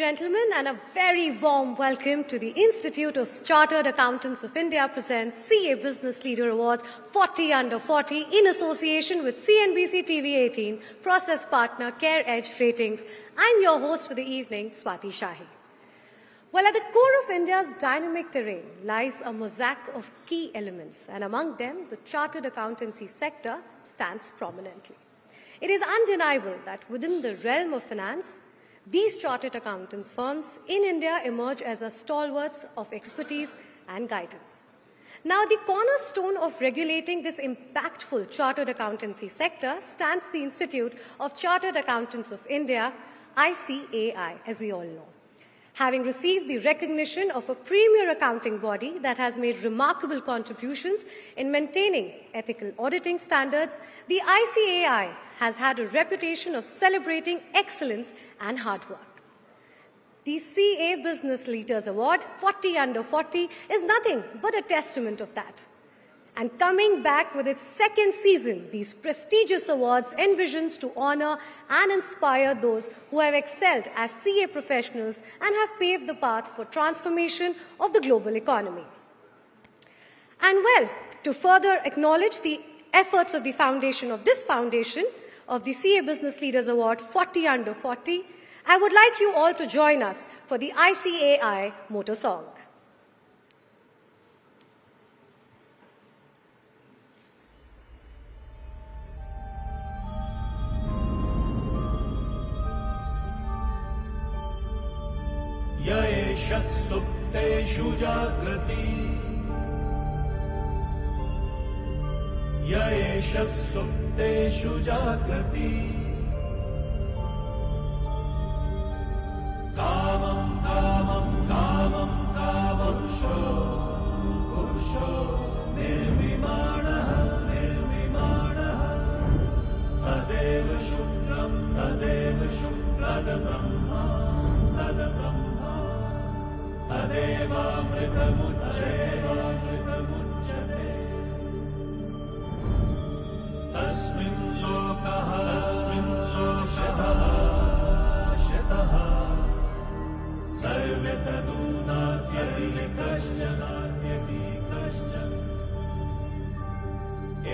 gentlemen, and a very warm welcome to the Institute of Chartered Accountants of India presents CA Business Leader Awards 40 Under 40 in association with CNBC-TV18 process partner Care Edge Ratings. I'm your host for the evening, Swati Shahi. Well, at the core of India's dynamic terrain lies a mosaic of key elements, and among them, the chartered accountancy sector stands prominently. It is undeniable that within the realm of finance, these chartered accountants firms in India emerge as a stalwarts of expertise and guidance. Now, the cornerstone of regulating this impactful chartered accountancy sector stands the Institute of Chartered Accountants of India, ICAI, as we all know. Having received the recognition of a premier accounting body that has made remarkable contributions in maintaining ethical auditing standards, the ICAI has had a reputation of celebrating excellence and hard work. The CA Business Leaders Award 40 Under 40 is nothing but a testament of that. And coming back with its second season, these prestigious awards envisions to honor and inspire those who have excelled as CA professionals and have paved the path for transformation of the global economy. And well, to further acknowledge the efforts of the foundation of the CA Business Leaders Award 40 Under 40, I would like you all to join us for the ICAI motto song. येष सुप्तेषु जागृति येष सुप्तेषु जागृति कामं कामं कामं कामपुरुषो पुरुषो निर्विमाणः निर्विमाणः तदेव शुक्रं तद्ब्रह्मा तदेवामृतमुच्यते तस्मिन् लोकः शतः सर्वे तदूनाद्यपि कश्चन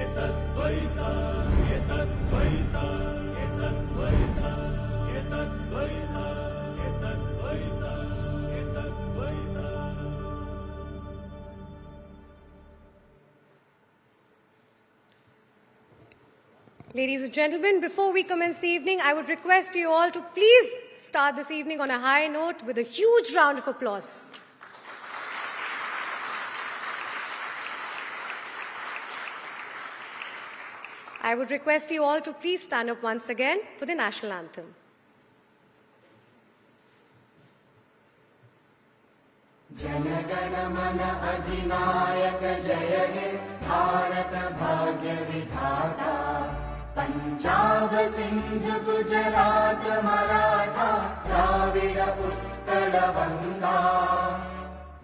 एतद्वैता Ladies and gentlemen, before we commence the evening, I would request you all to please start this evening on a high note with a huge round of applause. I would request you all to please stand up once again for the national anthem. जनगण मन अधिनायक जय हे भारत भाग्य विधाता पंजाब सिंध गुजरात मराठा द्राविड उत्कल गंगा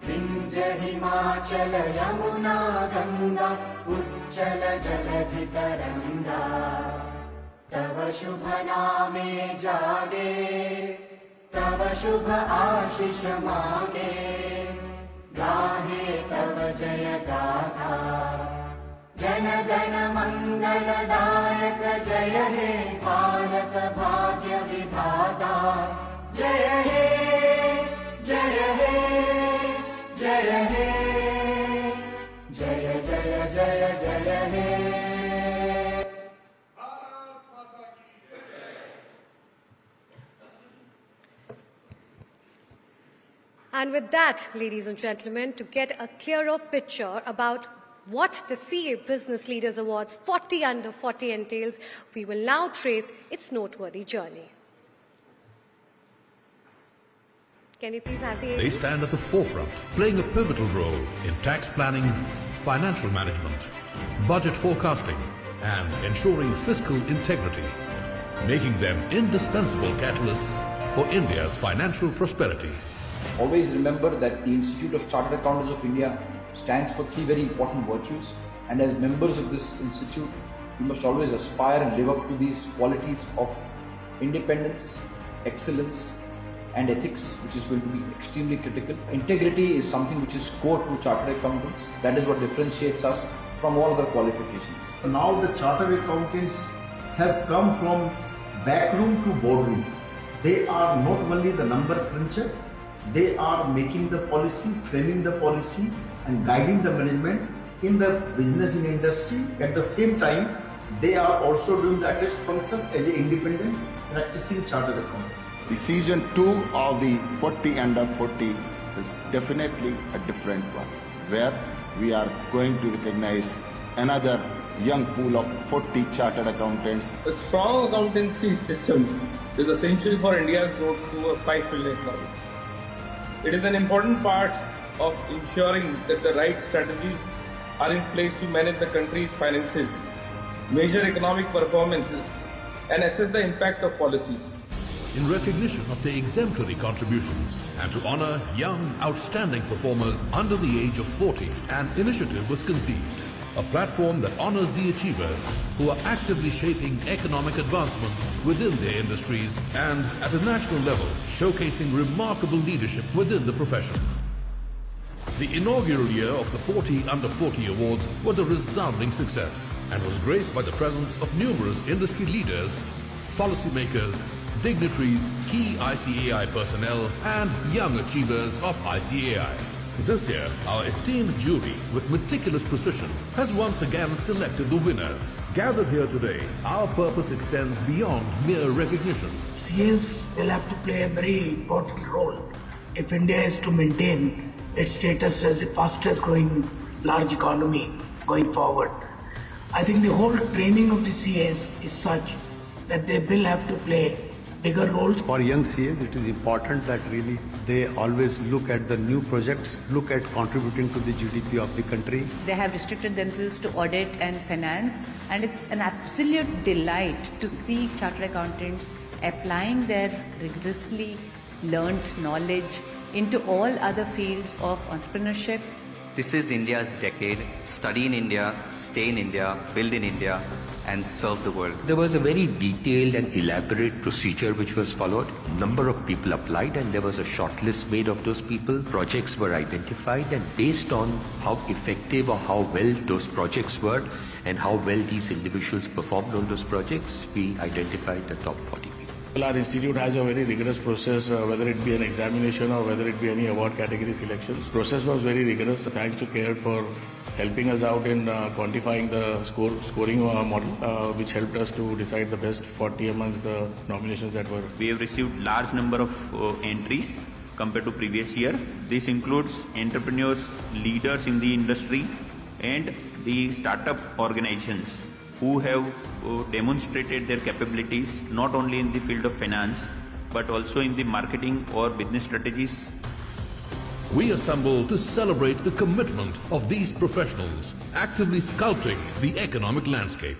विंध्य हिमाचल यमुना गंगा उच्चल जलधि तरंगा तव शुभ नामे जागे तव शुभ आशीष मागे गाहे तव जय गाथा जनगण मंगलदायक जय हे भारत भाग्य विधाता जय हे जय हे जय हे जय जय जय जय हे And with that, ladies and gentlemen, to get a clearer picture about what the CA Business Leaders Awards 40 Under 40 entails, we will now trace its noteworthy journey. Can you please have the They stand at the forefront, playing a pivotal role in tax planning, financial management, budget forecasting, and ensuring fiscal integrity, making them indispensable catalysts for India's financial prosperity. Always remember that the Institute of Chartered Accountants of India stands for three very important virtues, and as members of this institute, we must always aspire and live up to these qualities of independence, excellence, and ethics, which is going to be extremely critical. Integrity is something which is core to chartered accountants. That is what differentiates us from all other qualifications. Now the chartered accountants have come from backroom to boardroom. They are not only the number cruncher, they are making the policy, framing the policy and guiding the management in the business and industry. At the same time, they are also doing the attest function as an independent practicing chartered accountant. The season 2 of the 40 under 40 is definitely a different one, where we are going to recognize another young pool of 40 chartered accountants. A strong accountancy system is essential for India's road to a $5 trillion economy. It is an important part of ensuring that the right strategies are in place to manage the country's finances, measure economic performances, and assess the impact of policies. In recognition of their exemplary contributions and to honor young, outstanding performers under the age of 40, an initiative was conceived. A platform that honors the achievers who are actively shaping economic advancements within their industries and at a national level, showcasing remarkable leadership within the profession. The inaugural year of the 40 Under 40 Awards was a resounding success and was graced by the presence of numerous industry leaders, policymakers, dignitaries, key ICAI personnel and young achievers of ICAI. This year, our esteemed jury, with meticulous precision, has once again selected the winners. Gathered here today, our purpose extends beyond mere recognition. CAs will have to play a very important role if India is to maintain its status as the fastest growing large economy going forward. I think the whole training of the CAs is such that they will have to play bigger roles. For young CAs, it is important that really they always look at the new projects, look at contributing to the GDP of the country. They have restricted themselves to audit and finance, and it's an absolute delight to see chartered accountants applying their rigorously learned knowledge into all other fields of entrepreneurship. This is India's decade. Study in India, stay in India, build in India, and serve the world. There was a very detailed and elaborate procedure which was followed. Number of people applied and there was a short list made of those people. Projects were identified, and based on how effective or how well those projects were and how well these individuals performed on those projects, we identified the top 40 people. Well, our institute has a very rigorous process, whether it be an examination or whether it be any award category selections. The process was very rigorous. Thanks to CARE for helping us out in quantifying the scoring model, which helped us to decide the best 40 amongst the nominations that were. We have received large number of entries compared to previous year. This includes entrepreneurs, leaders in the industry, and the startup organizations who have demonstrated their capabilities not only in the field of finance but also in the marketing or business strategies. We assemble to celebrate the commitment of these professionals actively sculpting the economic landscape.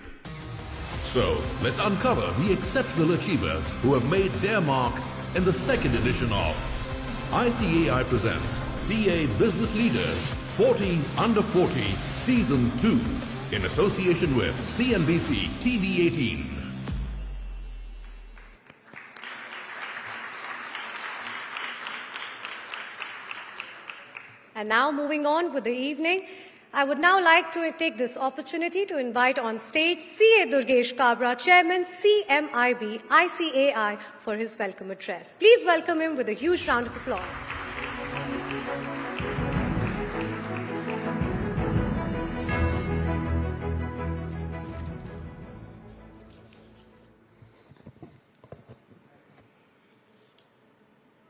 So, let's uncover the exceptional achievers who have made their mark in the second edition of ICAI Presents CA Business Leaders 40 Under 40 Season 2 in association with CNBC-TV18. And now moving on with the evening, I would now like to take this opportunity to invite on stage CA Durgesh Kabra, Chairman CMIB ICAI, for his welcome address. Please welcome him with a huge round of applause.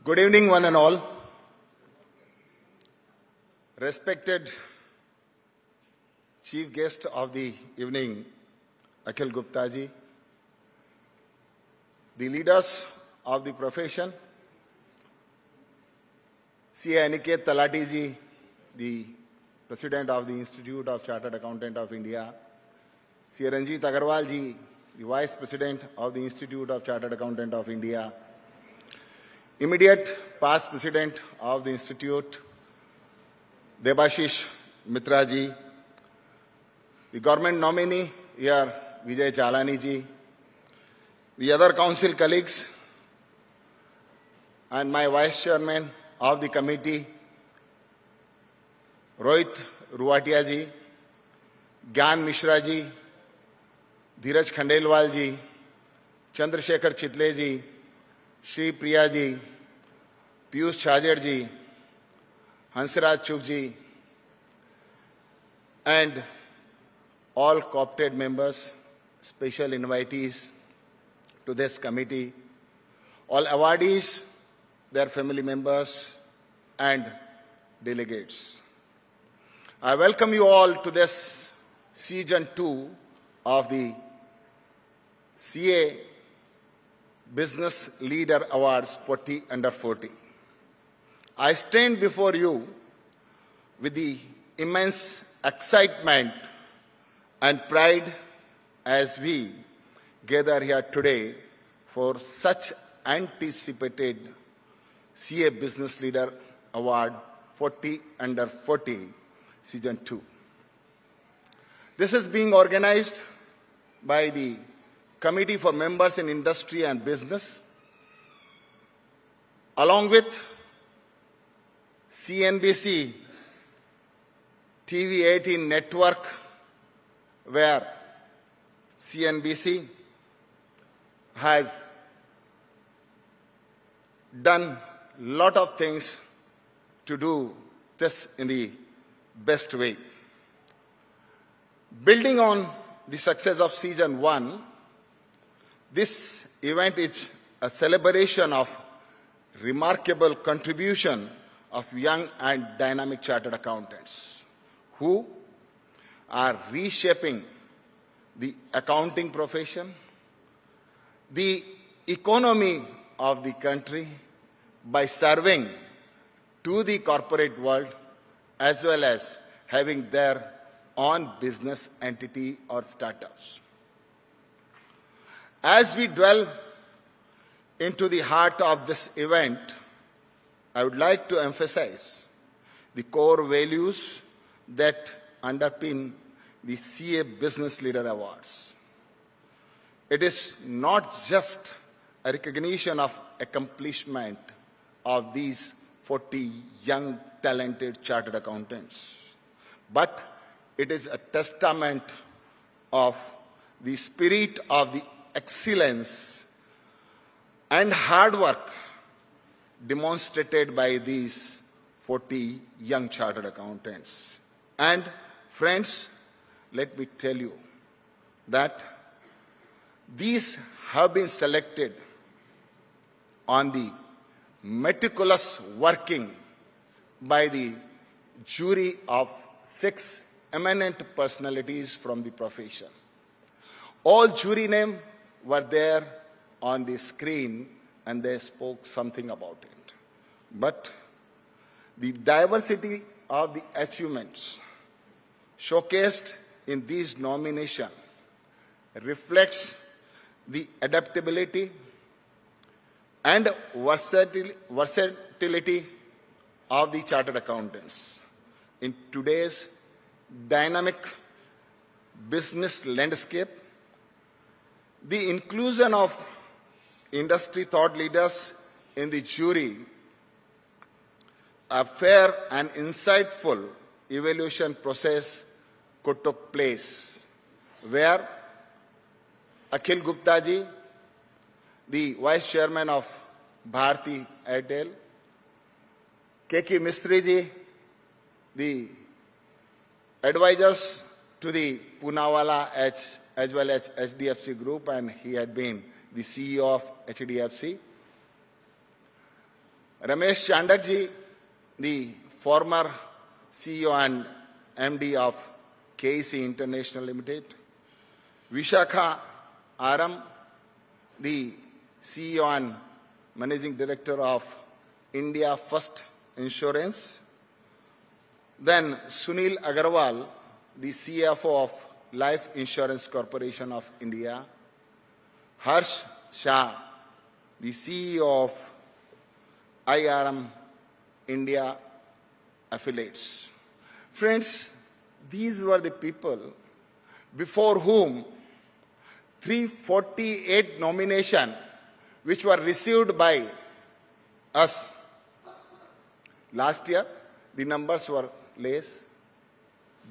Good evening, one and all. Respected Chief Guest of the evening, Akhil Gupta ji, the leaders of the profession, CA Aniket Talati ji, the President of the Institute of Chartered Accountants of India, CA Ranjit Agarwal ji, the Vice President of the Institute of Chartered Accountants of India, immediate past President of the Institute, Debashish Mitra ji, the government nominee here, Vijay Chalani ji, the other council colleagues, and my Vice Chairman of the committee, Rohit Ruwatia ji, Gyan Mishra ji, Dheeraj Khandelwal ji, Chandrasekhar Chitle ji, Shri Priya ji, Piyush Chhajar ji, Hansraj Chugh ji, and all co-opted members, special invitees to this committee, all awardees, their family members, and delegates. I welcome you all to this Season 2 of the CA Business Leader Awards 40 Under 40. I stand before you with the immense excitement and pride as we gather here today for such anticipated CA Business Leader Award 40 Under 40 Season 2. This is being organized by the Committee for Members in Industry and Business, along with CNBC-TV18 network, where CNBC has done a lot of things to do this in the best way. Building on the success of Season 1, this event is a celebration of remarkable contribution of young and dynamic chartered accountants who are reshaping the accounting profession, the economy of the country by serving to the corporate world as well as having their own business entity or startups. As we dwell into the heart of this event, I would like to emphasize the core values that underpin the CA Business Leader Awards. It is not just a recognition of accomplishment of these 40 young, talented chartered accountants, but it is a testament of the spirit of the excellence and hard work demonstrated by these 40 young chartered accountants. And friends, let me tell you that these have been selected on the meticulous working by the jury of 6 eminent personalities from the profession. All jury names were there on the screen and they spoke something about it. But the diversity of the achievements showcased in these nominations reflects the adaptability and versatility of the chartered accountants. In today's dynamic business landscape, the inclusion of industry thought leaders in the jury, a fair and insightful evaluation process could take place, where Akhil Gupta ji, the Vice Chairman of Bharti Airtel, K.K. Mistry ji, the advisors to the Poonawalla as well as HDFC Group, and he had been the CEO of HDFC. Ramesh Chandak ji, the former CEO and MD of KEC International Limited. Vishakha Aram, the CEO and Managing Director of India First Insurance. Then Sunil Agarwal, the CFO of Life Insurance Corporation of India. Harsh Shah, the CEO of IRM India affiliates. Friends, these were the people before whom 348 nominations which were received by us. Last year, the numbers were less.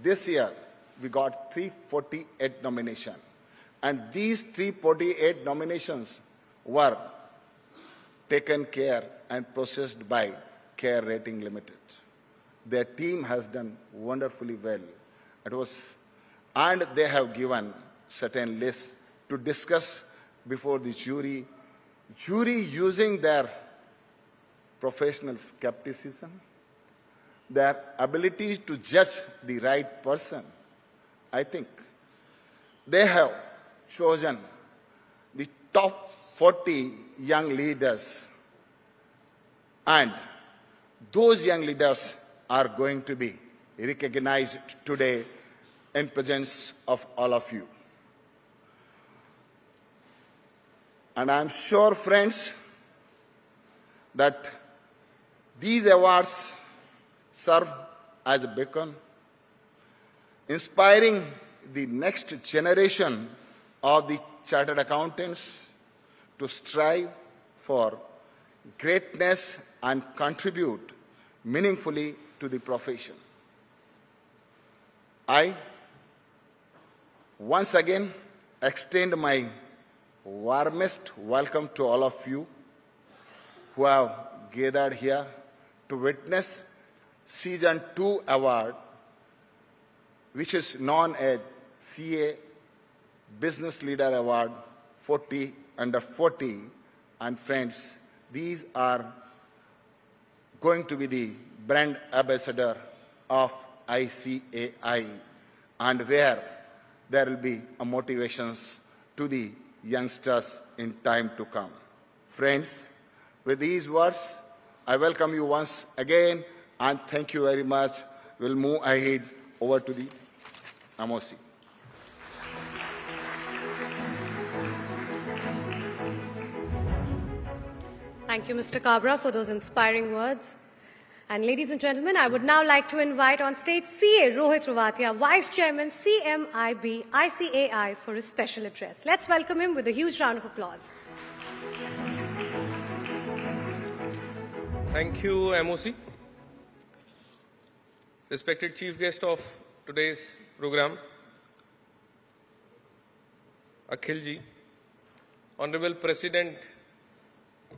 This year, we got 348 nominations. And these 348 nominations were taken care and processed by Care Rating Limited. Their team has done wonderfully well. And they have given certain lists to discuss before the jury. Jury using their professional skepticism, their ability to judge the right person. I think they have chosen the top 40 young leaders, and those young leaders are going to be recognized today in presence of all of you. And I'm sure, friends, that these awards serve as a beacon, inspiring the next generation of the chartered accountants to strive for greatness and contribute meaningfully to the profession. I once again extend my warmest welcome to all of you who have gathered here to witness Season 2 Award, which is known as CA Business Leader Award 40 under 40. And friends, these are going to be the brand ambassador of ICAI, and where there will be motivations to the youngsters in time to come. Friends, with these words, I welcome you once again and thank you very much. We'll move ahead over to the MOC. Thank you, Mr. Kabra, for those inspiring words. And ladies and gentlemen, I would now like to invite on stage CA Rohit Ruwatia, Vice Chairman CMIB ICAI, for his special address. Let's welcome him with a huge round of applause. Thank you, MOC. Respected Chief Guest of today's program, Akhil ji, Honorable President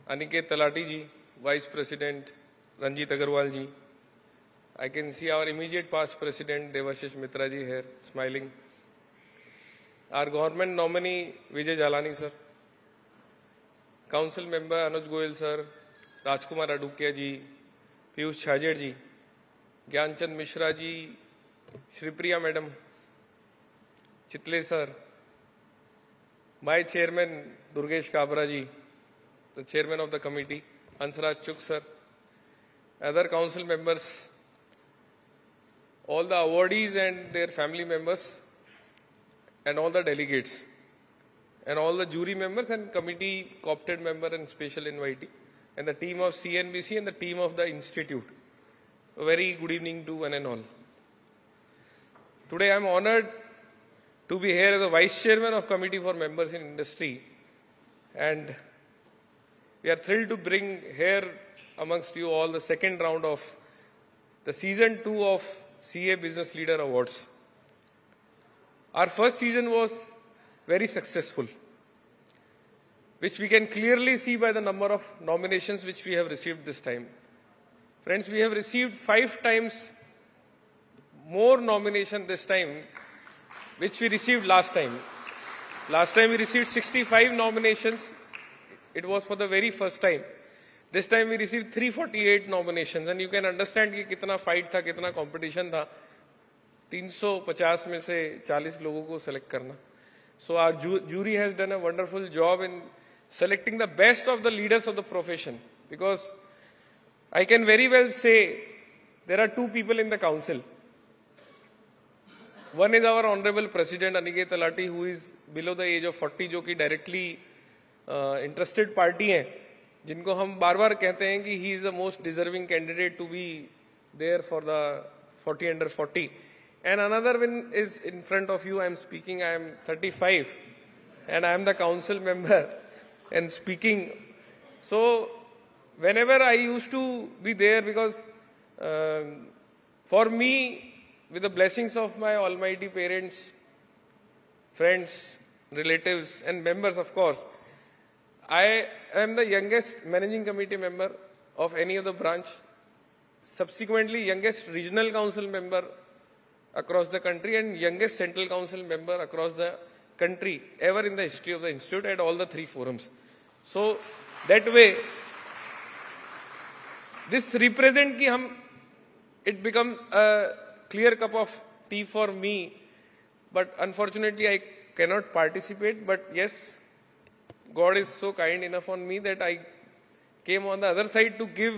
Aniket Talati ji, Vice President Ranjit Agarwal ji. I can see our immediate past President Devashish Mitra ji here, smiling. Our government nominee Vijay Jalani sir, Council Member Anuj Goyal sir, Rajkumar Adukia ji, Piyush Chhajer ji, Gyanchand Mishra ji, Shripriya Madam, Chitle sir, my Chairman Durgesh Kabra ji, the Chairman of the committee, Hansraj Chuk sir, other council members, all the awardees and their family members, and all the delegates, and all the jury members and committee co-opted member and special invitee, and the team of CNBC and the team of the institute. A very good evening to one and all. Today I am honored to be here as the Vice Chairman of Committee for Members in Industry, and we are thrilled to bring here amongst you all the second round of the Season 2 of CA Business Leader Awards. Our first season was very successful, which we can clearly see by the number of nominations which we have received this time. Friends, we have received 5 times more nomination this time, which we received last time. Last time we received 65 nominations. It was for the very first time. This time we received 348 nominations, and you can understand कि कितना fight था, कितना competition था. 350 में से 40 लोगों को select करना. So our jury has done a wonderful job in selecting the best of the leaders of the profession, because I can very well say there are 2 people in the council. One is our Honorable President Aniket Talati, who is below the age of 40, जो कि directly interested party हैं, जिनको हम बार-बार कहते हैं कि he is the most deserving candidate to be there for the 40 under 40. And another one is in front of you. I am speaking. I am 35, and I am the council member and speaking. So whenever I used to be there, because for me, with the blessings of my almighty parents, friends, relatives and members, of course, I am the youngest managing committee member of any other branch, subsequently youngest regional council member across the country and youngest central council member across the country ever in the history of the institute at all the 3 forums. So that way, this represent ki it becomes a clear cup of tea for me, but unfortunately I cannot participate. But yes, God is so kind enough on me that I came on the other side to give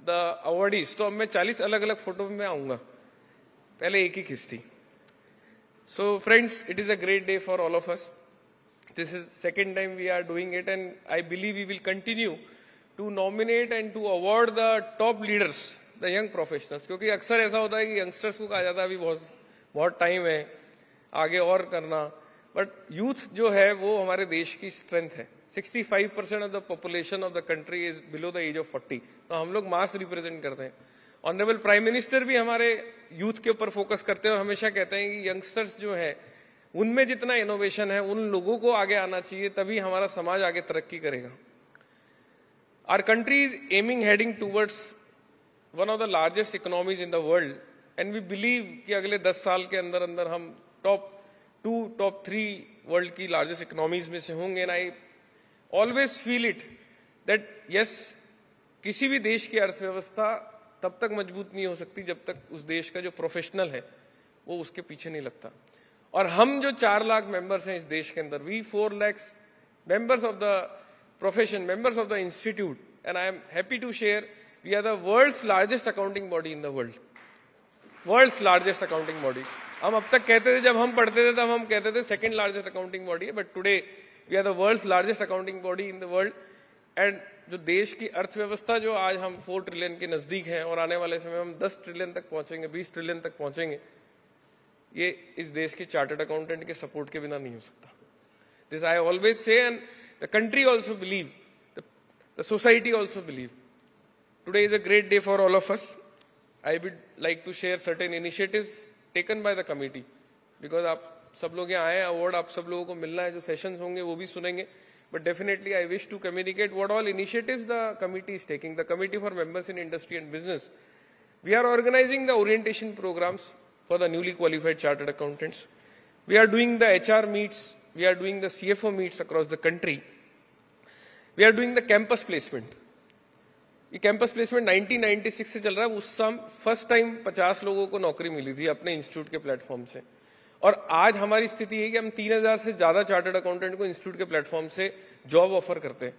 the awardees. तो अब मैं 40 अलग-अलग photo में आऊंगा, पहले एक ही खींच थी. So friends, it is a great day for all of us. This is second time we are doing it, and I believe we will continue to nominate and to award the top leaders, the young professionals. क्योंकि अक्सर ऐसा होता है कि youngsters को कहा जाता है अभी बहुत टाइम है, आगे और करना. But youth जो है वो हमारे देश की strength है. 65% of the population of the country is below the age of 40. तो हम लोग mass represent करते हैं. Honorable Prime Minister भी हमारे youth के ऊपर focus करते हैं और हमेशा कहते हैं कि youngsters जो है उनमें जितना innovation है उन लोगों को आगे आना चाहिए, तभी हमारा समाज आगे तरक्की करेगा. Our country is heading towards one of the largest economies in the world, and we believe कि अगले 10 साल के अंदर हम top 2, top 3 world की largest economies में से होंगे. And I always feel it that yes, किसी भी देश की अर्थव्यवस्था तब तक मजबूत नहीं हो सकती जब तक उस देश का जो प्रोफेशनल है वो उसके पीछे नहीं लगता. और हम जो 4 लाख मेंबर्स हैं इस देश के अंदर, we 4 lakhs members of the profession, members of the institute, and I am happy to share we are the world's largest accounting body in the world. World's largest accounting body. हम अब तक कहते थे, जब हम पढ़ते थे तब हम कहते थे second largest accounting body है, but today we are the world's largest accounting body in the world. And जो देश की अर्थव्यवस्था जो आज हम 4 ट्रिलियन के नजदीक हैं और आने वाले समय हम 10 ट्रिलियन तक पहुंचेंगे, 20 ट्रिलियन तक पहुंचेंगे, ये इस देश के चार्टर्ड अकाउंटेंट के सपोर्ट के बिना नहीं हो सकता. This I always say, and the country also believe, the society also believe. Today is a great day for all of us. I would like to share certain initiatives taken by the committee, because आप सब लोग यहाँ आए, award आप सब लोगों को मिलना है, जो सेशंस होंगे वो भी सुनेंगे. But definitely I wish to communicate what all initiatives the committee is taking. The Committee for Members in Industry and Business. We are organizing the orientation programs for the newly qualified chartered accountants. We are doing the HR meets. We are doing the CFO meets across the country. We are doing the campus placement. ये campus placement 1996 से चल रहा है. उस समय first time 50 लोगों को नौकरी मिली थी अपने इंस्टीट्यूट के प्लेटफॉर्म से, और आज हमारी स्थिति है कि हम 3000 से ज्यादा चार्टर्ड अकाउंटेंट को इंस्टीट्यूट के प्लेटफॉर्म से जॉब ऑफर करते हैं.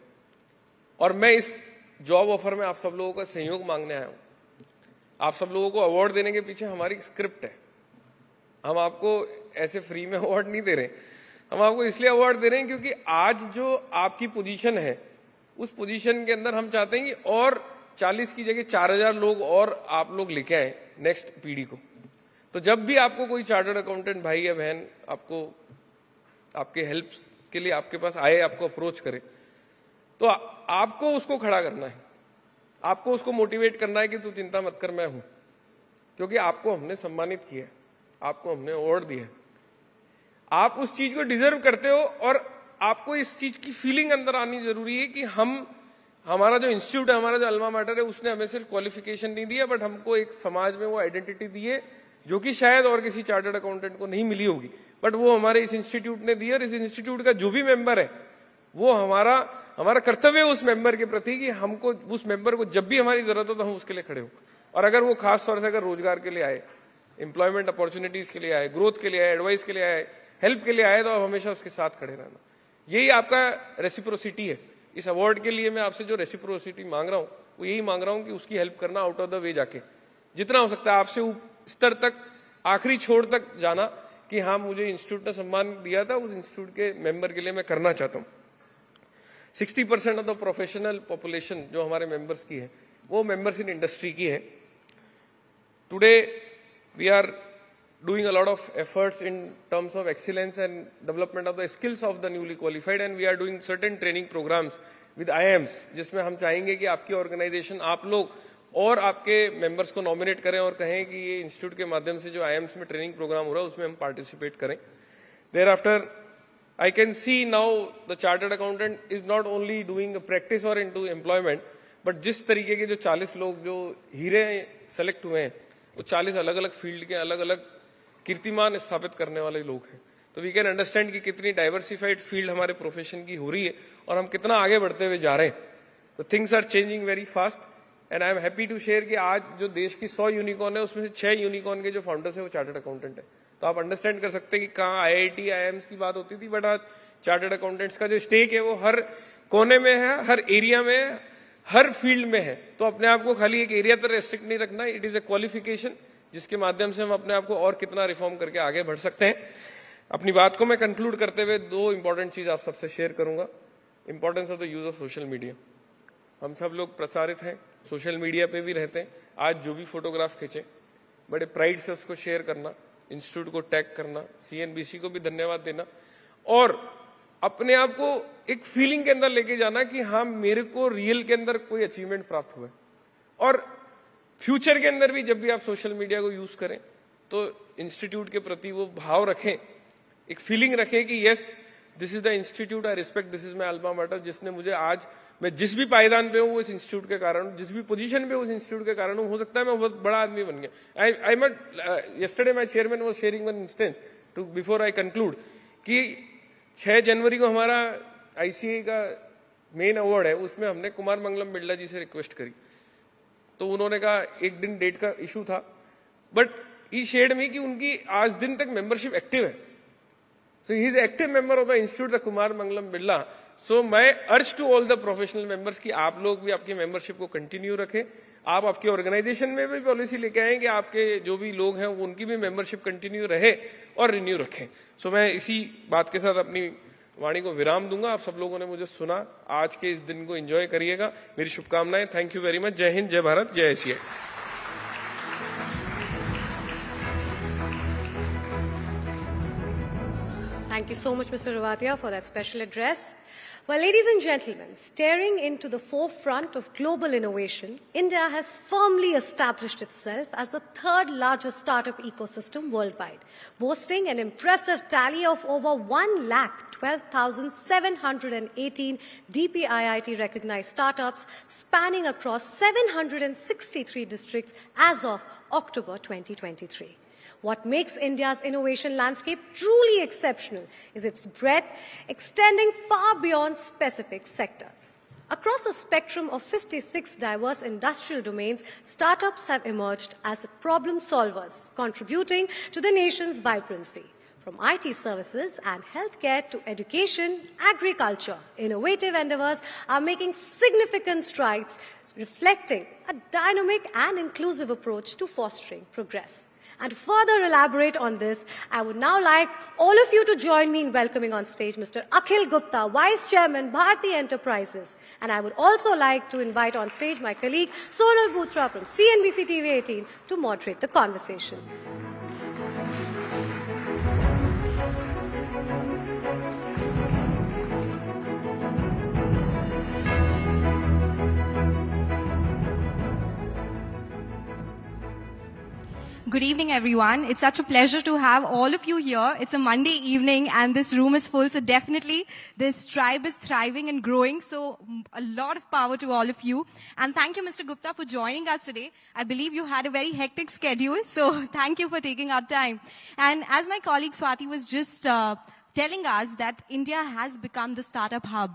और मैं इस जॉब ऑफर में आप सब लोगों का सहयोग मांगने आया हूं. आप सब लोगों को अवार्ड देने के पीछे हमारी स्क्रिप्ट है. हम आपको ऐसे फ्री में अवार्ड नहीं दे रहे, हम आपको इसलिए अवार्ड दे रहे हैं क्योंकि आज जो आपकी पोजीशन है उस पोजीशन के अंदर हम चाहते हैं कि और 40 की जगह 4000 लोग और आप लोग लेके आए नेक्स्ट पीढ़ी को. तो जब भी आपको कोई चार्टर्ड अकाउंटेंट भाई या बहन आपको आपके हेल्प के लिए आपके पास आए, आपको अप्रोच करे, तो आपको उसको खड़ा करना है, आपको उसको मोटिवेट करना है कि तू चिंता मत कर, मैं हूं. क्योंकि आपको हमने सम्मानित किया है, आपको हमने अवार्ड दिया है, आप उस चीज को डिजर्व करते हो. और आपको इस चीज की फीलिंग अंदर आनी जरूरी है कि हमारा जो इंस्टीट्यूट है, हमारा जो अल्मा मैटर है, उसने हमें सिर्फ क्वालिफिकेशन नहीं दिया, बट हमको एक समाज में वो आइडेंटिटी दी है जो कि शायद और किसी चार्टर्ड अकाउंटेंट को नहीं मिली होगी, बट वो हमारे इस इंस्टीट्यूट ने दी. और इस इंस्टीट्यूट का जो भी मेंबर है वो हमारा कर्तव्य है उस मेंबर के प्रति कि हमको उस मेंबर को जब भी हमारी जरूरत हो तो हम उसके लिए खड़े हो. और अगर वो खास तौर से अगर रोजगार के लिए आए, एम्प्लॉयमेंट अपॉर्चुनिटीज के लिए आए, ग्रोथ के लिए आए, एडवाइस के लिए आए, हेल्प के लिए आए, तो आप हमेशा उसके साथ खड़े रहना. यही आपका रेसिप्रोसिटी है. इस अवार्ड के लिए मैं आपसे जो रेसिप्रोसिटी मांग रहा हूं वो यही मांग रहा हूं कि उसकी हेल्प करना, आउट ऑफ द वे जाके जितना हो सकता है आपसे स्तर तक, आखिरी छोर तक जाना कि हाँ मुझे इंस्टीट्यूट ने सम्मान दिया था, उस इंस्टीट्यूट के मेंबर के लिए मैं करना चाहता हूं. 60% ऑफ द प्रोफेशनल पॉपुलेशन जो हमारे मेंबर्स की है वो मेंबर्स इन इंडस्ट्री की है. Today we are doing a lot of efforts in terms of excellence and development of the skills of the newly qualified, and we are doing certain training programs with IIMs, जिसमें हम चाहेंगे कि आपकी organisation, आप लोग और आपके members को नॉमिनेट करें और कहें कि ये इंस्टीट्यूट के माध्यम से जो IIMs में ट्रेनिंग प्रोग्राम हो रहा है उसमें हम पार्टिसिपेट करें. Thereafter, I can see now the chartered accountant is not only doing a practice or into employment, but जिस तरीके के जो 40 लोग जो हीरे सेलेक्ट हुए हैं, वो 40 अलग अलग फील्ड के अलग अलग कीर्तिमान स्थापित करने वाले लोग हैं. तो वी कैन अंडरस्टैंड कि कितनी डाइवर्सिफाइड फील्ड हमारे प्रोफेशन की हो रही है और हम कितना आगे बढ़ते हुए जा रहे हैं. तो things are changing very fast and I am happy to share कि आज जो देश की 100 यूनिकॉर्न है उसमें से 6 यूनिकॉर्न के जो फाउंडर्स है वो चार्टर्ड अकाउंटेंट है. तो आप अंडरस्टैंड कर सकते हैं कि कहाँ IIT IIMs की बात होती थी, बट आज चार्टर्ड अकाउंटेंट्स का जो स्टेक है वो हर कोने में है, हर एरिया में है, हर फील्ड में है. तो अपने आप को खाली एक एरिया पर रेस्ट्रिक्ट नहीं रखना. इट इज अ क्वालिफिकेशन जिसके माध्यम से हम अपने आप को और कितना रिफॉर्म करके आगे बढ़ सकते हैं. अपनी बात को मैं कंक्लूड करते हुए 2 इंपॉर्टेंट चीज आप सबसे शेयर करूंगा. Importance of the use of social media. हम सब लोग प्रसारित हैं, सोशल मीडिया पे भी रहते हैं. आज जो भी फोटोग्राफ खींचे बड़े प्राइड से उसको शेयर करना, इंस्टीट्यूट को टैग करना, CNBC को भी धन्यवाद देना और अपने आप को एक फीलिंग के अंदर लेके जाना कि हाँ मेरे को रियल के अंदर कोई अचीवमेंट प्राप्त हुआ है. और फ्यूचर के अंदर भी जब भी आप सोशल मीडिया को यूज करें तो इंस्टीट्यूट के प्रति वो भाव रखें, एक फीलिंग रखें कि yes this is the institute, I respect, this is my alma mater, जिसने मुझे आज मैं जिस भी पायदान पे हूँ वो इस इंस्टीट्यूट के कारण, जिस भी पोजीशन पे उस इंस्टीट्यूट के कारण हो सकता है मैं बहुत बड़ा आदमी बन गया. I met yesterday my chairman was sharing one instance to before I conclude कि 6 जनवरी को हमारा ICAI का मेन अवार्ड है, उसमें हमने कुमार मंगलम बिरला जी से रिक्वेस्ट करी. तो उन्होंने कहा एक दिन डेट का इशू था, बट ही शेयर्ड मी कि उनकी आज दिन तक मेंबरशिप एक्टिव है. So he is an active member of the institute, the Kumar Mangalam Birla. So मैं urge to all the professional members कि आप लोग भी आपकी मेंबरशिप को कंटिन्यू रखें. आप आपके ऑर्गेनाइजेशन में भी पॉलिसी लेके आए कि आपके जो भी लोग हैं उनकी भी मेंबरशिप कंटिन्यू रहे और रिन्यू रखें. सो मैं इसी बात के साथ अपनी वाणी को विराम दूंगा. आप सब लोगों ने मुझे सुना, आज के इस दिन को एंजॉय करिएगा. मेरी शुभकामनाएं. Thank you very much. जय हिंद, जय भारत, जय ICAI. Thank you so much, Mr. Ruwatia, for that special address. Well, ladies and gentlemen, staring into the forefront of global innovation, India has firmly established itself as the 3rd largest startup ecosystem worldwide, boasting an impressive tally of over 1,12,718 DPIIT recognized startups spanning across 763 districts as of October 2023. What makes India's innovation landscape truly exceptional is its breadth, extending far beyond specific sectors. Across a spectrum of 56 diverse industrial domains, startups have emerged as problem solvers, contributing to the nation's vibrancy. From IT services and healthcare to education, agriculture, innovative endeavors are making significant strides, reflecting a dynamic and inclusive approach to fostering progress. And to further elaborate on this, I would now like all of you to join me in welcoming on stage Mr. Akhil Gupta, Vice Chairman, Bharti Enterprises. And I would also like to invite on stage my colleague Sonal Bhutra from CNBC-TV18 to moderate the conversation. Good evening, everyone. It's such a pleasure to have all of you here. It's a Monday evening and this room is full, so definitely this tribe is thriving and growing, so a lot of power to all of you. And thank you, Mr. Gupta, for joining us today. I believe you had a very hectic schedule, so thank you for taking our time. And as my colleague Swati was just telling us that India has become the startup hub.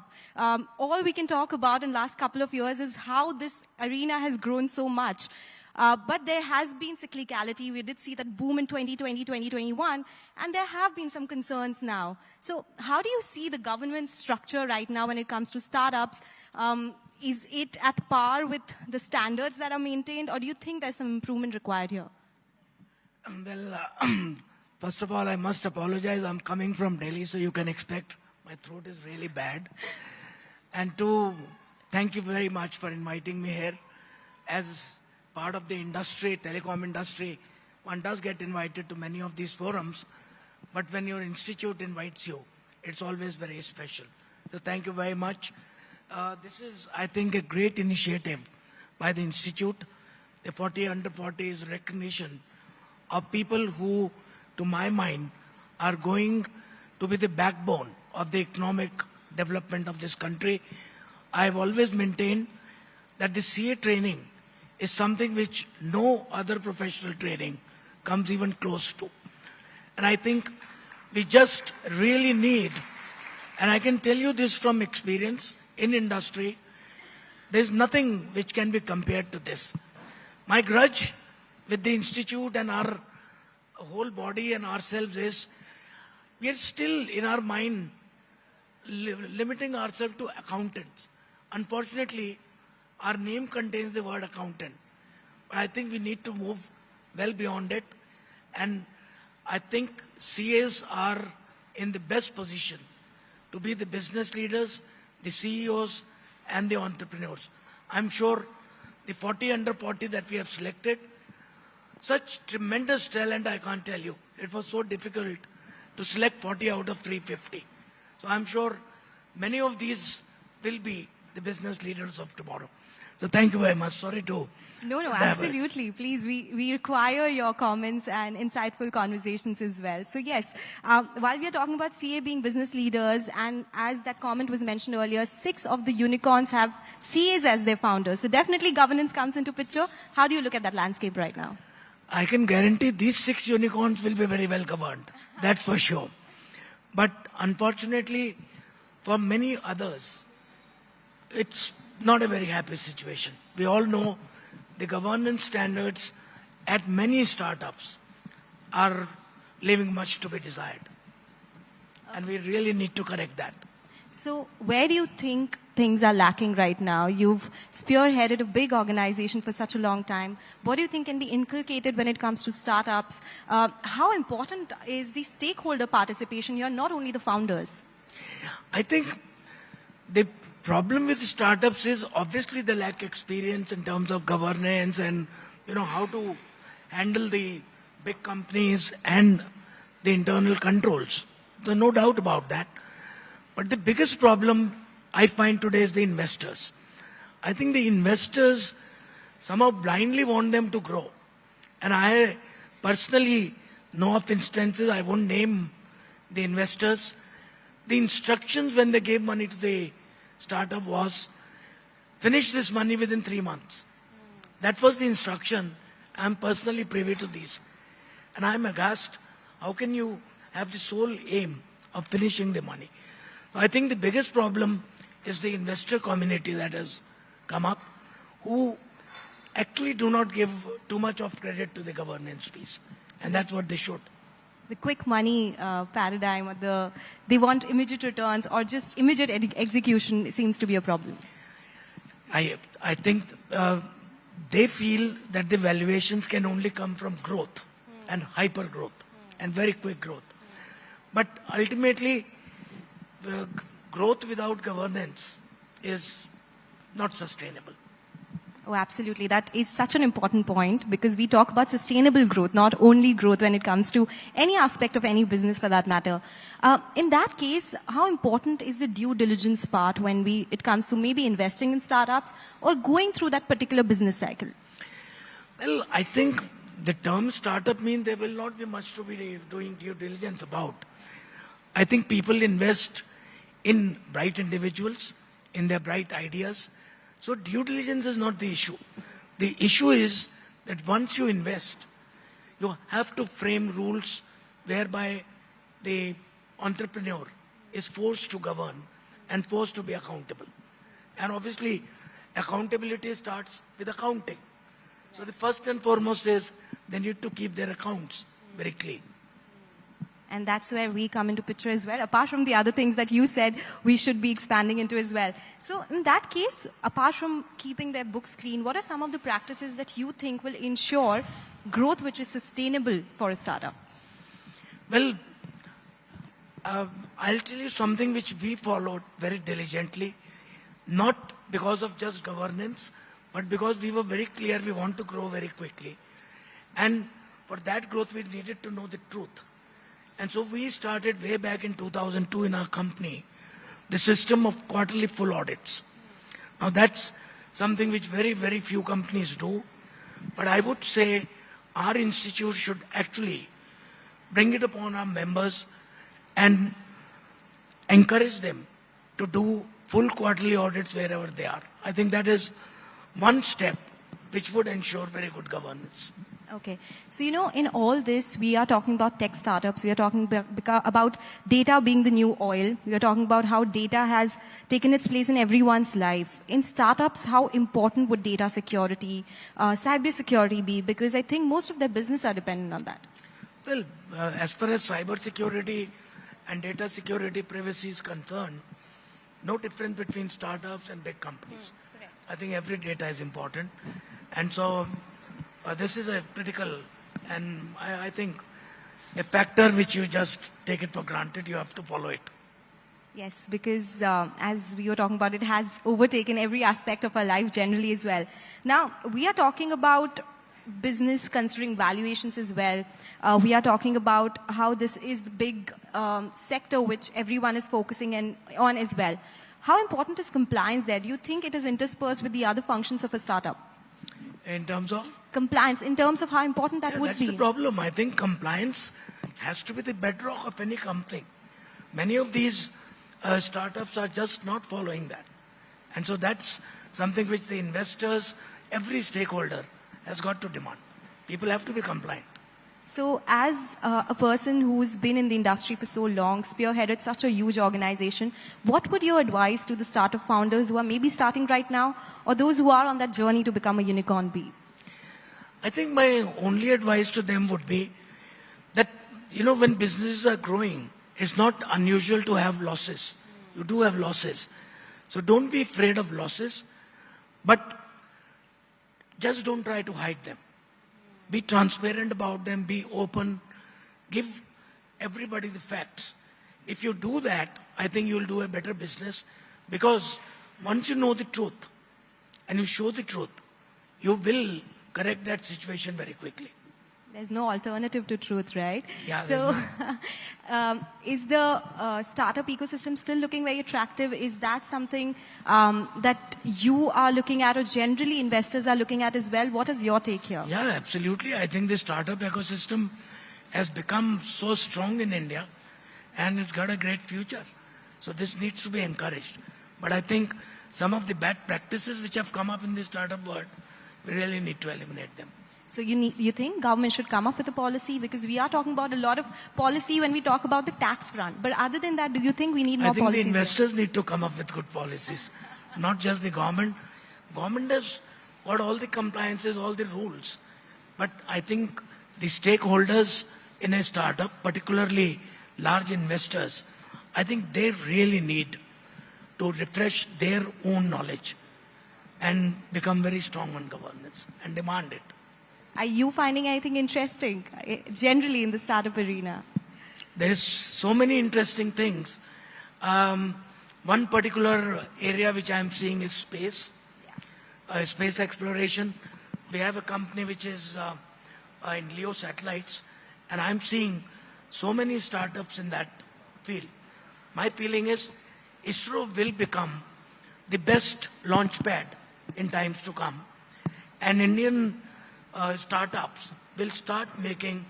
All we can talk about in the last couple of years is how this arena has grown so much. But there has been cyclicality. We did see that boom in 2020, 2021, and there have been some concerns now. So how do you see the government structure right now when it comes to startups? Is it at par with the standards that are maintained, or do you think there's some improvement required here? Well, first of all, I must apologize. I'm coming from Delhi, so you can expect my throat is really bad. And two, thank you very much for inviting me here. As part of the industry, telecom industry, one does get invited to many of these forums, but when your institute invites you, it's always very special. So thank you very much. This is, I think, a great initiative by the institute. The 40 under 40 is recognition of people who, to my mind, are going to be the backbone of the economic development of this country. I have always maintained that the CA training is something which no other professional training comes even close to. And I think we just really need, and I can tell you this from experience in industry, there's nothing which can be compared to this. My grudge with the institute and our whole body and ourselves is, we are still in our mind limiting ourselves to accountants. Unfortunately, our name contains the word accountant. But I think we need to move well beyond it. And I think CAs are in the best position to be the business leaders, the CEOs, and the entrepreneurs. I'm sure the 40 under 40 that we have selected, such tremendous talent, I can't tell you. It was so difficult to select 40 out of 350. So I'm sure many of these will be the business leaders of tomorrow. So thank you very much. Sorry to... No, absolutely. Please, we require your comments and insightful conversations as well. So yes, while we are talking about CA being business leaders, and as that comment was mentioned earlier, 6 of the unicorns have CAs as their founders. So definitely governance comes into picture. How do you look at that landscape right now? I can guarantee these 6 unicorns will be very well governed. That's for sure. But unfortunately, for many others, it's not a very happy situation. We all know the governance standards at many startups are leaving much to be desired. And we really need to correct that. So where do you think things are lacking right now? You've spearheaded a big organization for such a long time. What do you think can be inculcated when it comes to startups? How important is the stakeholder participation here, not only the founders? I think the problem with startups is obviously they lack experience in terms of governance and how to handle the big companies and the internal controls. There's no doubt about that. But the biggest problem I find today is the investors. I think the investors somehow blindly want them to grow. And I personally know of instances, I won't name the investors. The instructions when they gave money to the startup was, finish this money within 3 months. That was the instruction. I'm personally privy to these. And I'm aghast. How can you have the sole aim of finishing the money? I think the biggest problem is the investor community that has come up, who actually do not give too much of credit to the governance piece. And that's what they should. The quick money paradigm, or they want immediate returns or just immediate execution seems to be a problem. I think they feel that the valuations can only come from growth and hyper growth and very quick growth. But ultimately, growth without governance is not sustainable. Oh, absolutely. That is such an important point, because we talk about sustainable growth, not only growth when it comes to any aspect of any business for that matter. In that case, how important is the due diligence part when it comes to maybe investing in startups or going through that particular business cycle? Well, I think the term startup means there will not be much to be doing due diligence about. I think people invest in bright individuals, in their bright ideas. So due diligence is not the issue. The issue is that once you invest, you have to frame rules whereby the entrepreneur is forced to govern and forced to be accountable. And obviously, accountability starts with accounting. So the first and foremost is they need to keep their accounts very clean. And that's where we come into picture as well, apart from the other things that you said we should be expanding into as well. So in that case, apart from keeping their books clean, what are some of the practices that you think will ensure growth which is sustainable for a startup? Well, I'll tell you something which we followed very diligently, not because of just governance, but because we were very clear we want to grow very quickly. And For that growth, we needed to know the truth. And so we started way back in 2002 in our company, the system of quarterly full audits. Now that's something which very, very few companies do. But I would say our institute should actually bring it upon our members and encourage them to do full quarterly audits wherever they are. I think that is one step which would ensure very good governance. Okay. So, in all this, we are talking about tech startups. We are talking about data being the new oil. We are talking about how data has taken its place in everyone's life. In startups, how important would data security, cyber security be? Because I think most of their business are dependent on that. Well, as far as cyber security and data security privacy is concerned, no difference between startups and big companies. I think every data is important. And so this is a critical and I think a factor which you just take it for granted, you have to follow it. Yes, because as we were talking about, it has overtaken every aspect of our life generally as well. Now, we are talking about business considering valuations as well. We are talking about how this is the big sector which everyone is focusing on as well. How important is compliance there? Do you think it is interspersed with the other functions of a startup? In terms of? Compliance, in terms of how important that would be. That's the problem. I think compliance has to be the bedrock of any company. Many of these startups are just not following that. And so that's something which the investors, every stakeholder has got to demand. People have to be compliant. So as a person who's been in the industry for so long, spearheaded such a huge organization, what would your advice to the startup founders who are maybe starting right now or those who are on that journey to become a unicorn be? I think my only advice to them would be that, when businesses are growing, it's not unusual to have losses. You do have losses. So don't be afraid of losses, but just don't try to hide them. Be transparent about them, be open, give everybody the facts. If you do that, I think you'll do a better business because once you know the truth and you show the truth, you will correct that situation very quickly. There's no alternative to truth, right? Yeah, so, is the startup ecosystem still looking very attractive? Is that something that you are looking at or generally investors are looking at as well? What is your take here? Yeah, absolutely. I think the startup ecosystem has become so strong in India and it's got a great future. So this needs to be encouraged. But I think some of the bad practices which have come up in the startup world, we really need to eliminate them. So you think government should come up with a policy? Because we are talking about a lot of policy when we talk about the tax front. But other than that, do you think we need more policies? I think the investors need to come up with good policies, not just the government. Government has got all the compliances, all the rules. But I think the stakeholders in a startup, particularly large investors, I think they really need to refresh their own knowledge and become very strong on governance and demand it. Are you finding anything interesting generally in the startup arena? There is so many interesting things. One particular area which I am seeing is space, space exploration. We have a company which is in LEO satellites, and I'm seeing so many startups in that field. My feeling is ISRO will become the best launch pad in times to come, and Indian startups will start making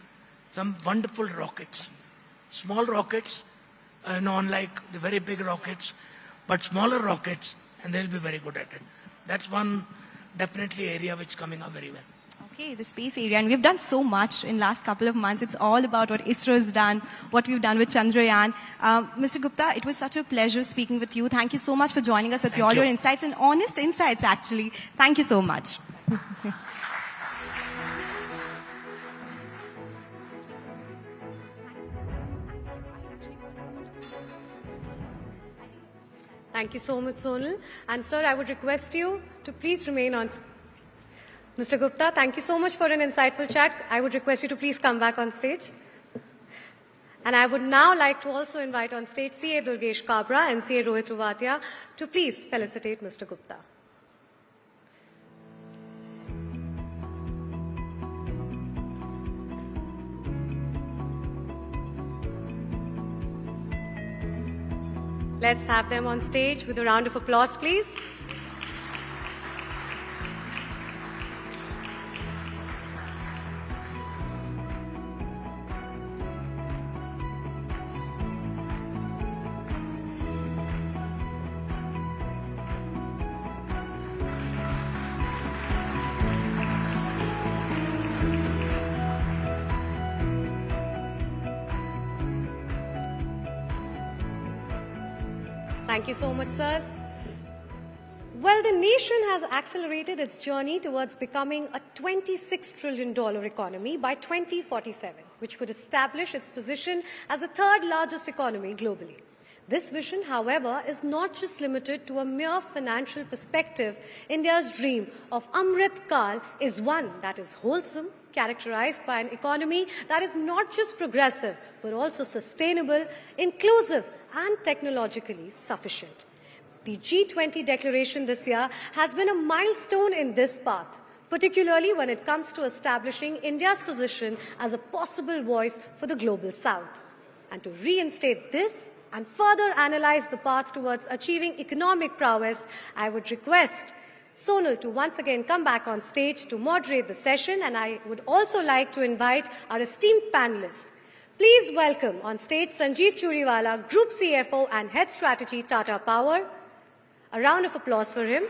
some wonderful rockets. Small rockets, unlike the very big rockets, but smaller rockets, and they'll be very good at it. That's one definitely area which is coming up very well. Okay, the space area, and we've done so much in last couple of months. It's all about what ISRO has done, what we've done with Chandrayaan. Mr. Gupta, it was such a pleasure speaking with you. Thank you so much for joining us with all your insights and honest insights, actually. Thank you so much. Thank you so much, Sonal. And sir, I would request you to please remain on. Mr. Gupta, thank you so much for an insightful chat. I would request you to please come back on stage. And I would now like to also invite on stage CA Durgesh Kabra and CA Rohit Ruwatia to please felicitate Mr. Gupta. Let's have them on stage with a round of applause, please. Thank you so much, sirs. Well, the nation has accelerated its journey towards becoming a $26 trillion economy by 2047, which would establish its position as the third largest economy globally. This vision, however, is not just limited to a mere financial perspective. India's dream of Amrit Kal is one that is wholesome, characterized by an economy that is not just progressive, but also sustainable, inclusive, and technologically sufficient. The G20 declaration this year has been a milestone in this path, particularly when it comes to establishing India's position as a possible voice for the global south. And to reinstate this and further analyze the path towards achieving economic prowess, I would request Sonal to once again come back on stage to moderate the session, and I would also like to invite our esteemed panelists. Please welcome on stage Sanjeev Churiwala, Group CFO and Head Strategy, Tata Power. A round of applause for him.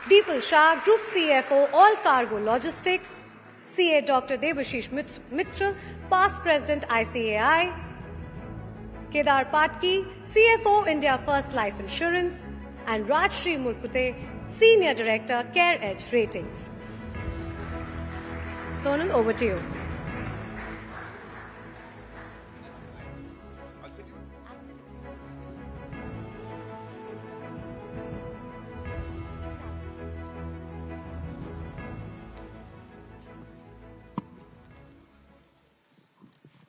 Deepal Shah, Group CFO, All Cargo Logistics. CA Dr. Debashish Mitra, Past President, ICAI. Kedar Patki, CFO, India First Life Insurance. And Rajshri Murkute, Senior Director, Care Edge Ratings. Sonal, over to you.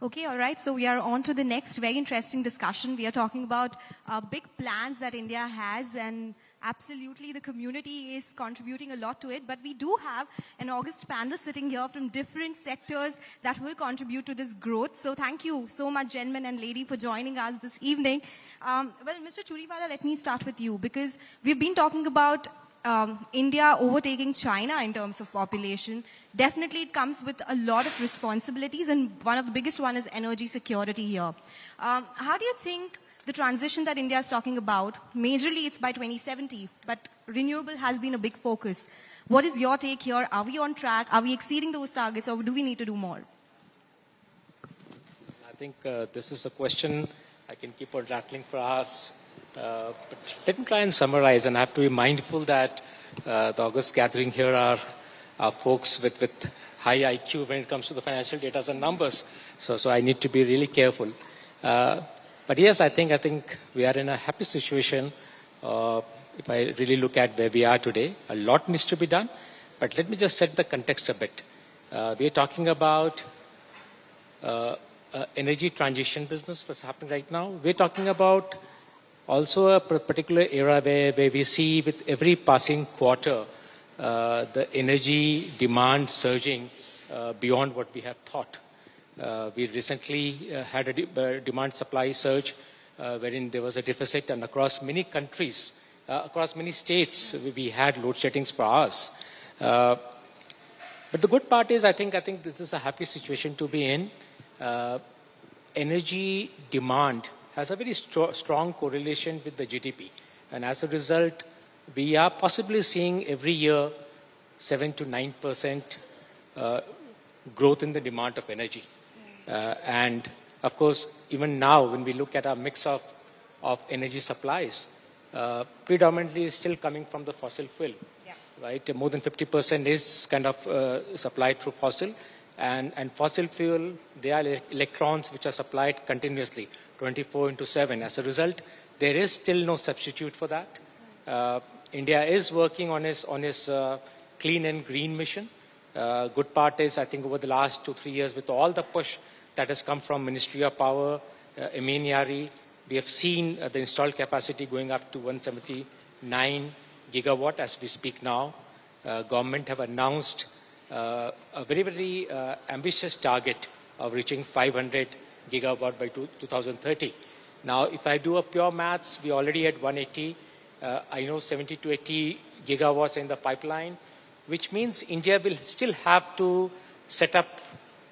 Okay, all right. So we are on to the next very interesting discussion. We are talking about big plans that India has, and absolutely the community is contributing a lot to it. But we do have an August panel sitting here from different sectors that will contribute to this growth. So thank you so much, gentlemen and lady, for joining us this evening. Well, Mr. Churiwala, let me start with you, because we've been talking about India overtaking China in terms of population. Definitely it comes with a lot of responsibilities, and one of the biggest one is energy security here. How do you think the transition that India is talking about, majorly it's by 2070, but renewable has been a big focus. What is your take here? Are we on track? Are we exceeding those targets, or do we need to do more? I think this is a question I can keep on rattling for us. But let me try and summarize, and I have to be mindful that the August gathering here are folks with high IQ when it comes to the financial data and numbers. So I need to be really careful. But yes, I think we are in a happy situation. If I really look at where we are today, a lot needs to be done. But let me just set the context a bit. We are talking about energy transition business, what's happening right now. We're talking about also a particular era where we see with every passing quarter the energy demand surging beyond what we have thought. We recently had a demand supply surge wherein there was a deficit, and across many countries, across many states, we had load sheddings for hours. But the good part is I think this is a happy situation to be in. Energy demand has a very strong correlation with the GDP. And as a result, we are possibly seeing every year 7 to 9% growth in the demand of energy. And of course, even now, when we look at our mix of energy supplies, predominantly is still coming from the fossil fuel. Yeah. Right? More than 50% is kind of supplied through fossil. And fossil fuel, they are electrons which are supplied continuously, 24/7. As a result, there is still no substitute for that. India is working on its clean and green mission. Good part is, I think, over the last 2-3 years, with all the push that has come from Ministry of Power, MNRE, we have seen the installed capacity going up to 179 gigawatt as we speak now. Government have announced a very, very ambitious target of reaching 500 gigawatt by 2030. Now, if I do a pure maths, we already had 180. I know 70 to 80 gigawatts in the pipeline, which means India will still have to set up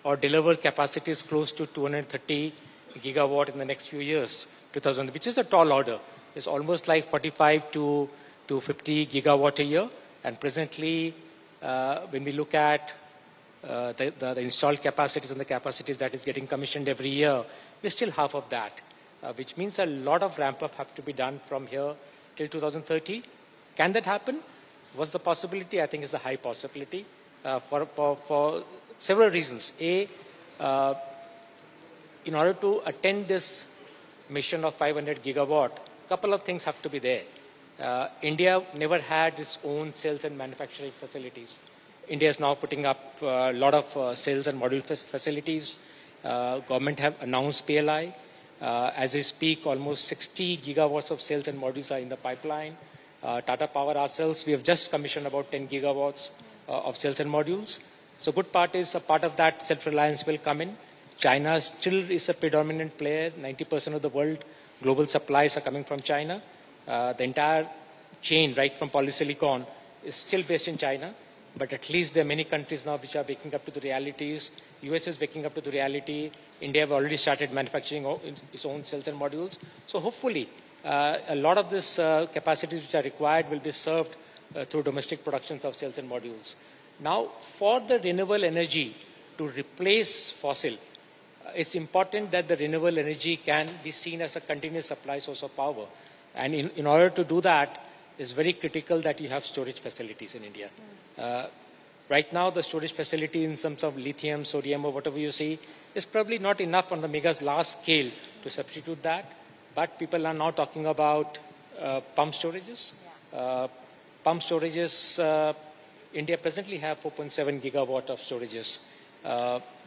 or deliver capacities close to 230 gigawatt in the next few years, 2000, which is a tall order. It's almost like 45 to 50 gigawatt a year. And presently, when we look at the installed capacities and the capacities that is getting commissioned every year, we're still half of that, which means a lot of ramp up have to be done from here till 2030. Can that happen? What's the possibility? I think it's a high possibility for several reasons. A, in order to attend this mission of 500 gigawatt, a couple of things have to be there. India never had its own sales and manufacturing facilities. India is now putting up a lot of sales and module facilities. Government have announced PLI. As we speak, almost 60 gigawatts of sales and modules are in the pipeline. Tata Power ourselves, we have just commissioned about 10 gigawatts of cells and modules. So good part is a part of that self-reliance will come in. China still is a predominant player. 90% of the world global supplies are coming from China. The entire chain, right from polysilicon, is still based in China. But at least there are many countries now which are waking up to the realities. US is waking up to the reality. India have already started manufacturing its own cells and modules. So hopefully, a lot of these capacities which are required will be served through domestic productions of cells and modules. Now, for the renewable energy to replace fossil, it's important that the renewable energy can be seen as a continuous supply source of power. And in order to do that, it's very critical that you have storage facilities in India. Right now, the storage facility in terms of lithium, sodium, or whatever you see, is probably not enough on the mega large scale to substitute that. But people are now talking about pump storages. Pump storages, India presently have 4.7 gigawatt of storages,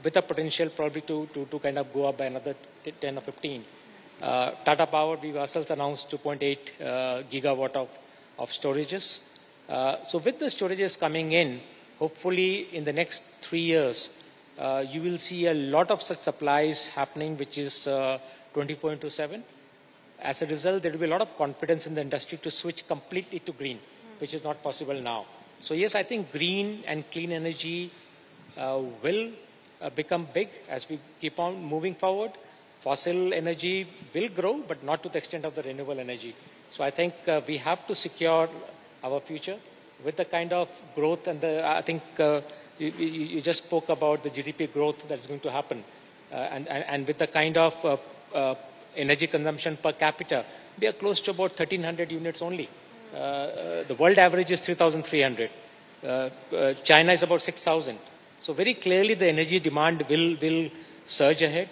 with a potential probably to kind of go up by another 10 or 15. Tata Power, we ourselves announced 2.8 gigawatt of storages. So with the storages coming in, hopefully in the next 3 years, you will see a lot of such supplies happening, which is 24/7. As a result, there will be a lot of confidence in the industry to switch completely to green, which is not possible now. So yes, I think green and clean energy will become big as we keep on moving forward. Fossil energy will grow, but not to the extent of the renewable energy. So I think we have to secure our future with the kind of growth and I think you just spoke about the GDP growth that's going to happen. And with the kind of energy consumption per capita, we are close to about 1,300 units only. The world average is 3,300. China is about 6,000. So very clearly the energy demand will surge ahead.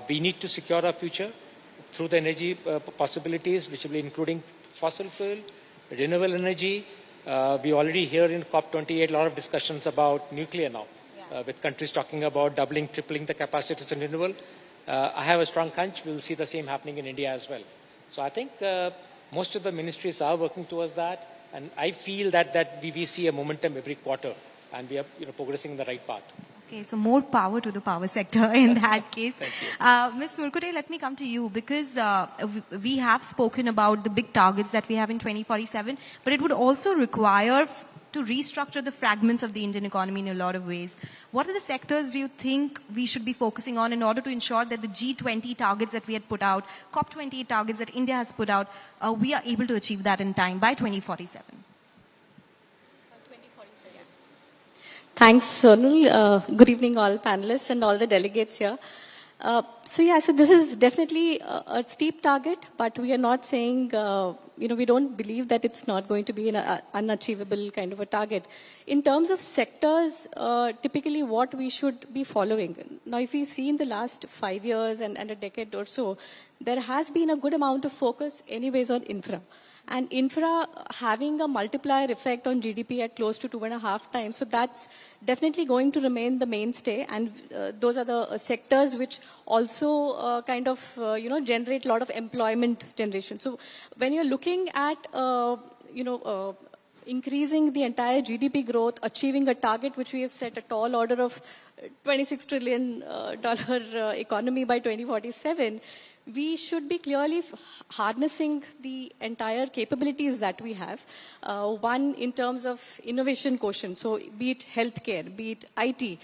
We need to secure our future through the energy possibilities, which will be including fossil fuel, renewable energy. We already hear in COP28 a lot of discussions about nuclear now, with countries talking about doubling, tripling the capacities in renewable. I have a strong hunch we will see the same happening in India as well. So I think most of the ministries are working towards that, and I feel that we see a momentum every quarter, and we are progressing in the right path. Okay, so more power to the power sector in that case. Ms. Murkute, let me come to you, because we have spoken about the big targets that we have in 2047, but it would also require to restructure the fragments of the Indian economy in a lot of ways. What are the sectors do you think we should be focusing on in order to ensure that the G20 targets that we had put out, COP28 targets that India has put out, we are able to achieve that in time by 2047? Thanks, Sonal. Good evening, all panelists and all the delegates here. So this is definitely a steep target, but we are not saying, we don't believe that it's not going to be an unachievable kind of a target. In terms of sectors, typically what we should be following. Now, if we see in the last 5 years and a decade or so, there has been a good amount of focus anyways on infra. And infra having a multiplier effect on GDP at close to 2.5 times. So that's definitely going to remain the mainstay. And those are the sectors which also generate a lot of employment generation. So when you're looking at, increasing the entire GDP growth, achieving a target which we have set a tall order of $26 trillion economy by 2047, we should be clearly harnessing the entire capabilities that we have. One, in terms of innovation quotient, so be it healthcare, be it IT,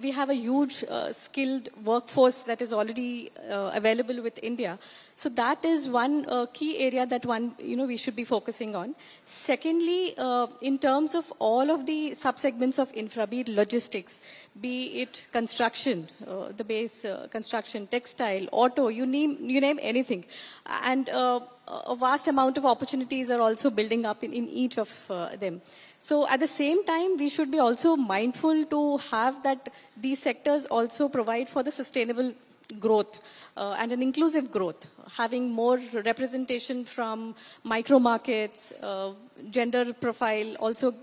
we have a huge skilled workforce that is already available with India. So that is one key area that we should be focusing on. Secondly, in terms of all of the subsegments of infra, be it logistics, be it construction, the base construction, textile, auto, you name anything. And a vast amount of opportunities are also building up in each of them. So at the same time, we should be also mindful to have that these sectors also provide for the sustainable growth and an inclusive growth, having more representation from micro markets, gender profile also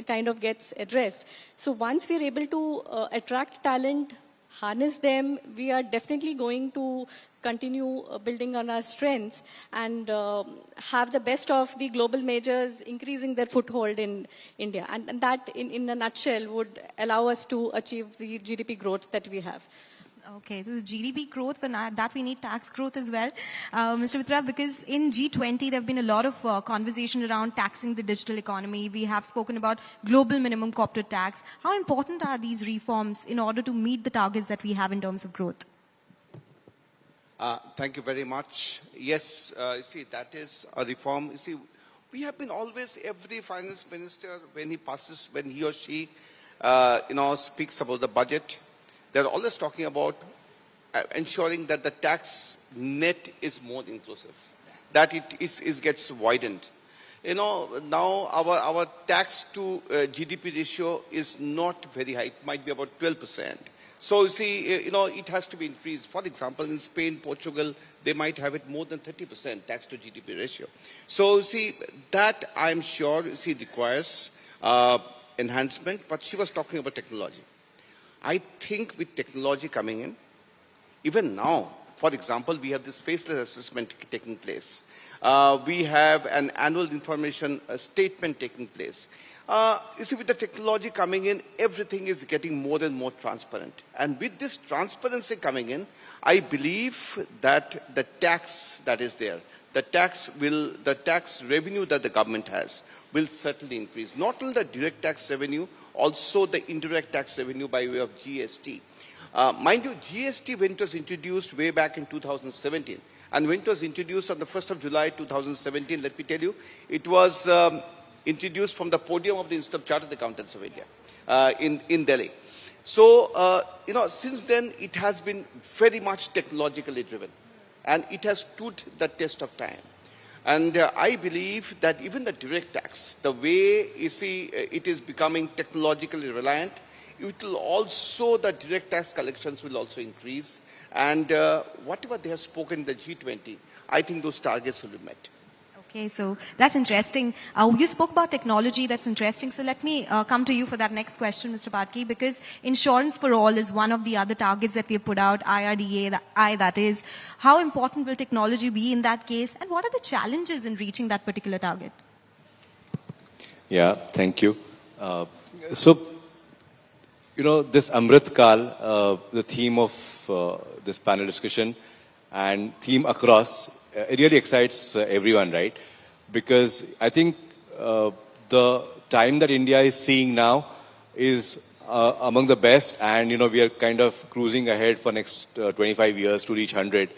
kind of gets addressed. So once we're able to attract talent, harness them, we are definitely going to continue building on our strengths and have the best of the global majors increasing their foothold in India. And that, in a nutshell, would allow us to achieve the GDP growth that we have. Okay, so the GDP growth, for that we need tax growth as well. Mr. Mitra, because in G20 there have been a lot of conversation around taxing the digital economy. We have spoken about global minimum corporate tax. How important are these reforms in order to meet the targets that we have in terms of growth? Thank you very much. Yes, you see, that is a reform. You see, we have been always, every finance minister, when he or she, speaks about the budget, they're always talking about ensuring that the tax net is more inclusive, that it gets widened. Now our tax to GDP ratio is not very high. It might be about 12%. So you see, it has to be increased. For example, in Spain, Portugal, they might have it more than 30% tax to GDP ratio. So you see, that I'm sure, requires enhancement. But she was talking about technology. I think with technology coming in, even now, for example, we have this faceless assessment taking place. We have an annual information statement taking place. You see, with the technology coming in, everything is getting more and more transparent. And with this transparency coming in, I believe that the tax that is there, the tax revenue that the government has will certainly increase. Not only the direct tax revenue, also the indirect tax revenue by way of GST. Mind you, GST, when it was introduced way back in 2017, and when it was introduced on the 1st of July 2017, let me tell you, it was introduced from the podium of the Institute of Chartered Accountants of India in Delhi. So, since then, it has been very much technologically driven, and it has stood the test of time. And I believe that even the direct tax, the way you see it is becoming technologically reliant, it will also, the direct tax collections will also increase. And whatever they have spoken in the G20, I think those targets will be met. Okay, so that's interesting. You spoke about technology, that's interesting. So let me come to you for that next question, Mr. Patki, because insurance for all is one of the other targets that we have put out, IRDA, that is. How important will technology be in that case, and what are the challenges in reaching that particular target? Yeah, thank you. So, this Amrit Kal, the theme of this panel discussion and theme across, it really excites everyone, right? Because I think the time that India is seeing now is among the best, and we are kind of cruising ahead for next 25 years to reach 100.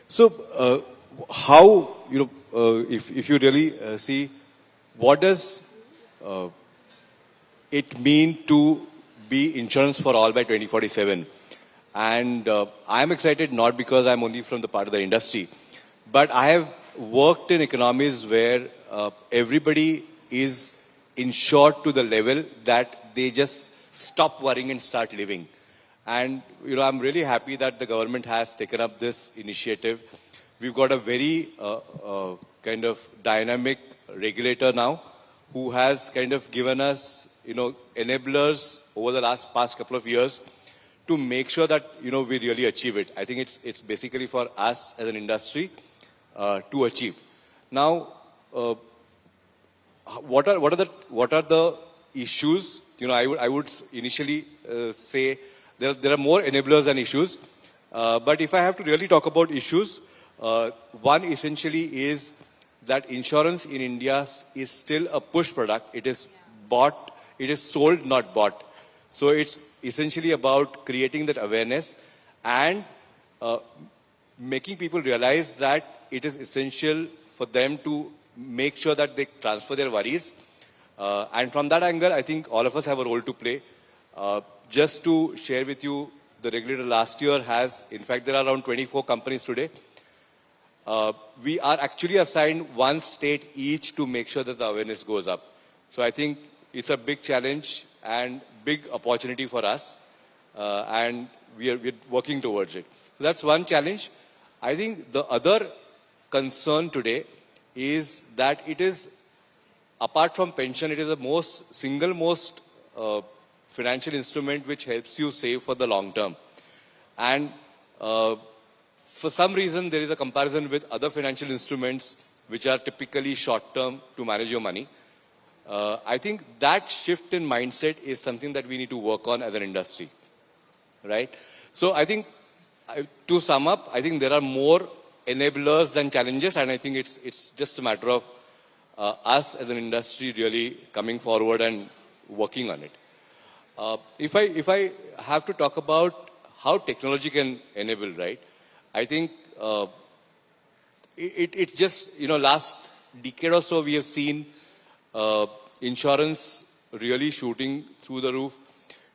So how, if you really see, what does it mean to be insurance for all by 2047? And I'm excited not because I'm only from the part of the industry, but I have worked in economies where everybody is insured to the level that they just stop worrying and start living. And, I'm really happy that the government has taken up this initiative. We've got a very kind of dynamic regulator now who has kind of given us, enablers over the past couple of years to make sure that, we really achieve it. I think it's basically for us as an industry to achieve. Now, what are the issues? I would initially say there are more enablers than issues. But if I have to really talk about issues, one essentially is that insurance in India is still a push product. It is bought, it is sold, not bought. So it's essentially about creating that awareness and making people realize that it is essential for them to make sure that they transfer their worries. And from that angle, I think all of us have a role to play. Just to share with you, the regulator last year has, in fact, there are around 24 companies today. We are actually assigned one state each to make sure that the awareness goes up. So I think it's a big challenge and big opportunity for us. And we're working towards it. So that's one challenge. I think the other concern today is that it is, apart from pension, it is the single most financial instrument which helps you save for the long term. And for some reason, there is a comparison with other financial instruments which are typically short term to manage your money. I think that shift in mindset is something that we need to work on as an industry, right? So I think, to sum up, I think there are more enablers than challenges, and I think it's just a matter of us as an industry really coming forward and working on it. If I have to talk about how technology can enable, right? I think it's just, last decade or so we have seen insurance really shooting through the roof.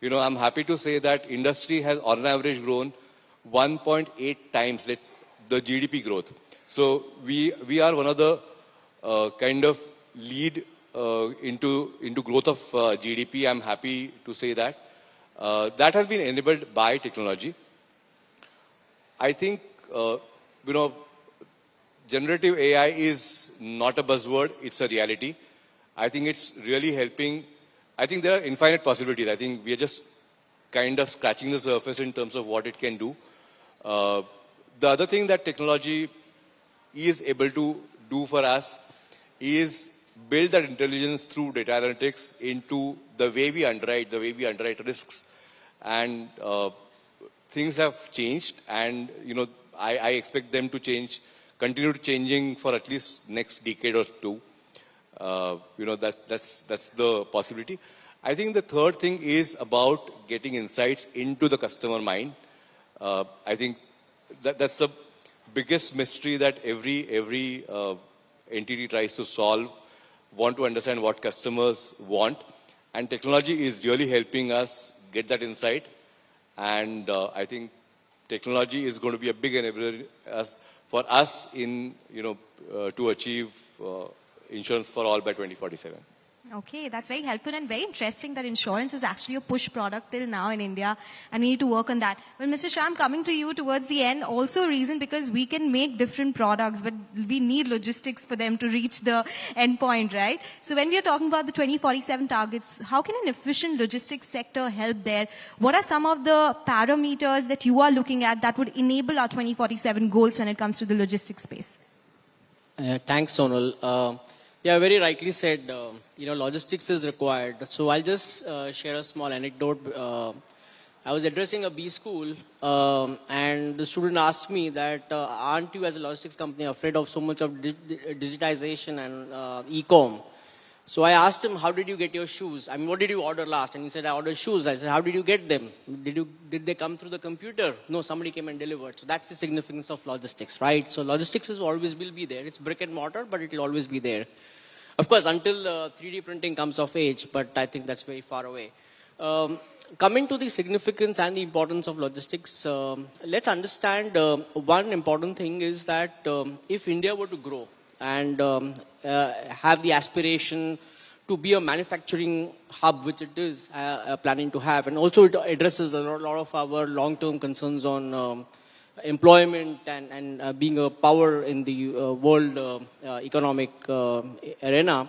I'm happy to say that industry has on average grown 1.8 times the GDP growth. So we are one of the kind of lead into growth of GDP. I'm happy to say that. That has been enabled by technology. I think, generative AI is not a buzzword, it's a reality. I think it's really helping. I think there are infinite possibilities. I think we are just kind of scratching the surface in terms of what it can do. The other thing that technology is able to do for us is build that intelligence through data analytics into the way we underwrite risks. And things have changed, and I expect them to continue changing for at least next decade or two. That's the possibility. I think the third thing is about getting insights into the customer mind. I think that's the biggest mystery that every entity tries to solve, want to understand what customers want. And technology is really helping us get that insight. And I think technology is going to be a big enabler for us in, to achieve insurance for all by 2047. Okay, that's very helpful and very interesting that insurance is actually a push product till now in India, and we need to work on that. Well, Mr. Shah, I'm coming to you towards the end. Also a reason because we can make different products, but we need logistics for them to reach the end point, right? So when we are talking about the 2047 targets, how can an efficient logistics sector help there? What are some of the parameters that you are looking at that would enable our 2047 goals when it comes to the logistics space? Thanks, Sonal. Yeah, very rightly said, logistics is required. So I'll just share a small anecdote. I was addressing a B school and the student asked me that, aren't you as a logistics company afraid of so much of digitization and e-com? So I asked him, how did you get your shoes? I mean, what did you order last? And he said, I ordered shoes. I said, how did you get them? Did they come through the computer? No, somebody came and delivered. So that's the significance of logistics, right? So logistics will be there. It's brick and mortar, but it will always be there. Of course, until 3D printing comes of age, but I think that's very far away. Coming to the significance and the importance of logistics, let's understand one important thing is that if India were to grow and have the aspiration to be a manufacturing hub, which it is planning to have, and also it addresses a lot of our long-term concerns on employment and being a power in the world economic arena.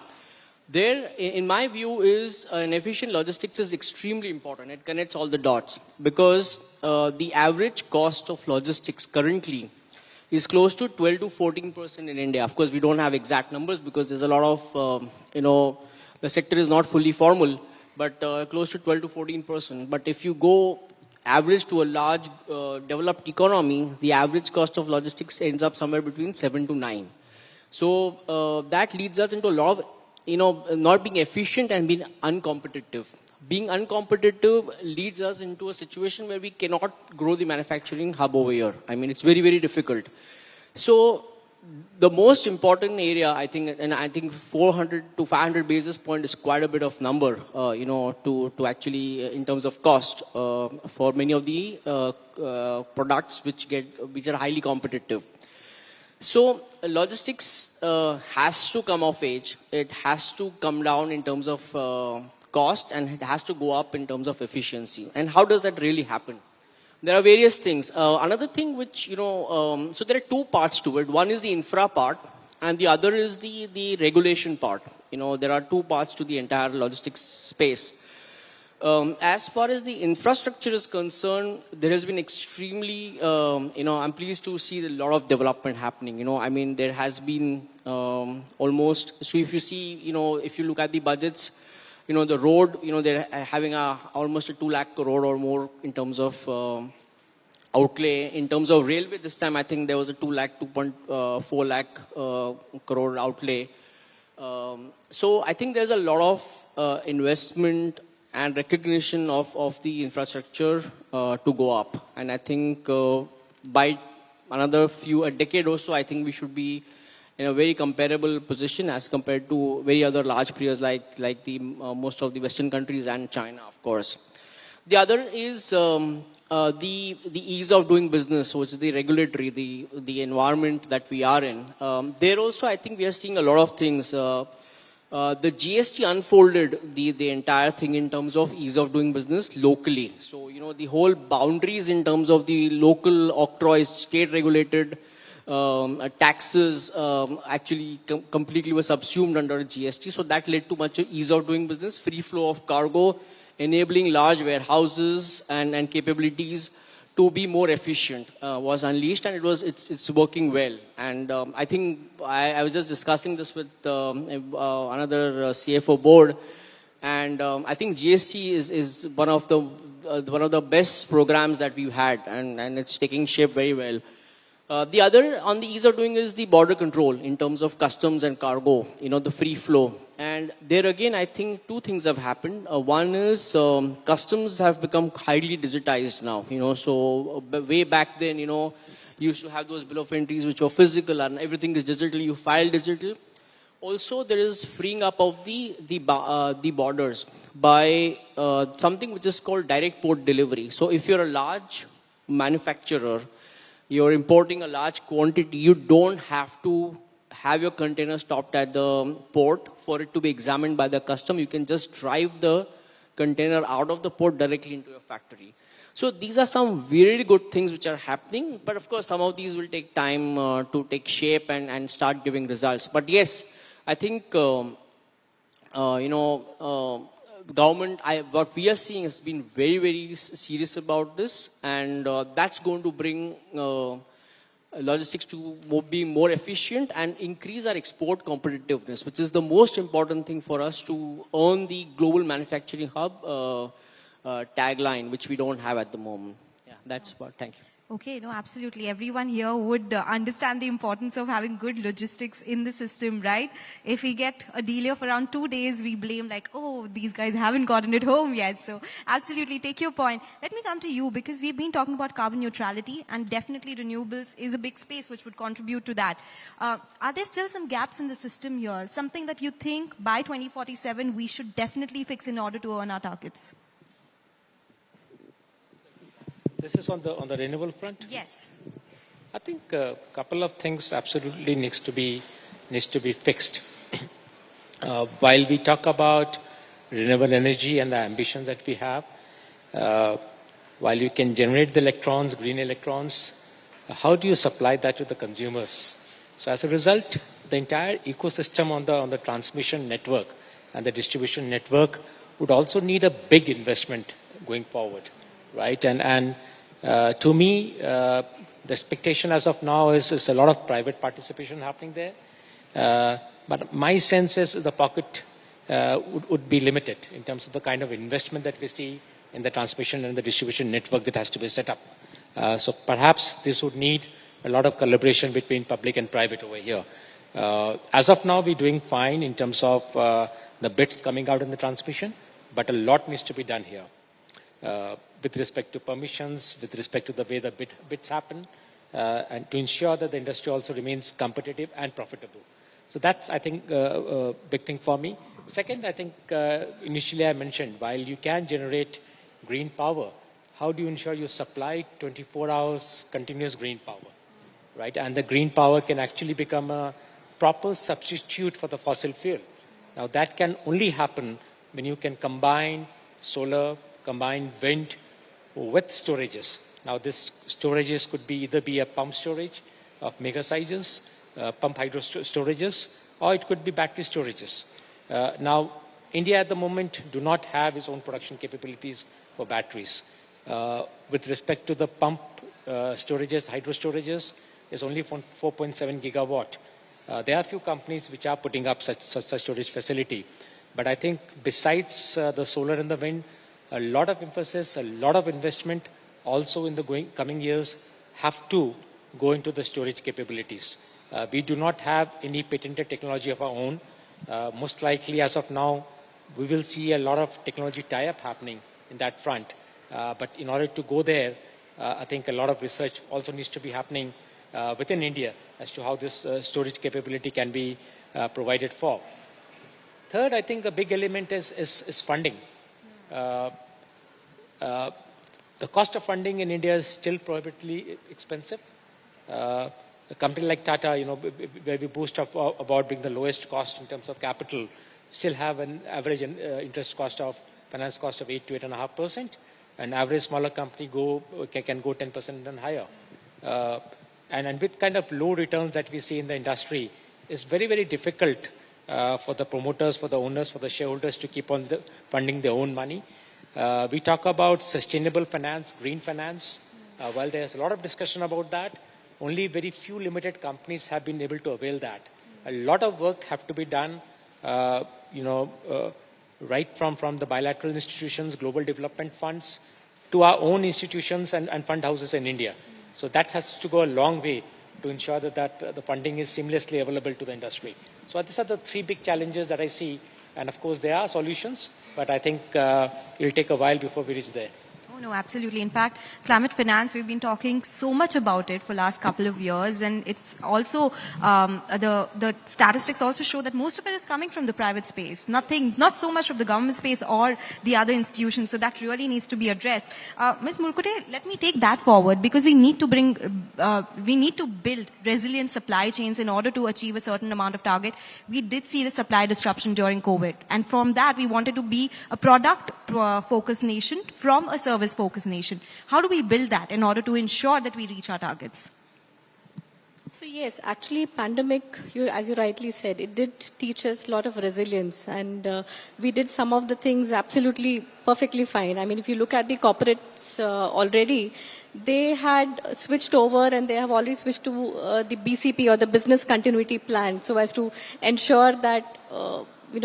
There, in my view, is an efficient logistics is extremely important. It connects all the dots because the average cost of logistics currently is close to 12 to 14% in India. Of course, we don't have exact numbers because there's a lot of, the sector is not fully formal, but close to 12 to 14%. But if you go average to a large developed economy, the average cost of logistics ends up somewhere between 7 to 9. So that leads us into a lot of, not being efficient and being uncompetitive. Being uncompetitive leads us into a situation where we cannot grow the manufacturing hub over here. I mean, it's very, very difficult. So the most important area, I think, and I think 400 to 500 basis point is quite a bit of number, to actually, in terms of cost, for many of the products which are highly competitive. So logistics has to come of age. It has to come down in terms of cost, and it has to go up in terms of efficiency. And how does that really happen? There are various things. Another thing which, so there are two parts to it. One is the infra part, and the other is the regulation part. There are two parts to the entire logistics space. As far as the infrastructure is concerned, there has been extremely, I'm pleased to see a lot of development happening. I mean, there has been almost, so if you see, if you look at the budgets, the road, they're having almost a 2 lakh crore or more in terms of outlay. In terms of railway, this time I think there was a 2.4 lakh crore outlay. So I think there's a lot of investment and recognition of the infrastructure to go up. And I think by a decade or so, I think we should be in a very comparable position as compared to very other large players like the most of the Western countries and China, of course. The other is the ease of doing business, which is the regulatory, the environment that we are in. There also, I think we are seeing a lot of things. The GST unfolded the entire thing in terms of ease of doing business locally. So, the whole boundaries in terms of the local octroys, state regulated taxes actually completely were subsumed under GST. So that led to much ease of doing business, free flow of cargo, enabling large warehouses and capabilities to be more efficient was unleashed, and it's working well. And I think I was just discussing this with another CFO board, and I think GST is one of the best programs that we've had, and it's taking shape very well. The other on the ease of doing is the border control in terms of customs and cargo, the free flow. And there again, I think two things have happened. One is customs have become highly digitized now, so way back then, you used to have those bill of entries which were physical, and everything is digital, you file digital. Also, there is freeing up of the borders by something which is called direct port delivery. So if you're a large manufacturer, you're importing a large quantity, you don't have to have your container stopped at the port for it to be examined by the custom. You can just drive the container out of the port directly into your factory. So these are some really good things which are happening. But of course, some of these will take time to take shape and start giving results. But yes, I think, government, what we are seeing has been very, very serious about this, and that's going to bring logistics to be more efficient and increase our export competitiveness, which is the most important thing for us to earn the global manufacturing hub tagline, which we don't have at the moment. Yeah, that's what. Thank you. Okay, no, absolutely. Everyone here would understand the importance of having good logistics in the system, right? If we get a delay of around 2 days, we blame like, oh, these guys haven't gotten it home yet. So absolutely, take your point. Let me come to you, because we've been talking about carbon neutrality, and definitely renewables is a big space which would contribute to that. Are there still some gaps in the system here? Something that you think by 2047 we should definitely fix in order to earn our targets? This is on the renewable front? Yes. I think a couple of things absolutely needs to be fixed. While we talk about renewable energy and the ambitions that we have, while you can generate the electrons, green electrons, how do you supply that to the consumers? So as a result, the entire ecosystem on the transmission network and the distribution network would also need a big investment going forward, right? And to me, the expectation as of now is a lot of private participation happening there. But my sense is the pocket would be limited in terms of the kind of investment that we see in the transmission and the distribution network that has to be set up. So perhaps this would need a lot of collaboration between public and private over here. As of now, we're doing fine in terms of the bids coming out in the transmission, but a lot needs to be done here. With respect to permissions, with respect to the way the bids happen, and to ensure that the industry also remains competitive and profitable. So that's, I think, a big thing for me. Second, I think initially I mentioned, while you can generate green power, how do you ensure you supply 24 hours continuous green power, right? And the green power can actually become a proper substitute for the fossil fuel. Now that can only happen when you can combine solar, combine wind with storages. Now this storages could either be a pump storage of mega sizes, pump hydro storages, or it could be battery storages. Now India at the moment do not have its own production capabilities for batteries. With respect to the pump storages, hydro storages, is only 4.7 gigawatt. There are a few companies which are putting up such storage facility. But I think besides the solar and the wind, a lot of emphasis, a lot of investment also in the coming years have to go into the storage capabilities. We do not have any patented technology of our own. Most likely as of now, we will see a lot of technology tie-up happening in that front. But in order to go there, I think a lot of research also needs to be happening within India as to how this storage capability can be provided for. Third, I think a big element is funding. The cost of funding in India is still prohibitively expensive. A company like Tata, where we boast up about being the lowest cost in terms of capital, still have an average interest cost of finance cost of 8 to 8.5%. An average smaller company can go 10% and higher. And with kind of low returns that we see in the industry, it's very, very difficult for the promoters, for the owners, for the shareholders to keep on funding their own money. We talk about sustainable finance, green finance. While there's a lot of discussion about that, only very few limited companies have been able to avail that. A lot of work have to be done, right from the bilateral institutions, global development funds, to our own institutions and fund houses in India. So that has to go a long way to ensure that the funding is seamlessly available to the industry. So these are the three big challenges that I see. And of course, there are solutions, but I think it'll take a while before we reach there. Oh, no, absolutely. In fact, climate finance, we've been talking so much about it for the last couple of years. And it's also, the statistics also show that most of it is coming from the private space. Not so much from the government space or the other institutions. So that really needs to be addressed. Ms. Murkute, let me take that forward because we need to build resilient supply chains in order to achieve a certain amount of target. We did see the supply disruption during COVID. And from that, we wanted to be a product-focused nation from a service-focused nation. How do we build that in order to ensure that we reach our targets? So yes, actually pandemic, as you rightly said, it did teach us a lot of resilience, and we did some of the things absolutely perfectly fine. I mean, if you look at the corporates already, they had switched over and they have already switched to the BCP or the business continuity plan, so as to ensure that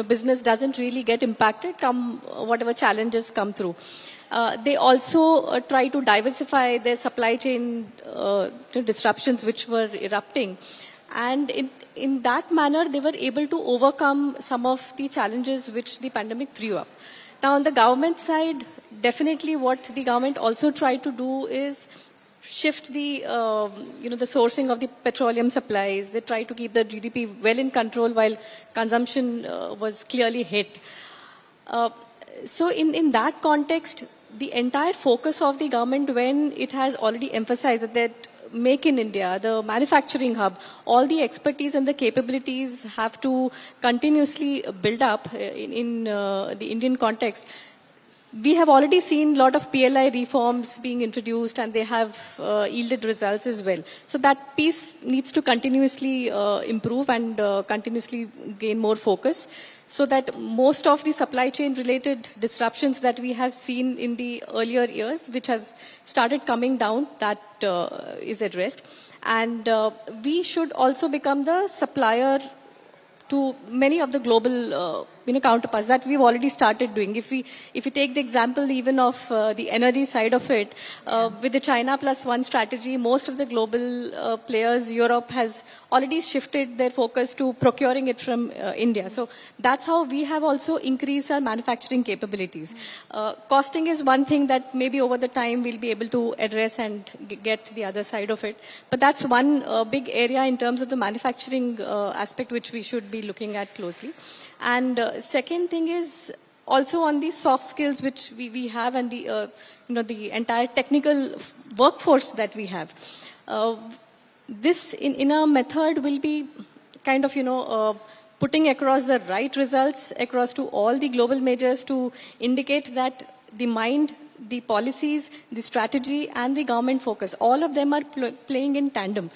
business doesn't really get impacted come whatever challenges come through. They also try to diversify their supply chain disruptions which were erupting. And in that manner, they were able to overcome some of the challenges which the pandemic threw up. Now, on the government side, definitely what the government also tried to do is shift the, the sourcing of the petroleum supplies. They tried to keep the GDP well in control while consumption was clearly hit. So in that context, the entire focus of the government, when it has already emphasized that Make in India, the manufacturing hub, all the expertise and the capabilities have to continuously build up in the Indian context. We have already seen a lot of PLI reforms being introduced and they have yielded results as well. So that piece needs to continuously improve and continuously gain more focus, so that most of the supply chain related disruptions that we have seen in the earlier years, which has started coming down, that is addressed. And we should also become the supplier to many of the global counterparts that we've already started doing. If you take the example even of the energy side of it, with the China Plus One strategy, most of the global players, Europe has already shifted their focus to procuring it from India. So that's how we have also increased our manufacturing capabilities. Costing is one thing that maybe over the time we'll be able to address and get the other side of it. But that's one big area in terms of the manufacturing aspect which we should be looking at closely. And second thing is also on the soft skills which we have and the the entire technical workforce that we have. This in a method will be kind of putting across the right results across to all the global majors to indicate that the mind, the policies, the strategy and the government focus, all of them are playing in tandem.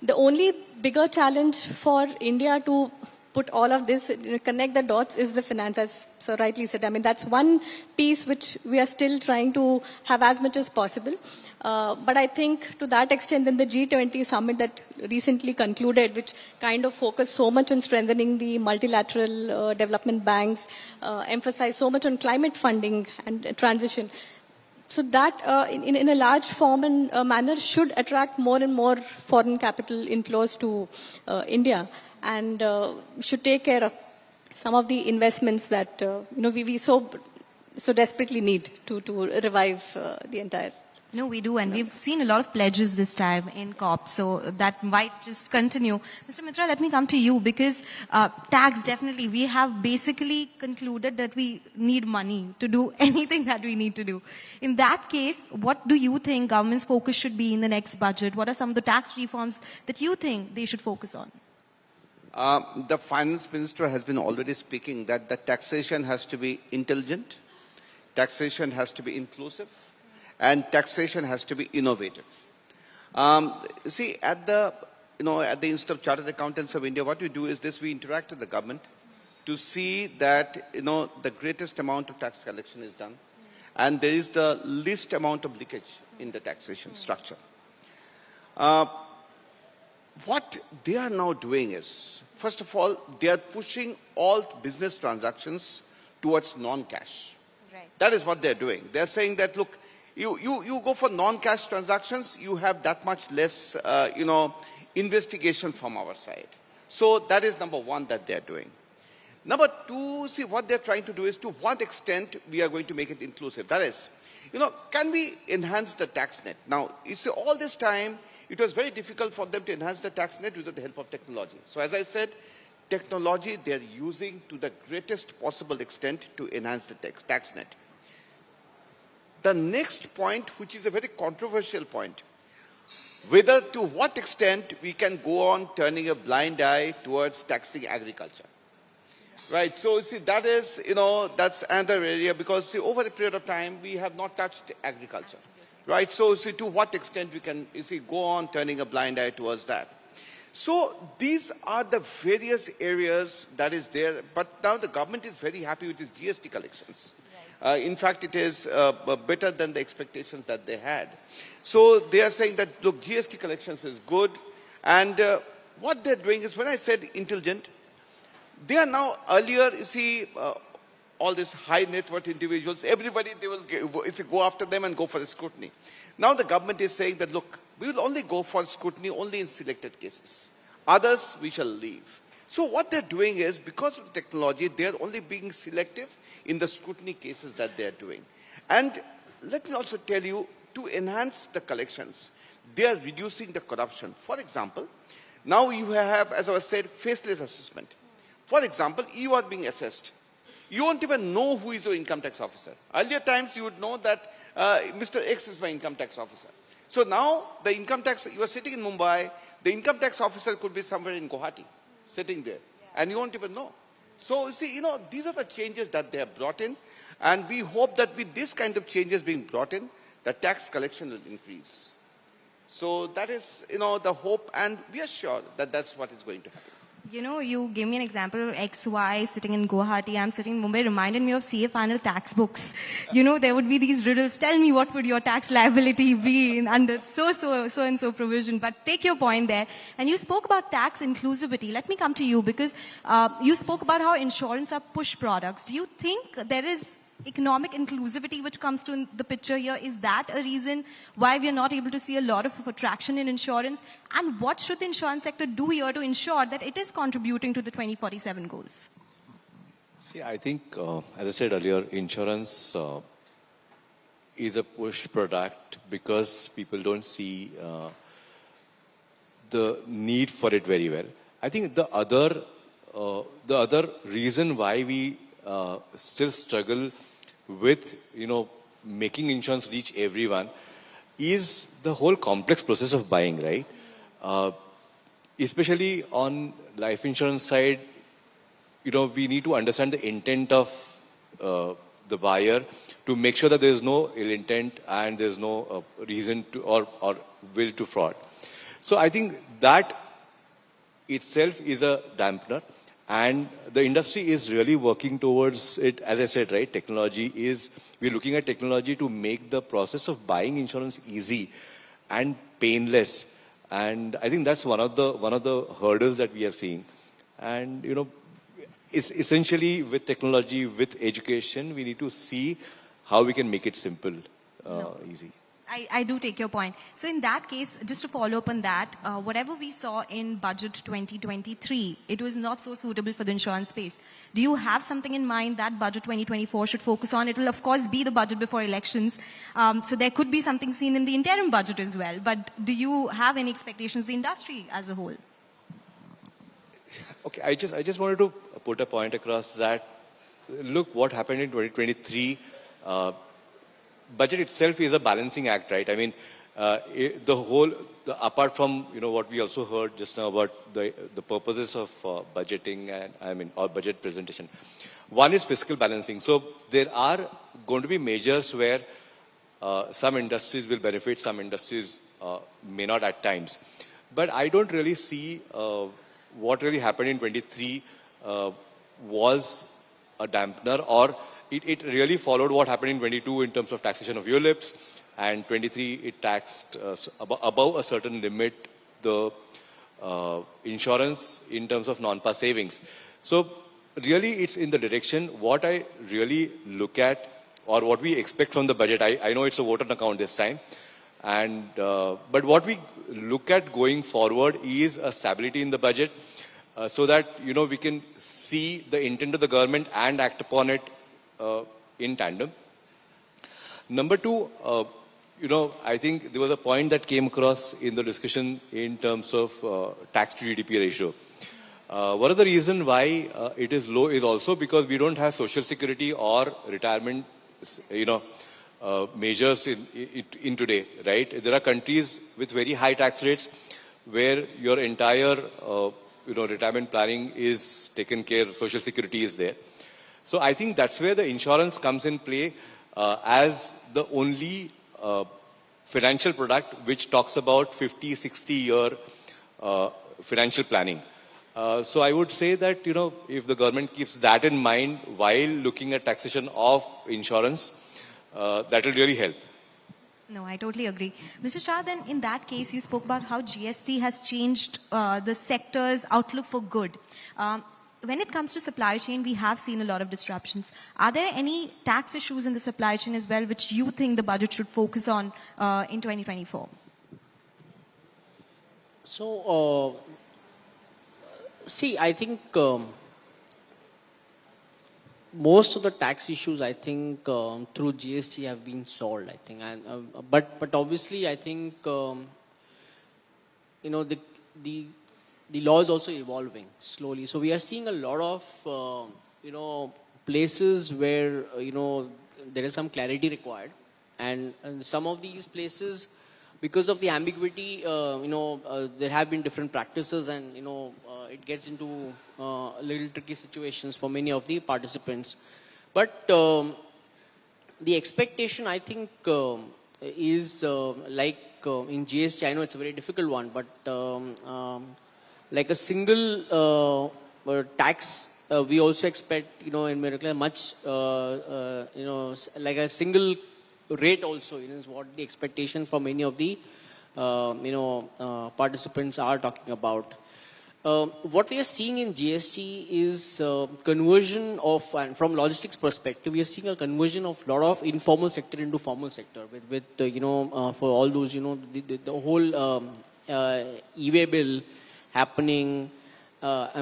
The only bigger challenge for India to put all of this, connect the dots, is the finance, as Sir rightly said. I mean, that's one piece which we are still trying to have as much as possible. But I think to that extent, then the G20 summit that recently concluded, which kind of focused so much on strengthening the multilateral development banks, emphasized so much on climate funding and transition. So that, in a large form and manner, should attract more and more foreign capital inflows to India, and should take care of some of the investments that we so desperately need to revive the entire. No, we do, and we've seen a lot of pledges this time in COP, so that might just continue. Mr. Mitra, let me come to you, because tax, definitely, we have basically concluded that we need money to do anything that we need to do. In that case, what do you think government's focus should be in the next budget? What are some of the tax reforms that you think they should focus on? The finance minister has been already speaking that the taxation has to be intelligent, taxation has to be inclusive, and taxation has to be innovative. See, at the Institute of Chartered Accountants of India, what we do is this: we interact with the government to see that the greatest amount of tax collection is done, and there is the least amount of leakage in the taxation structure. What they are now doing is, first of all, they are pushing all business transactions towards non-cash. Right. That is what they're doing. They're saying that, look, you go for non-cash transactions, you have that much less, investigation from our side. So that is number one that they're doing. Number two, see, what they're trying to do is to what extent we are going to make it inclusive. That is, can we enhance the tax net? Now, you see, all this time, it was very difficult for them to enhance the tax net without the help of technology. So as I said, technology they're using to the greatest possible extent to enhance the tax net. The next point, which is a very controversial point, whether to what extent we can go on turning a blind eye towards taxing agriculture. Right, so see, that is, that's another area, because see, over a period of time, we have not touched agriculture. Right, so see, to what extent we can, go on turning a blind eye towards that. So these are the various areas that is there, but now the government is very happy with its GST collections. In fact, it is better than the expectations that they had. So they are saying that, look, GST collections is good, and what they're doing is, when I said intelligent, they are now, earlier, all these high net worth individuals, everybody, they will go after them and go for the scrutiny. Now the government is saying that, look, we will only go for scrutiny only in selected cases. Others, we shall leave. So what they're doing is, because of technology, they're only being selective in the scrutiny cases that they're doing. And let me also tell you, to enhance the collections, they are reducing the corruption. For example, now you have, as I said, faceless assessment. For example, you are being assessed. You won't even know who is your income tax officer. Earlier times, you would know that Mr. X is my income tax officer. So now, the income tax, you are sitting in Mumbai, the income tax officer could be somewhere in Guwahati, sitting there, and you won't even know. So, you see, these are the changes that they have brought in, and we hope that with this kind of changes being brought in, the tax collection will increase. So that is, the hope, and we are sure that that's what is going to happen. You know, you gave me an example of XY sitting in Guwahati. I'm sitting in Mumbai. Reminded me of CA final tax books. You know, there would be these riddles. Tell me what would your tax liability be in under so and so provision. But take your point there. And you spoke about tax inclusivity. Let me come to you because you spoke about how insurance are push products. Do you think there is economic inclusivity which comes to the picture here? Is that a reason why we are not able to see a lot of traction in insurance? And what should the insurance sector do here to ensure that it is contributing to the 2047 goals? See, I think, as I said earlier, insurance is a push product because people don't see the need for it very well. I think the other reason why we still struggle with, making insurance reach everyone is the whole complex process of buying, right? Especially on life insurance side, we need to understand the intent of the buyer to make sure that there is no ill intent and there is no reason to or will to fraud. So I think that itself is a dampener. And the industry is really working towards it. As I said, right, we're looking at technology to make the process of buying insurance easy and painless. And I think that's one of the hurdles that we are seeing. And, it's essentially with technology, with education, we need to see how we can make it simple, easy. I do take your point. So in that case, just to follow up on that, whatever we saw in budget 2023, it was not so suitable for the insurance space. Do you have something in mind that budget 2024 should focus on? It will, of course, be the budget before elections. So there could be something seen in the interim budget as well. But do you have any expectations, the industry as a whole? Okay, I just wanted to put a point across that, look, what happened in 2023, budget itself is a balancing act, right? I mean, apart from, what we also heard just now about the purposes of budgeting or budget presentation. One is fiscal balancing. So there are going to be measures where some industries will benefit, some industries may not at times. But I don't really see what really happened in 23 was a dampener, or it really followed what happened in 22 in terms of taxation of ULIPs, and 23 it taxed above a certain limit the insurance in terms of non-par savings. So really it's in the direction. What I really look at, or what we expect from the budget, I know it's a vote on account this time, and but what we look at going forward is a stability in the budget, so that we can see the intent of the government and act upon it in tandem. Number two, I think there was a point that came across in the discussion in terms of tax to GDP ratio. One of the reasons why it is low is also because we don't have social security or retirement, measures in today, right? There are countries with very high tax rates where your entire, retirement planning is taken care, social security is there. So I think that's where the insurance comes in play as the only financial product which talks about 50, 60-year financial planning. So I would say that, if the government keeps that in mind while looking at taxation of insurance, that will really help. No, I totally agree. Mr. Shah, then in that case, you spoke about how GST has changed the sector's outlook for good. When it comes to supply chain, we have seen a lot of disruptions. Are there any tax issues in the supply chain as well, which you think the budget should focus on in 2024? So, see, I think most of the tax issues, I think, through GST have been solved, I think. But obviously, I think, the law is also evolving slowly. So we are seeing a lot of, places where, there is some clarity required. And some of these places, because of the ambiguity, there have been different practices, and, it gets into a little tricky situations for many of the participants. But the expectation, I think, is like in GST, I know it's a very difficult one, but like a single tax. We also expect, in America, much, like a single rate also, is what the expectation from many of the, participants are talking about. What we are seeing in GST is conversion of, and from logistics perspective, we are seeing a conversion of a lot of informal sector into formal sector with for all those, the whole e-way bill happening,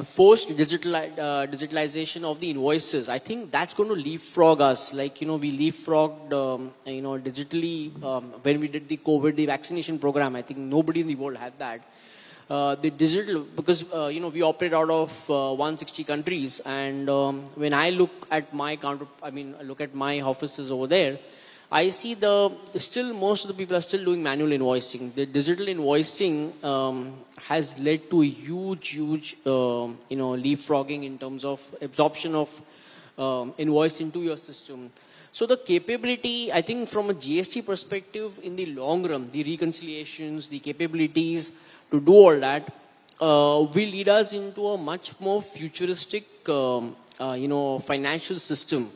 forced digitalization of the invoices. I think that's going to leapfrog us. Like, we leapfrogged, digitally when we did the COVID, the vaccination program. I think nobody in the world had that. The digital, because, we operate out of 160 countries. And when I look at my look at my offices over there, I see still most of the people are still doing manual invoicing. The digital invoicing has led to a huge, leapfrogging in terms of absorption of invoice into your system. So the capability, I think from a GST perspective, in the long run, the reconciliations, the capabilities to do all that will lead us into a much more futuristic, financial system.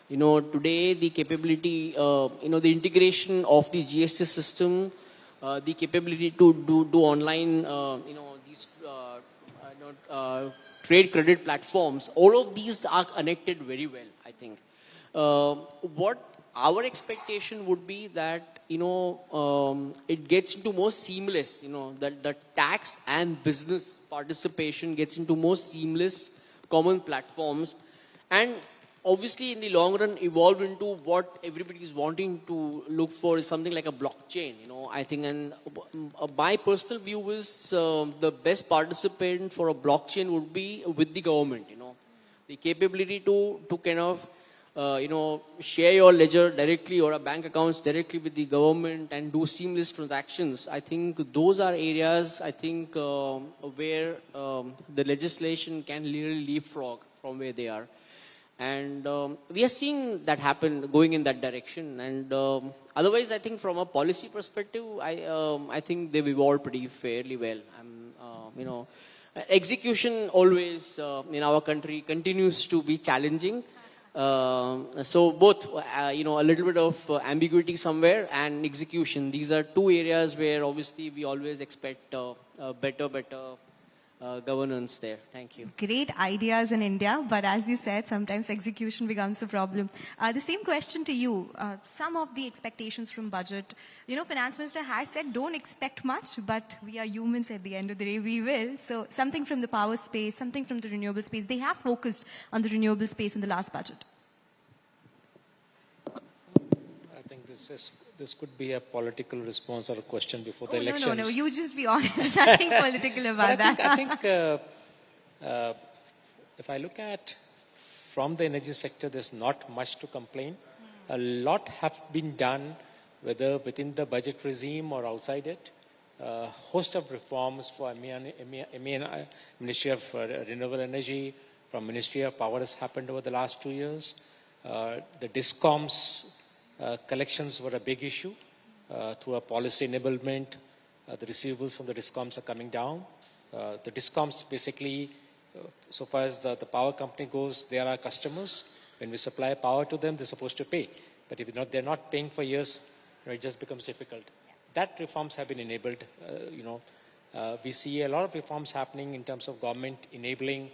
Today the capability, the integration of the GST system, the capability to do online, these trade credit platforms, all of these are connected very well, I think. What our expectation would be that, it gets into more seamless, that the tax and business participation gets into more seamless common platforms, and obviously in the long run evolve into what everybody is wanting to look for is something like a blockchain, I think. And my personal view is the best participant for a blockchain would be with the government, the capability to kind of share your ledger directly or a bank accounts directly with the government and do seamless transactions. I think those are areas, I think, where the legislation can literally leapfrog from where they are. And we are seeing that happen, going in that direction. And otherwise, I think from a policy perspective, I think they've evolved pretty fairly well. Execution always in our country continues to be challenging. So both, a little bit of ambiguity somewhere and execution. These are two areas where obviously we always expect better governance there. Thank you. Great ideas in India, but as you said, sometimes execution becomes a problem. The same question to you. Some of the expectations from budget, Finance Minister has said don't expect much, but we are humans at the end of the day, we will. So something from the power space, something from the renewable space. They have focused on the renewable space in the last budget. I think this could be a political response or a question before the elections. No, you just be honest. Nothing political about that. I think if I look at from the energy sector, there's not much to complain. A lot have been done, whether within the budget regime or outside it. A host of reforms for Ministry of Renewable Energy, from Ministry of Power has happened over the last 2 years. The DISCOMs collections were a big issue. Through a policy enablement, the receivables from the DISCOMs are coming down. The DISCOMs basically, so far as the power company goes, they are our customers. When we supply power to them, they're supposed to pay. But if they're not paying for years, it just becomes difficult. That reforms have been enabled. We see a lot of reforms happening in terms of government enabling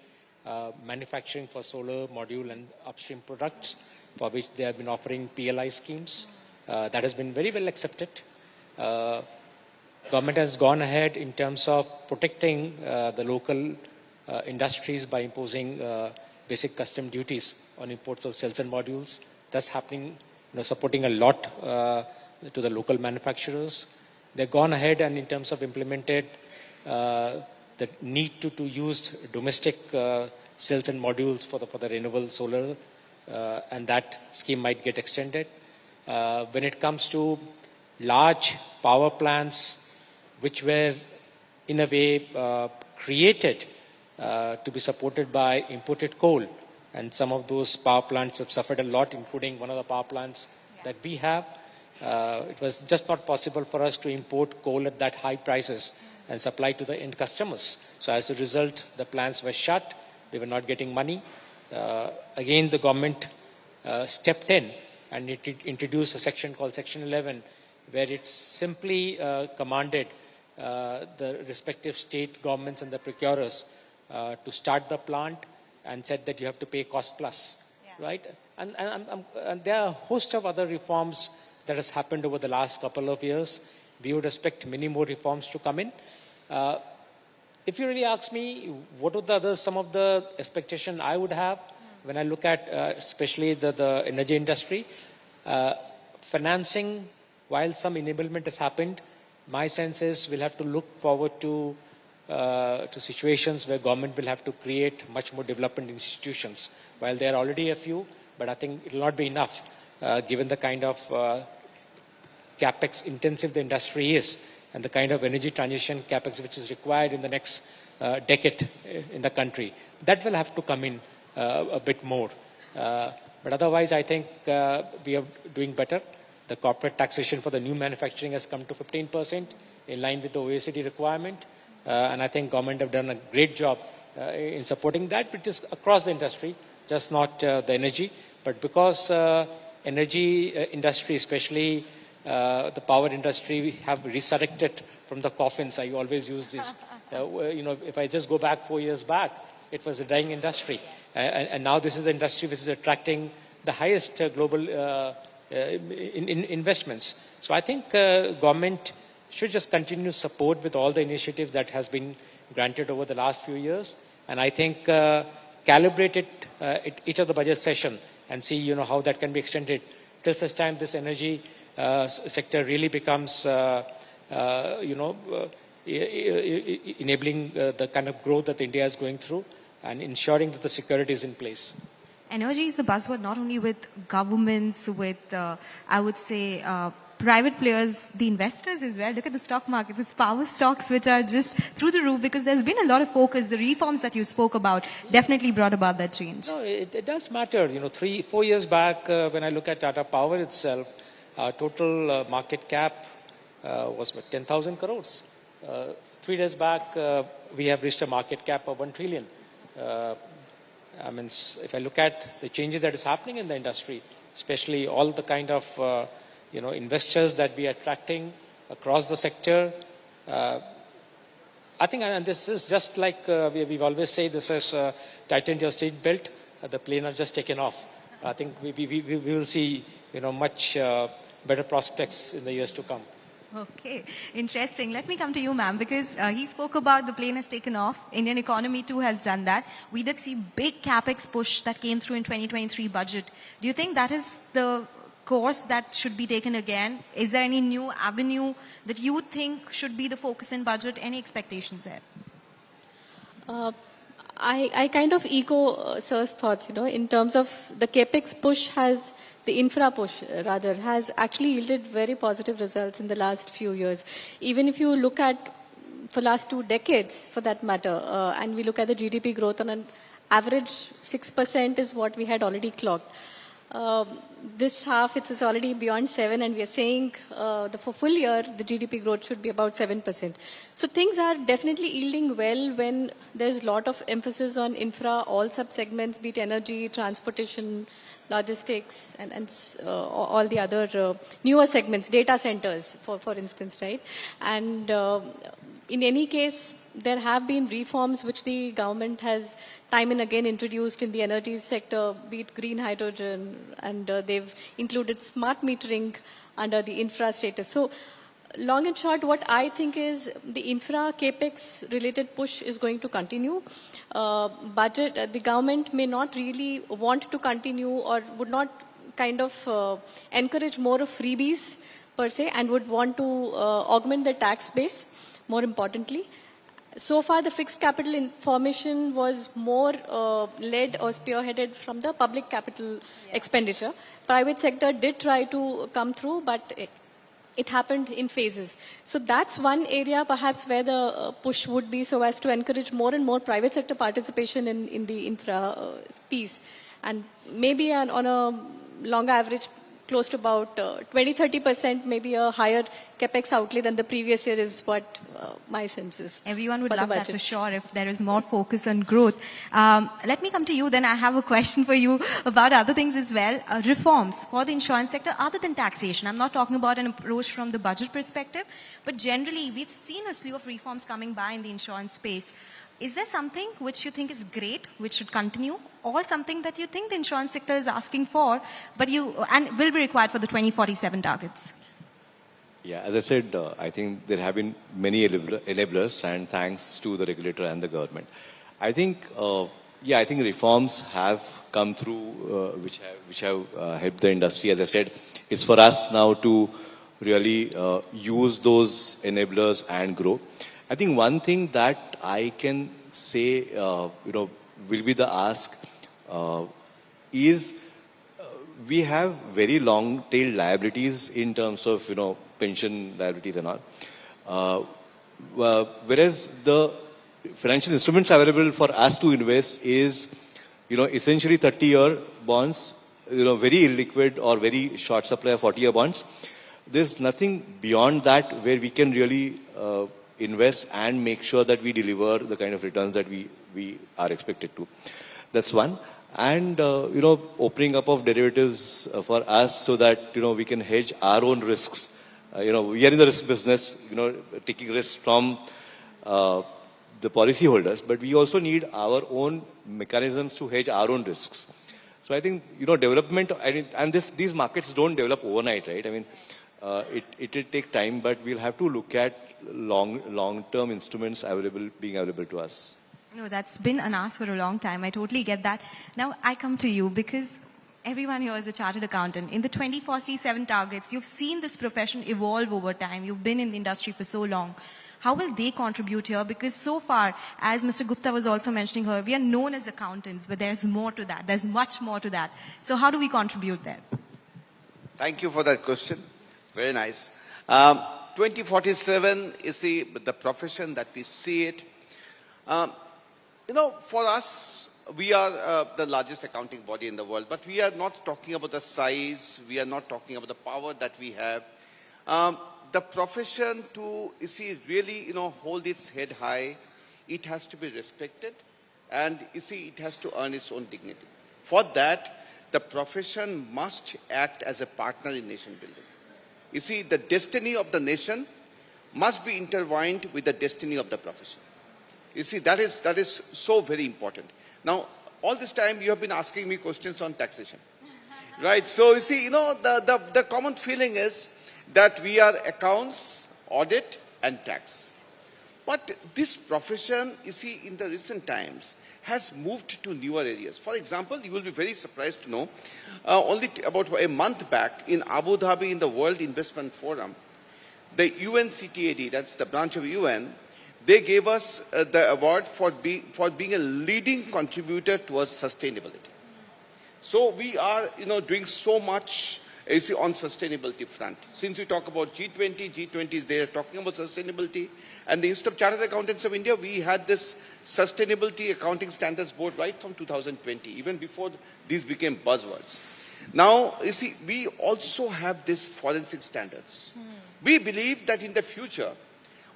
manufacturing for solar module and upstream products, for which they have been offering PLI schemes. That has been very well accepted. Government has gone ahead in terms of protecting the local industries by imposing basic custom duties on imports of cells and modules. That's happening, supporting a lot to the local manufacturers. They've gone ahead and in terms of implemented the need to use domestic cells and modules for the renewable solar, and that scheme might get extended. When it comes to large power plants, which were in a way created to be supported by imported coal, and some of those power plants have suffered a lot, including one of the power plants that we have. It was just not possible for us to import coal at that high prices, and supply to the end customers. So as a result, the plants were shut. They were not getting money. Again, the government stepped in and it introduced a section called Section 11, where it simply commanded the respective state governments and the procurers to start the plant and said that you have to pay cost plus, right? And there are a host of other reforms that has happened over the last couple of years. We would expect many more reforms to come in. If you really ask me, what are some of the expectation I would have when I look at especially the energy industry, financing, while some enablement has happened, my sense is we'll have to look forward to situations where government will have to create much more development institutions. While there are already a few, but I think it will not be enough given the kind of capex intensive the industry is and the kind of energy transition capex which is required in the next decade in the country. That will have to come in a bit more. But otherwise, I think we are doing better. The corporate taxation for the new manufacturing has come to 15% in line with the OECD requirement. And I think government have done a great job in supporting that, which is across the industry, just not the energy. But because energy industry, especially the power industry, we have resurrected from the coffins. I always use this. If I just go back 4 years back, it was a dying industry. And now this is the industry which is attracting the highest global investments. So I think government should just continue support with all the initiatives that has been granted over the last few years. And I think calibrate it at each of the budget session and see, how that can be extended till such time this energy sector really becomes, enabling the kind of growth that India is going through and ensuring that the security is in place. Energy is the buzzword not only with governments, with, I would say, private players, the investors as well. Look at the stock market. It's power stocks which are just through the roof because there's been a lot of focus. The reforms that you spoke about definitely brought about that change. No, it does matter. 3-4 years back, when I look at Tata Power itself, our total market cap was 10,000 crores. 3 days back, we have reached a market cap of 1 trillion. If I look at the changes that is happening in the industry, especially all the kind of investors that we are attracting across the sector, I think, and this is just like we've always say, this is tightened your seat belt, the plane has just taken off. I think we will see much better prospects in the years to come. Okay, interesting. Let me come to you, ma'am, because he spoke about the plane has taken off. Indian economy too has done that. We did see big capex push that came through in 2023 budget. Do you think that is the course that should be taken again? Is there any new avenue that you would think should be the focus in budget? Any expectations there? I kind of echo Sir's thoughts, in terms of the capex push the infra push rather, has actually yielded very positive results in the last few years. Even if you look at for last 2 decades, for that matter, and we look at the GDP growth on an average 6% is what we had already clocked. This half, it's already beyond 7, and we are saying for full year, the GDP growth should be about 7%. So things are definitely yielding well when there's a lot of emphasis on infra, all sub-segments, be it energy, transportation, logistics, and all the other newer segments, data centers, for instance, right? And in any case, there have been reforms which the government has time and again introduced in the energy sector, be it green hydrogen, and they've included smart metering under the infra status. So long and short, what I think is the infra capex related push is going to continue. The government may not really want to continue or would not kind of encourage more of freebies per se, and would want to augment the tax base, more importantly. So far, the fixed capital formation was more led or spearheaded from the public capital expenditure. Private sector did try to come through, but it happened in phases. So that's one area perhaps where the push would be, so as to encourage more and more private sector participation in the infra piece. And maybe on a longer average close to about 20-30%, maybe a higher capex outlay than the previous year is what my sense is. Everyone would for the love that budget. for sure if there is more focus on growth. Let me come to you then. I have a question for you about other things as well. Reforms for the insurance sector other than taxation. I'm not talking about an approach from the budget perspective, but generally we've seen a slew of reforms coming by in the insurance space. Is there something which you think is great, which should continue, or something that you think the insurance sector is asking for, but and will be required for the 2047 targets? Yeah, as I said, I think there have been many enablers, and thanks to the regulator and the government. I think, I think reforms have come through, which have helped the industry. As I said, it's for us now to really use those enablers and grow. I think one thing that I can say, will be the ask is we have very long-tailed liabilities in terms of, pension liabilities and all. Whereas the financial instruments available for us to invest is, essentially 30-year bonds, very illiquid or very short supply of 40-year bonds. There's nothing beyond that where we can really invest and make sure that we deliver the kind of returns that we are expected to. That's one. And, opening up of derivatives for us so that, we can hedge our own risks. We are in the risk business, taking risks from the policyholders, but we also need our own mechanisms to hedge our own risks. So I think, development, and these markets don't develop overnight, right? I mean, it will take time, but we'll have to look at long-term instruments being available to us. No, that's been an ask for a long time. I totally get that. Now, I come to you because everyone here is a chartered accountant. In the 2047 targets, you've seen this profession evolve over time. You've been in the industry for so long. How will they contribute here? Because so far, as Mr. Gupta was also mentioning here, we are known as accountants, but there's more to that. There's much more to that. So how do we contribute there? Thank you for that question. Very nice. 2047 is the profession that we see it. For us, we are the largest accounting body in the world, but we are not talking about the size. We are not talking about the power that we have. The profession to, really, hold its head high, it has to be respected, and, it has to earn its own dignity. For that, the profession must act as a partner in nation building. The destiny of the nation must be intertwined with the destiny of the profession. That is so very important. Now, all this time you have been asking me questions on taxation, right? So, the common feeling is that we are accounts, audit, and tax. But this profession, in the recent times, has moved to newer areas. For example, you will be very surprised to know, only about a month back in Abu Dhabi in the World Investment Forum, the UNCTAD, that's the branch of UN, they gave us the award for being a leading contributor towards sustainability. So we are, doing so much on sustainability front. Since we talk about G20 is there talking about sustainability, and the Institute of Chartered Accountants of India, we had this Sustainability Accounting Standards Board right from 2020, even before these became buzzwords. Now, we also have this forensic standards. We believe that in the future,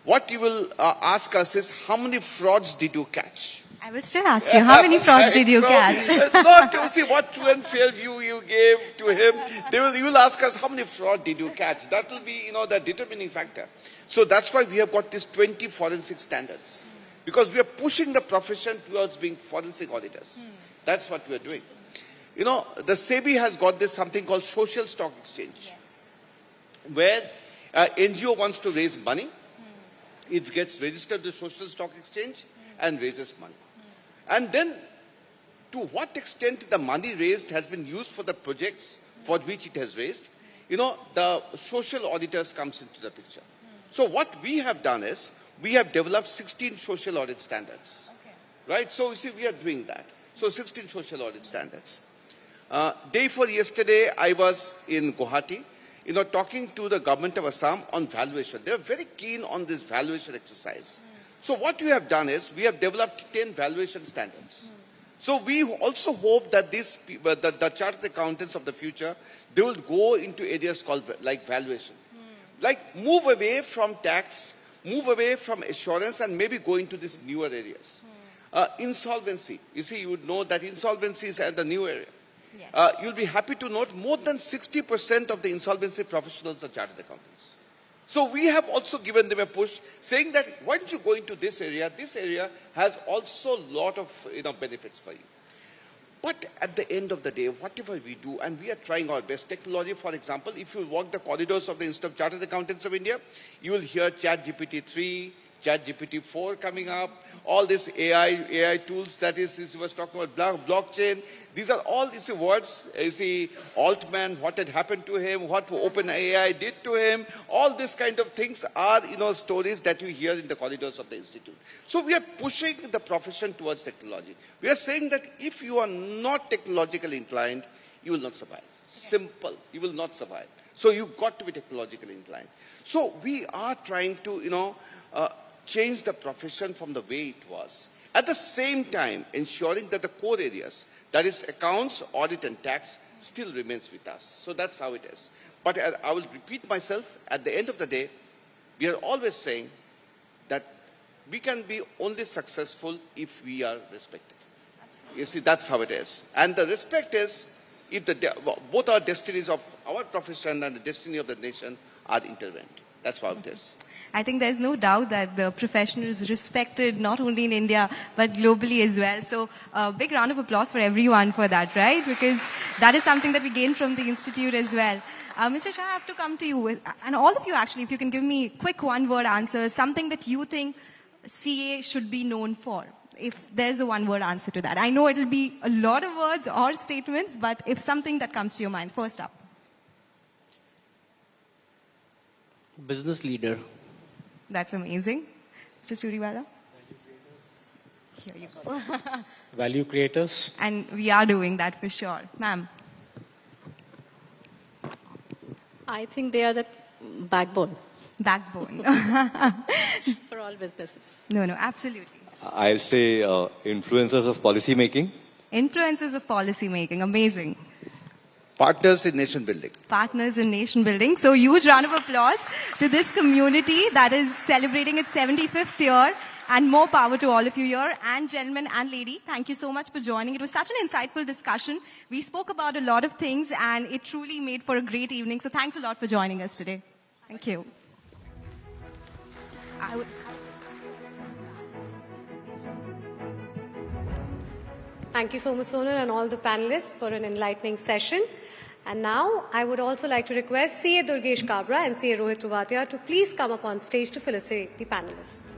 what you will ask us is, how many frauds did you catch? I will still ask you, how many frauds did you catch? Not to see what true and fair view you gave to him. You will ask us, how many fraud did you catch? That will be, the determining factor. So that's why we have got these 20 forensic standards. Because we are pushing the profession towards being forensic auditors. That's what we are doing. The SEBI has got this something called social stock exchange. Yes. Where NGO wants to raise money. It gets registered with the social stock exchange and raises money. And then, to what extent the money raised has been used for the projects for which it has raised, the social auditors comes into the picture. So what we have done is, we have developed 16 social audit standards. Okay. Right? So, we are doing that. So, 16 social audit standards. Day before yesterday, I was in Guwahati, talking to the government of Assam on valuation. They are very keen on this valuation exercise. So what we have done is, we have developed 10 valuation standards. So we also hope that these people, the chartered accountants of the future, they will go into areas called like valuation. Like move away from tax, move away from assurance, and maybe go into these newer areas. Insolvency. You see, you would know that insolvency is the new area. Yes. You'll be happy to note more than 60% of the insolvency professionals are chartered accountants. So we have also given them a push, saying that why don't you go into this area? This area has also a lot of benefits for you. But at the end of the day, whatever we do, and we are trying our best, technology, for example, if you walk the corridors of the Institute of Chartered Accountants of India, you will hear ChatGPT-3, ChatGPT-4 coming up, all these AI tools that he was talking about, blockchain. These are all words, you see, Altman, what had happened to him, what OpenAI did to him, all these kind of things are, stories that you hear in the corridors of the Institute. So we are pushing the profession towards technology. We are saying that if you are not technologically inclined, you will not survive. Simple, you will not survive. So you've got to be technologically inclined. So we are trying to, change the profession from the way it was. At the same time, ensuring that the core areas, that is accounts, audit and tax, still remains with us. So that's how it is. But I will repeat myself, at the end of the day, we are always saying that we can be only successful if we are respected. Absolutely. You see, that's how it is. And the respect is if both our destinies of our profession and the destiny of the nation are intertwined. That's how it is. I think there's no doubt that the profession is respected not only in India but globally as well. So a big round of applause for everyone for that, right? Because that is something that we gain from the Institute as well. Mr. Shah, I have to come to you, and all of you actually, if you can give me quick one-word answers, something that you think CA should be known for. If there's a one-word answer to that. I know it'll be a lot of words or statements, but if something that comes to your mind, first up. Business leader. That's amazing. Mr. Churiwala? Here you go. Value creators. And we are doing that for sure. Ma'am? I think they are the backbone. Backbone. For all businesses. No, absolutely. I'll say influencers of policy making. Influencers of policy making. Amazing. Partners in nation building. Partners in nation building. So huge round of applause to this community that is celebrating its 75th year, and more power to all of you here. And gentlemen and lady, thank you so much for joining. It was such an insightful discussion. We spoke about a lot of things and it truly made for a great evening. So thanks a lot for joining us today. Thank you. Thank you so much, Sonal, and all the panelists for an enlightening session. And now, I would also like to request CA Durgesh Kabra and CA Rohit Ruwatia to please come up on stage to felicitate the panelists.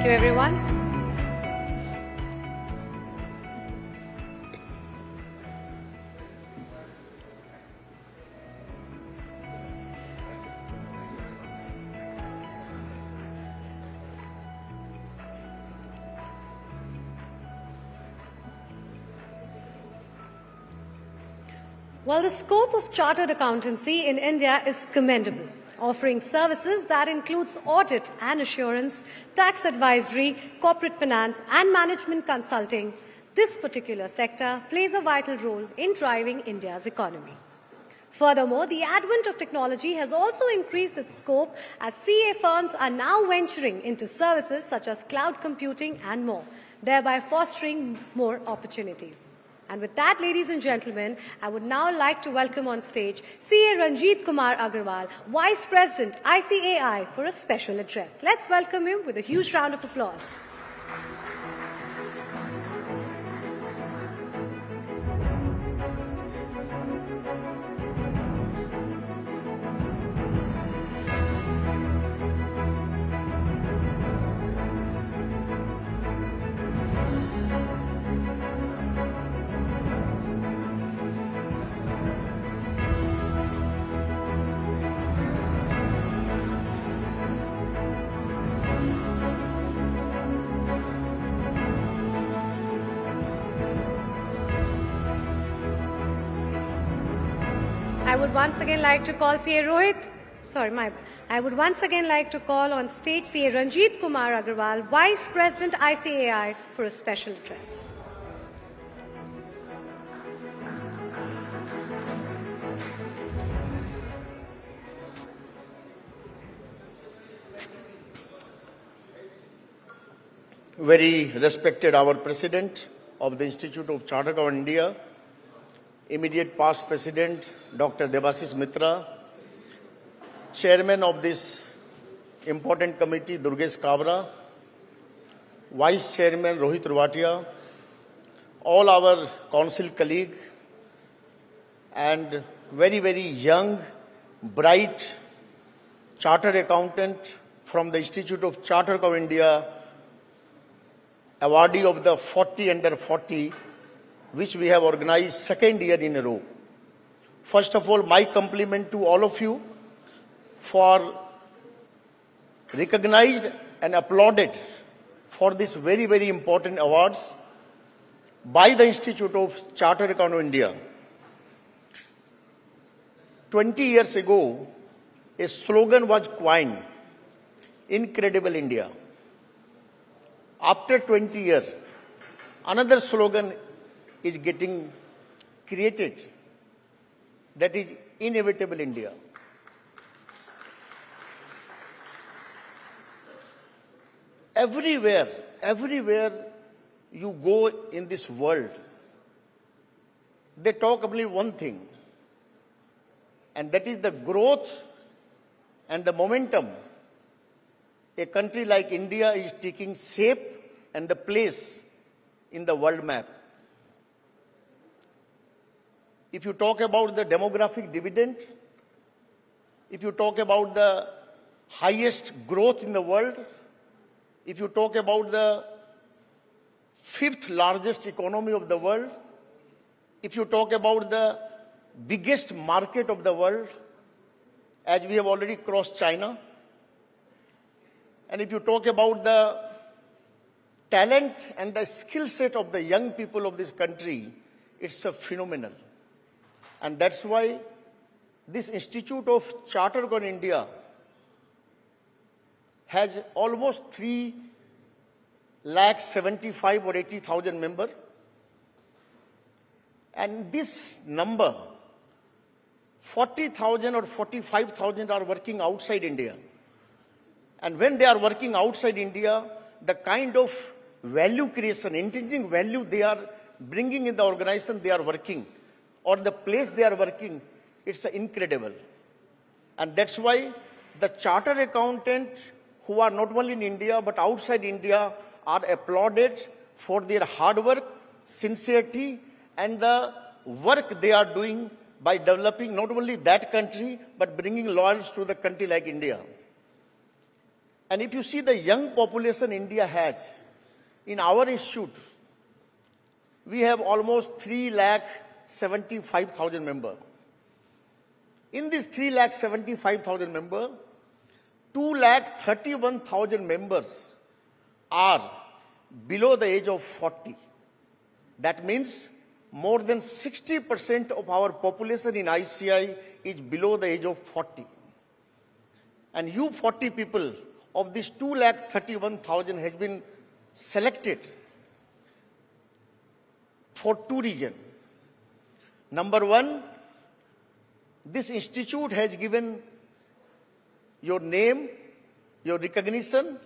you, everyone. Well, the scope of chartered accountancy in India is commendable, offering services that includes audit and assurance, tax advisory, corporate finance, and management consulting. This particular sector plays a vital role in driving India's economy. Furthermore, the advent of technology has also increased its scope as CA firms are now venturing into services such as cloud computing and more, thereby fostering more opportunities. And with that, ladies and gentlemen, I would now like to welcome on stage CA Ranjit Kumar Agarwal, Vice President, ICAI, for a special address. Let's welcome him with a huge round of applause. I would once again like to call CA Rohit. I would once again like to call on stage CA Ranjit Kumar Agarwal, Vice President ICAI, for a special address. Very respected our President of the Institute of Chartered Accountants of India, immediate past President Dr. Debashish Mitra, Chairman of this important committee Durgesh Kabra, Vice Chairman Rohit Ruwatia, all our council colleagues, and very, very young, bright chartered accountant from the Institute of Chartered Accountants of India, awardee of the 40 under 40, which we have organized second year in a row. First of all, my compliment to all of you for recognized and applauded for this very, very important awards by the Institute of Chartered Accountants of India. 20 years ago, a slogan was coined, Incredible India. After 20 years, another slogan is getting created, that is Inevitable India. Everywhere you go in this world, they talk only one thing, and that is the growth and the momentum a country like India is taking shape and the place in the world map. If you talk about the demographic dividends, if you talk about the highest growth in the world, if you talk about the fifth largest economy of the world, if you talk about the biggest market of the world, as we have already crossed China, and if you talk about the talent and the skill set of the young people of this country, it's a phenomenal. And that's why this Institute of Chartered Accountants of India has almost 3,75,000 or 80,000 members. And this number, 40,000 or 45,000 are working outside India. And when they are working outside India, the kind of value creation, intrinsic value they are bringing in the organization they are working, or the place they are working, it's incredible. And that's why the chartered accountants who are not only in India but outside India are applauded for their hard work, sincerity, and the work they are doing by developing not only that country but bringing lawyers to the country like India. And if you see the young population India has, in our institute, we have almost 3,75,000 members. In these 3,75,000 members, 2,31,000 members are below the age of 40. That means more than 60% of our population in ICAI is below the age of 40. And you 40 people of this 2,31,000 has been selected for two reasons. Number one, this institute has given your name, your recognition,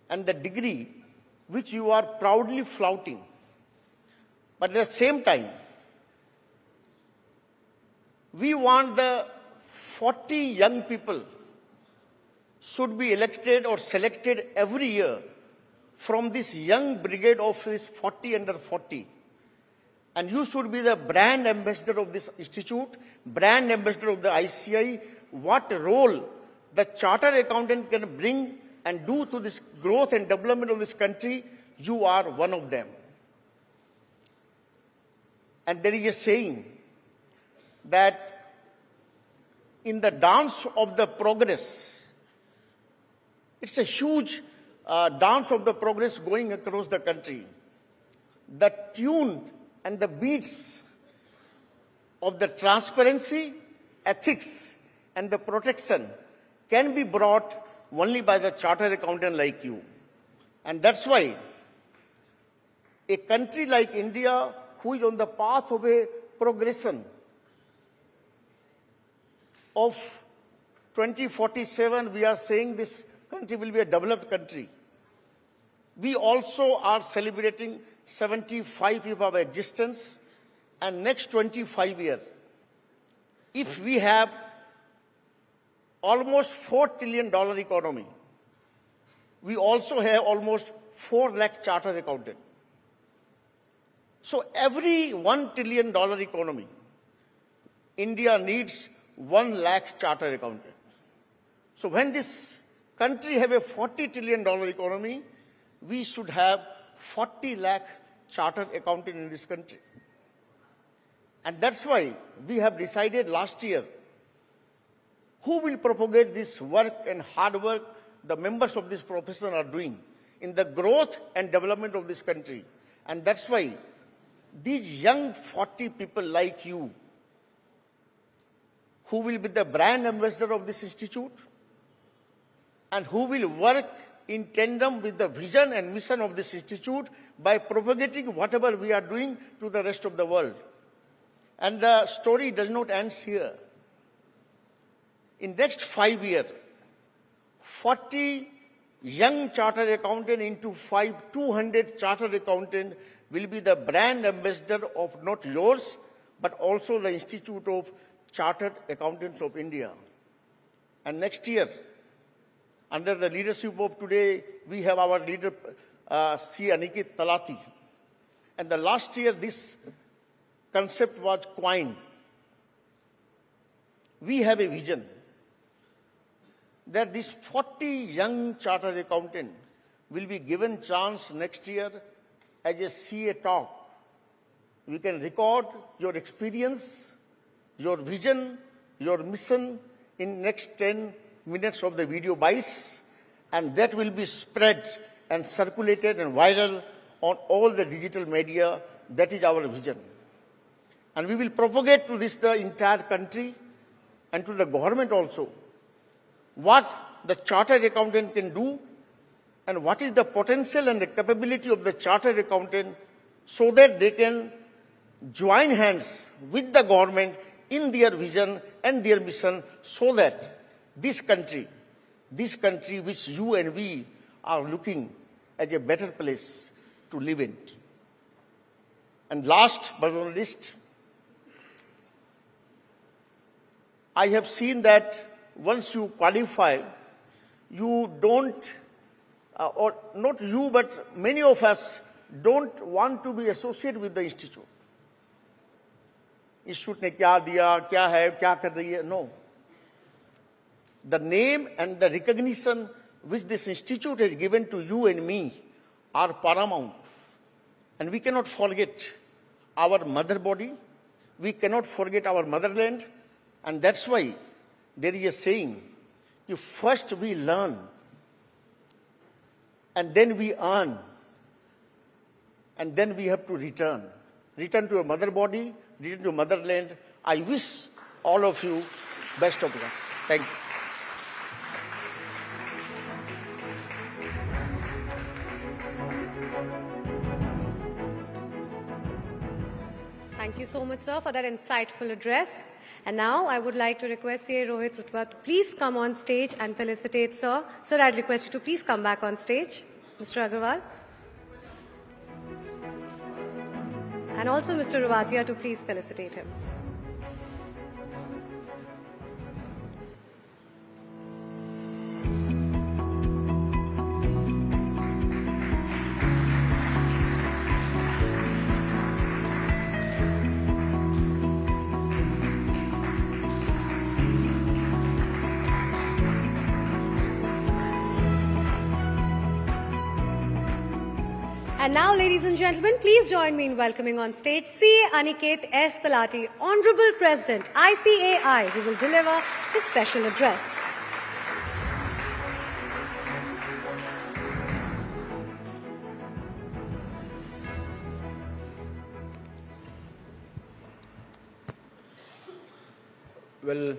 and the degree which you are proudly flaunting. But at the same time, we want the 40 young people should be elected or selected every year from this young brigade of this 40 under 40. And you should be the brand ambassador of this institute, brand ambassador of the ICAI. What role the chartered accountant can bring and do to this growth and development of this country, you are one of them. And there is a saying that in the dance of the progress, it's a huge dance of the progress going across the country. The tune and the beats of the transparency, ethics, and the protection can be brought only by the chartered accountant like you. And that's why a country like India, who is on the path of a progression of 2047, we are saying this country will be a developed country. We also are celebrating 75 years of our existence, and next 25 years, if we have almost $4 trillion economy, we also have almost 4 lakh chartered accountants. So every $1 trillion economy, India needs 1 lakh chartered accountants. So when this country have a $40 trillion economy, we should have 40 lakh chartered accountants in this country. And that's why we have decided last year who will propagate this work and hard work the members of this profession are doing in the growth and development of this country. And that's why these young 40 people like you, who will be the brand ambassador of this institute and who will work in tandem with the vision and mission of this institute by propagating whatever we are doing to the rest of the world. And the story does not end here. In next 5 years, 40 young chartered accountant into 200 chartered accountant will be the brand ambassador of not yours, but also the Institute of Chartered Accountants of India. And next year, under the leadership of today, we have our leader, C. Aniket Talati. And the last year, this concept was coined. We have a vision that these 40 young chartered accountants will be given chance next year as a CA talk. We can record your experience, your vision, your mission in next 10 minutes of the video bites, and that will be spread and circulated and viral on all the digital media. That is our vision. And we will propagate to this the entire country and to the government also what the chartered accountant can do and what is the potential and the capability of the chartered accountant so that they can join hands with the government in their vision and their mission so that this country which you and we are looking as a better place to live in. And last but not least, I have seen that once you qualify, you don't, or not you, but many of us don't want to be associated with the institute. Institute ने क्या दिया, क्या है, क्या कर रही है? No. The name and the recognition which this institute has given to you and me are paramount. And we cannot forget our mother body, we cannot forget our motherland, and that's why there is a saying, if first we learn, and then we earn, and then we have to return. Return to your mother body, return to motherland. I wish all of you best of luck. Thank you. Thank you so much, sir, for that insightful address. And now I would like to request CA Rohit Ruwatia to please come on stage and felicitate, sir. Sir, I'd request you to please come back on stage. Mr. Agarwal. And also Mr. Ruwatia to please felicitate him. And now, ladies and gentlemen, please join me in welcoming on stage CA Aniket S. Talati, Honorable President, ICAI, who will deliver his special address. Well,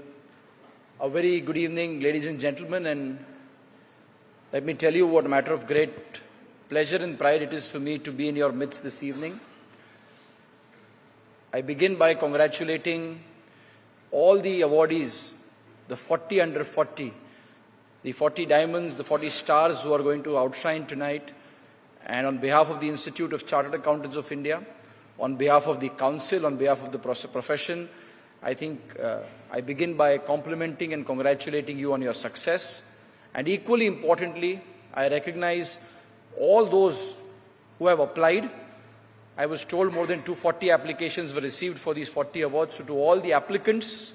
a very good evening, ladies and gentlemen, and let me tell you what a matter of great pleasure and pride it is for me to be in your midst this evening. I begin by congratulating all the awardees, the 40 under 40, the 40 diamonds, the 40 stars who are going to outshine tonight. And on behalf of the Institute of Chartered Accountants of India, on behalf of the Council, on behalf of the profession, I think I begin by complimenting and congratulating you on your success. And equally importantly, I recognize all those who have applied. I was told more than 240 applications were received for these 40 awards. So to all the applicants,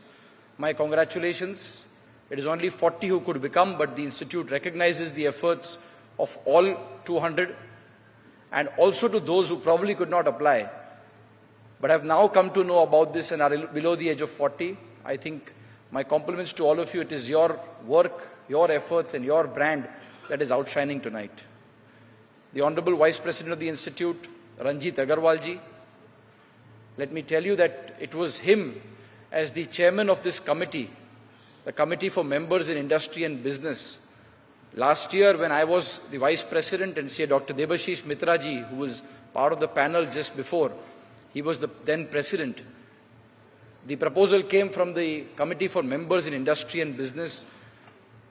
my congratulations. It is only 40 who could become, but the Institute recognizes the efforts of all 200. And also to those who probably could not apply, but have now come to know about this and are below the age of 40. I think my compliments to all of you. It is your work, your efforts, and your brand that is outshining tonight. The Honorable Vice President of the Institute, Ranjit Agarwal ji, let me tell you that it was him as the chairman of this committee, the Committee for Members in Industry and Business. Last year when I was the Vice President and Dr. Debashish Mitra ji, who was part of the panel just before, he was the then President. The proposal came from the Committee for Members in Industry and Business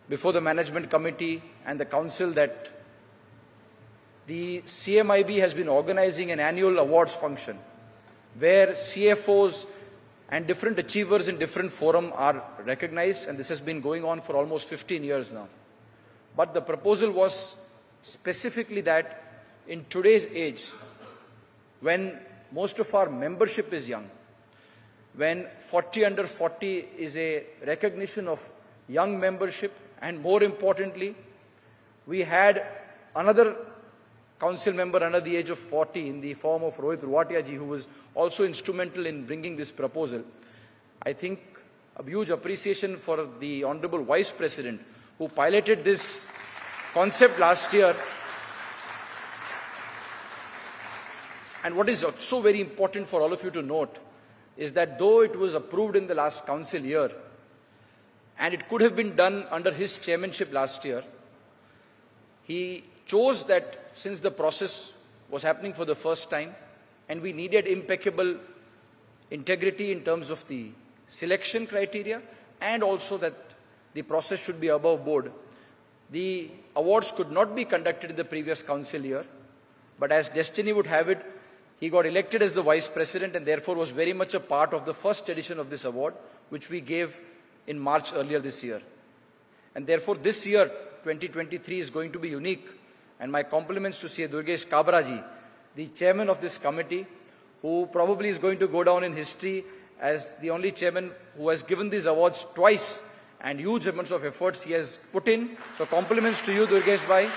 before the Management Committee and the Council that the CMIB has been organizing an annual awards function where CFOs and different achievers in different forums are recognized, and this has been going on for almost 15 years now. But the proposal was specifically that in today's age, when most of our membership is young, when 40 under 40 is a recognition of young membership, and more importantly, we had another council member under the age of 40 in the form of Rohit Ruwatia ji, who was also instrumental in bringing this proposal. I think a huge appreciation for the Honorable Vice President who piloted this concept last year. And what is also very important for all of you to note is that though it was approved in the last council year, and it could have been done under his chairmanship last year, he chose that since the process was happening for the first time, and we needed impeccable integrity in terms of the selection criteria, and also that the process should be above board, the awards could not be conducted in the previous council year. But as destiny would have it, he got elected as the Vice President and therefore was very much a part of the first edition of this award, which we gave in March earlier this year. And therefore this year, 2023, is going to be unique. And my compliments to C. Durgesh Kabra ji, the chairman of this committee, who probably is going to go down in history as the only chairman who has given these awards twice and huge amounts of efforts he has put in. So compliments to you, Durgesh Bhai.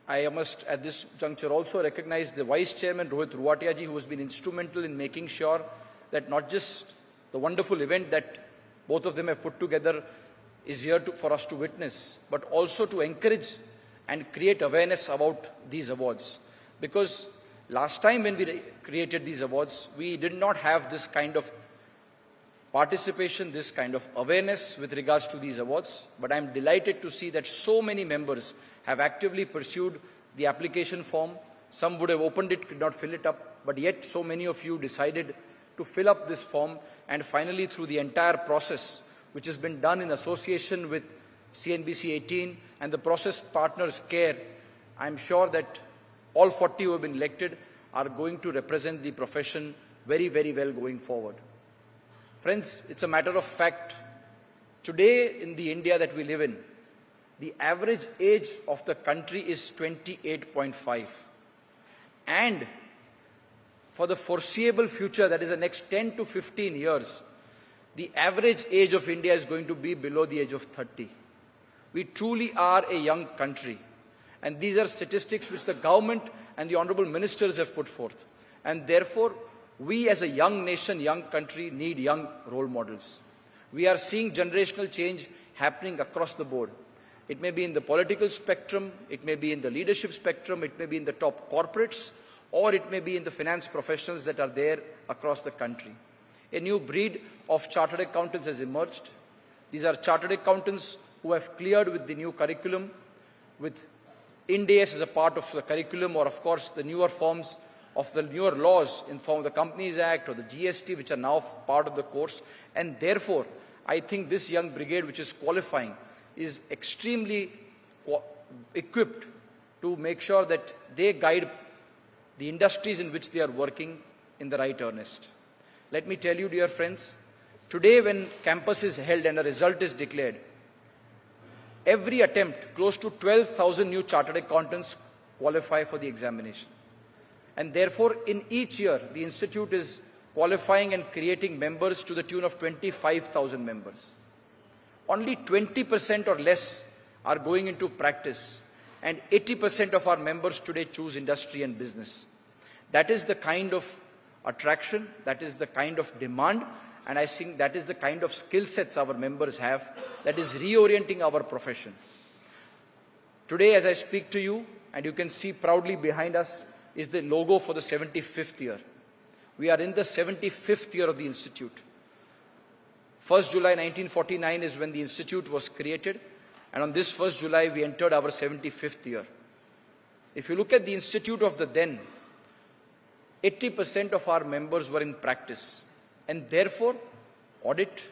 I must at this juncture also recognize the Vice Chairman Rohit Ruwatia ji, who has been instrumental in making sure that not just the wonderful event that both of them have put together is here for us to witness, but also to encourage and create awareness about these awards. Because last time when we created these awards, we did not have this kind of participation, this kind of awareness with regards to these awards. But I'm delighted to see that so many members have actively pursued the application form. Some would have opened it, could not fill it up, but yet so many of you decided to fill up this form, and finally through the entire process, which has been done in association with CNBC-18 and the process partners CARE, I'm sure that all 40 who have been elected are going to represent the profession very, very well going forward. Friends, it's a matter of fact. Today in the India that we live in, the average age of the country is 28.5. And for the foreseeable future, that is the next 10 to 15 years, the average age of India is going to be below the age of 30. We truly are a young country. And these are statistics which the government and the honorable ministers have put forth. And therefore, we as a young nation, young country, need young role models. We are seeing generational change happening across the board. It may be in the political spectrum, it may be in the leadership spectrum, it may be in the top corporates, or it may be in the finance professionals that are there across the country. A new breed of chartered accountants has emerged. These are chartered accountants who have cleared with the new curriculum, with Ind AS as a part of the curriculum, or of course the newer forms of the newer laws in form of the Companies Act or the GST, which are now part of the course. And therefore, I think this young brigade which is qualifying is extremely equipped to make sure that they guide the industries in which they are working in the right earnest. Let me tell you, dear friends, today when campus is held and a result is declared, every attempt, close to 12,000 new chartered accountants qualify for the examination. And therefore, in each year, the institute is qualifying and creating members to the tune of 25,000 members. Only 20% or less are going into practice, and 80% of our members today choose industry and business. That is the kind of attraction, that is the kind of demand, and I think that is the kind of skill sets our members have that is reorienting our profession. Today, as I speak to you, and you can see proudly behind us, is the logo for the 75th year. We are in the 75th year of the institute. 1st July 1949 is when the institute was created, and on this 1st July we entered our 75th year. If you look at the institute of the then, 80% of our members were in practice, and therefore audit,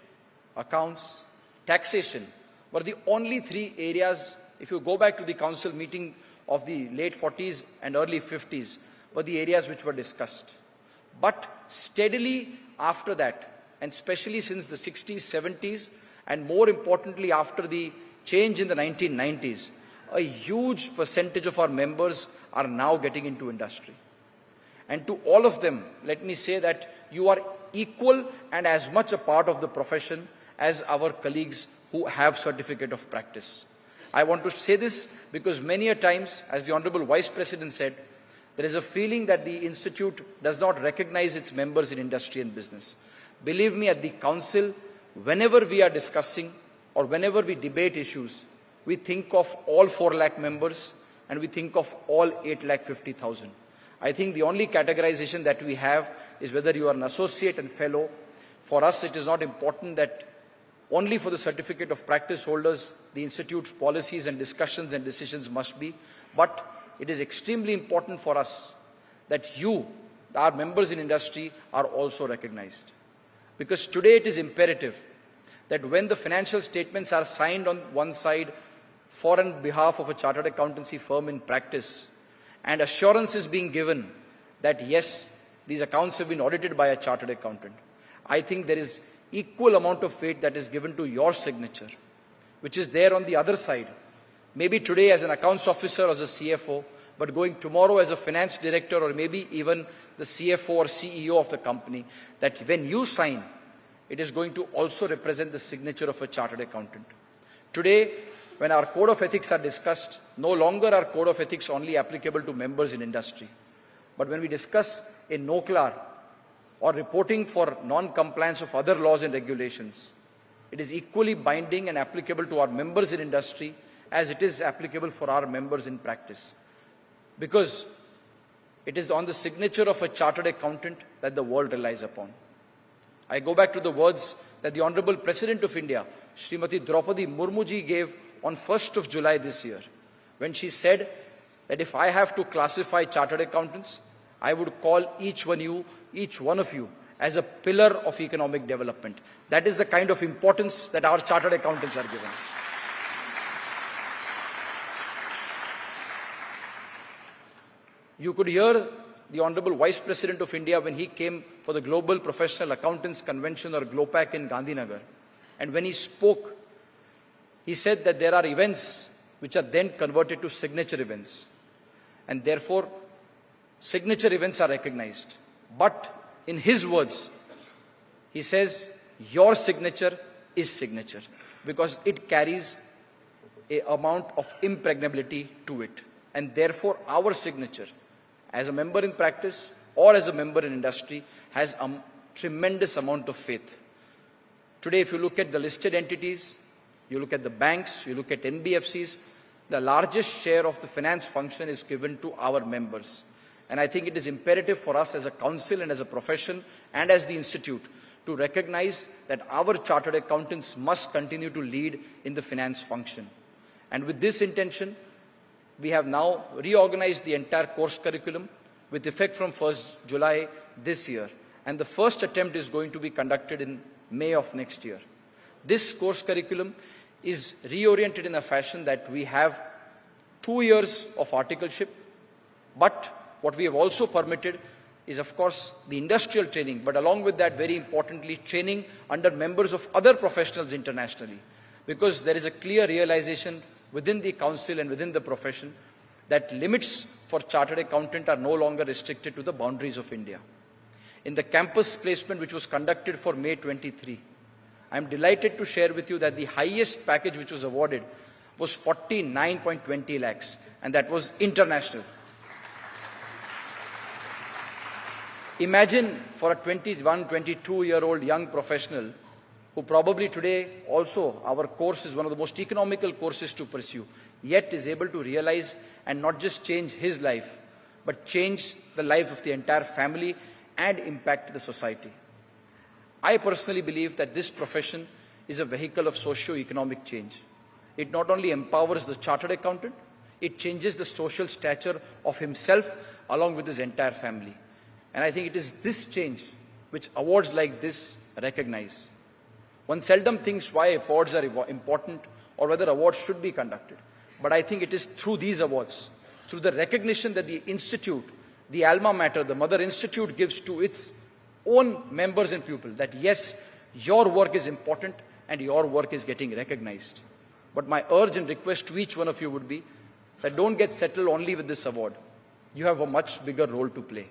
accounts, taxation were the only three areas, if you go back to the council meeting of the late 40s and early 50s, were the areas which were discussed. But steadily after that, and especially since the 60s, 70s, and more importantly after the change in the 1990s, a huge percentage of our members are now getting into industry. And to all of them, let me say that you are equal and as much a part of the profession as our colleagues who have certificate of practice. I want to say this because many a times, as the Honorable Vice President said, there is a feeling that the institute does not recognize its members in industry and business. Believe me, at the council, whenever we are discussing or whenever we debate issues, we think of all 4 lakh members and we think of all 8,50,000. I think the only categorization that we have is whether you are an associate and fellow. For us, it is not important that only for the certificate of practice holders, the institute's policies and discussions and decisions must be, but it is extremely important for us that you, our members in industry, are also recognized. Because today it is imperative that when the financial statements are signed on one side for on behalf of a chartered accountancy firm in practice, and assurance is being given that yes, these accounts have been audited by a chartered accountant, I think there is equal amount of weight that is given to your signature, which is there on the other side. Maybe today as an accounts officer or as a CFO, but going tomorrow as a finance director or maybe even the CFO or CEO of the company, that when you sign, it is going to also represent the signature of a chartered accountant. Today, when our code of ethics are discussed, no longer are code of ethics only applicable to members in industry. But when we discuss a NOCLAR or reporting for non-compliance of other laws and regulations, it is equally binding and applicable to our members in industry as it is applicable for our members in practice. Because it is on the signature of a chartered accountant that the world relies upon. I go back to the words that the Honorable President of India, Srimati Draupadi Murmu ji, gave on 1st of July this year, when she said that if I have to classify chartered accountants, I would call each one of you as a pillar of economic development. That is the kind of importance that our chartered accountants are given. You could hear the Honorable Vice President of India when he came for the Global Professional Accountants Convention or GLOPAC in Gandhinagar. And when he spoke, he said that there are events which are then converted to signature events. And therefore, signature events are recognized. But in his words, he says, your signature is signature because it carries an amount of impregnability to it. And therefore, our signature, as a member in practice or as a member in industry, has a tremendous amount of faith. Today, if you look at the listed entities, you look at the banks, you look at NBFCs, the largest share of the finance function is given to our members. And I think it is imperative for us as a council and as a profession and as the institute to recognize that our chartered accountants must continue to lead in the finance function. And with this intention, we have now reorganized the entire course curriculum with effect from 1st July this year. And the first attempt is going to be conducted in May of next year. This course curriculum is reoriented in a fashion that we have 2 years of articleship, but what we have also permitted is, of course, the industrial training, but along with that, very importantly, training under members of other professionals internationally, because there is a clear realization within the council and within the profession that limits for chartered accountant are no longer restricted to the boundaries of India. In the campus placement which was conducted for May 23, I am delighted to share with you that the highest package which was awarded was 49.20 lakhs, and that was international. Imagine for a 21, 22-year-old young professional who probably today also our course is one of the most economical courses to pursue, yet is able to realize and not just change his life, but change the life of the entire family and impact the society. I personally believe that this profession is a vehicle of socio-economic change. It not only empowers the chartered accountant, it changes the social stature of himself along with his entire family. And I think it is this change which awards like this recognize. One seldom thinks why awards are important or whether awards should be conducted. But I think it is through these awards, through the recognition that the institute, the alma mater, the mother institute gives to its own members and pupils, that yes, your work is important and your work is getting recognized. But my urge and request to each one of you would be that don't get settled only with this award. You have a much bigger role to play.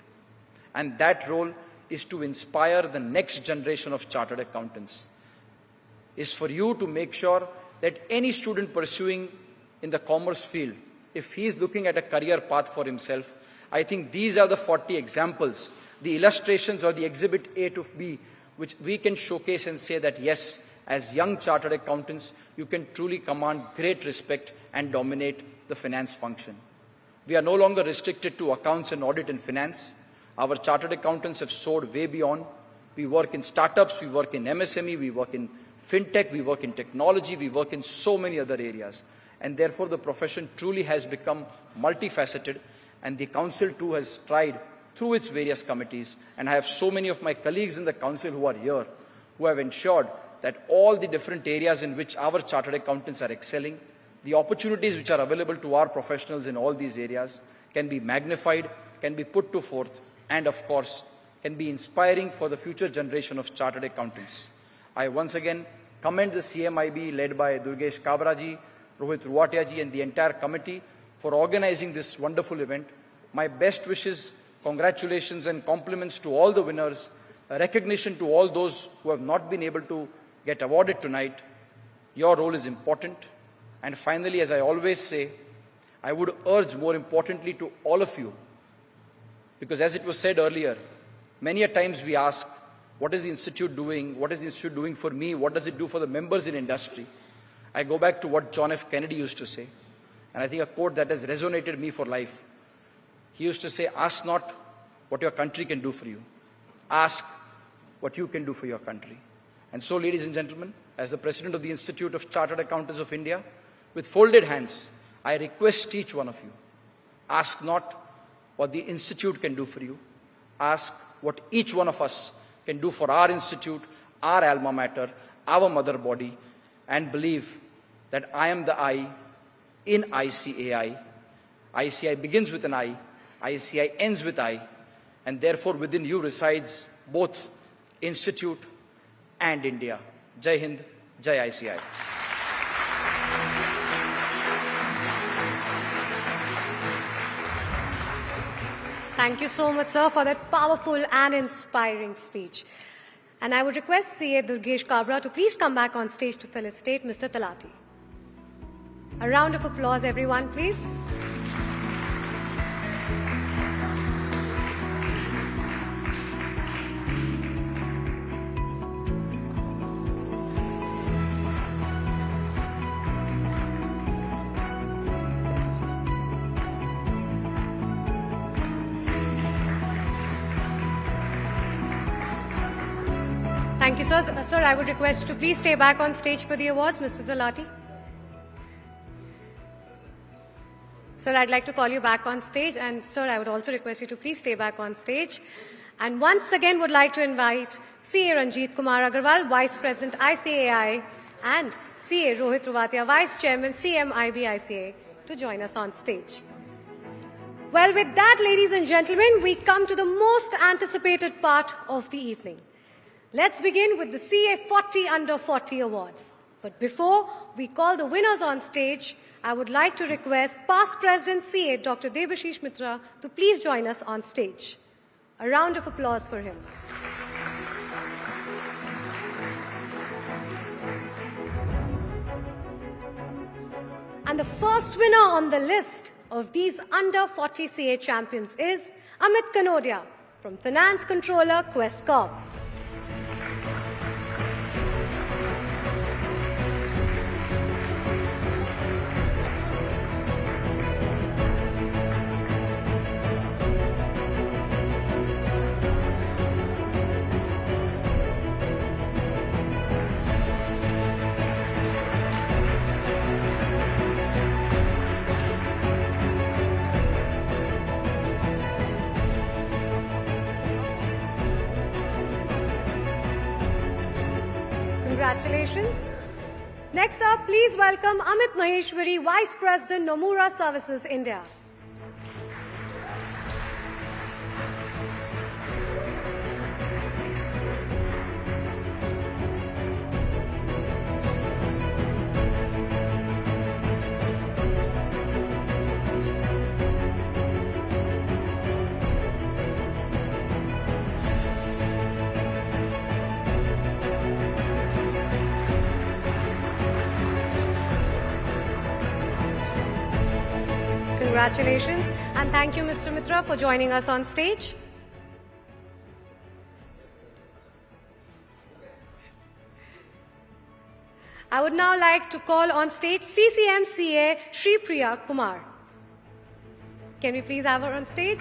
And that role is to inspire the next generation of chartered accountants. Is for you to make sure that any student pursuing in the commerce field, if he is looking at a career path for himself, I think these are the 40 examples, the illustrations or the exhibit A to B, which we can showcase and say that yes, as young chartered accountants, you can truly command great respect and dominate the finance function. We are no longer restricted to accounts and audit and finance. Our chartered accountants have soared way beyond. We work in startups, we work in MSME, we work in fintech, we work in technology, we work in so many other areas. And therefore, the profession truly has become multifaceted, and the council too has tried through its various committees. And I have so many of my colleagues in the council who are here, who have ensured that all the different areas in which our chartered accountants are excelling, the opportunities which are available to our professionals in all these areas can be magnified, can be put to forth, and of course, can be inspiring for the future generation of chartered accountants. I once again commend the CMIB led by Durgesh Kabra ji, Rohit Ruwatia ji and the entire committee for organizing this wonderful event. My best wishes, congratulations and compliments to all the winners, a recognition to all those who have not been able to get awarded tonight. Your role is important. And finally, as I always say, I would urge more importantly to all of you, because as it was said earlier, many a times we ask, what is the Institute doing? What is the Institute doing for me? What does it do for the members in industry? I go back to what John F. Kennedy used to say, and I think a quote that has resonated me for life. He used to say, ask not what your country can do for you. Ask what you can do for your country. And so, ladies and gentlemen, as the President of the Institute of Chartered Accountants of India, with folded hands, I request each one of you, ask not what the Institute can do for you. Ask what each one of us can do for our institute, our alma mater, our mother body, and believe that I am the I in ICAI. ICAI begins with an I, ICAI ends with I, and therefore within you resides both Institute and India. Jai Hind, Jai ICAI. Thank you so much, sir, for that powerful and inspiring speech. And I would request CA Durgesh Kabra to please come back on stage to felicitate Mr. Talati. A round of applause, everyone, please. Thank you, sir. Sir, I would request you to please stay back on stage for the awards, Mr. Talati. Sir, I'd like to call you back on stage, and sir, I would also request you to please stay back on stage. And once again would like to invite CA Ranjit Kumar Agarwal, Vice President ICAI, and CA Rohit Ruwatia, Vice Chairman CMIB-ICA, to join us on stage. Well, with that, ladies and gentlemen, we come to the most anticipated part of the evening. Let's begin with the CA 40 Under 40 Awards. But before we call the winners on stage, I would like to request past President CA Dr. Debashish Mitra to please join us on stage. A round of applause for him. And the first winner on the list of these Under 40 CA champions is Amit Kanodia from Finance Controller Quest Corp. Congratulations. Next up, please welcome Amit Maheshwari, Vice President, Nomura Services, India. Congratulations, and thank you, Mr. Mitra, for joining us on stage. I would now like to call on stage CCMCA Shri Priya Kumar. Can we please have her on stage?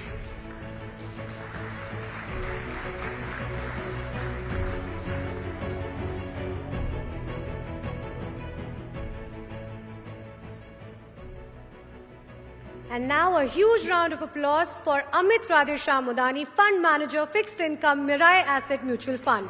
And now a huge round of applause for Amit Radhesham Modani, Fund Manager, Fixed Income, Mirai Asset Mutual Fund.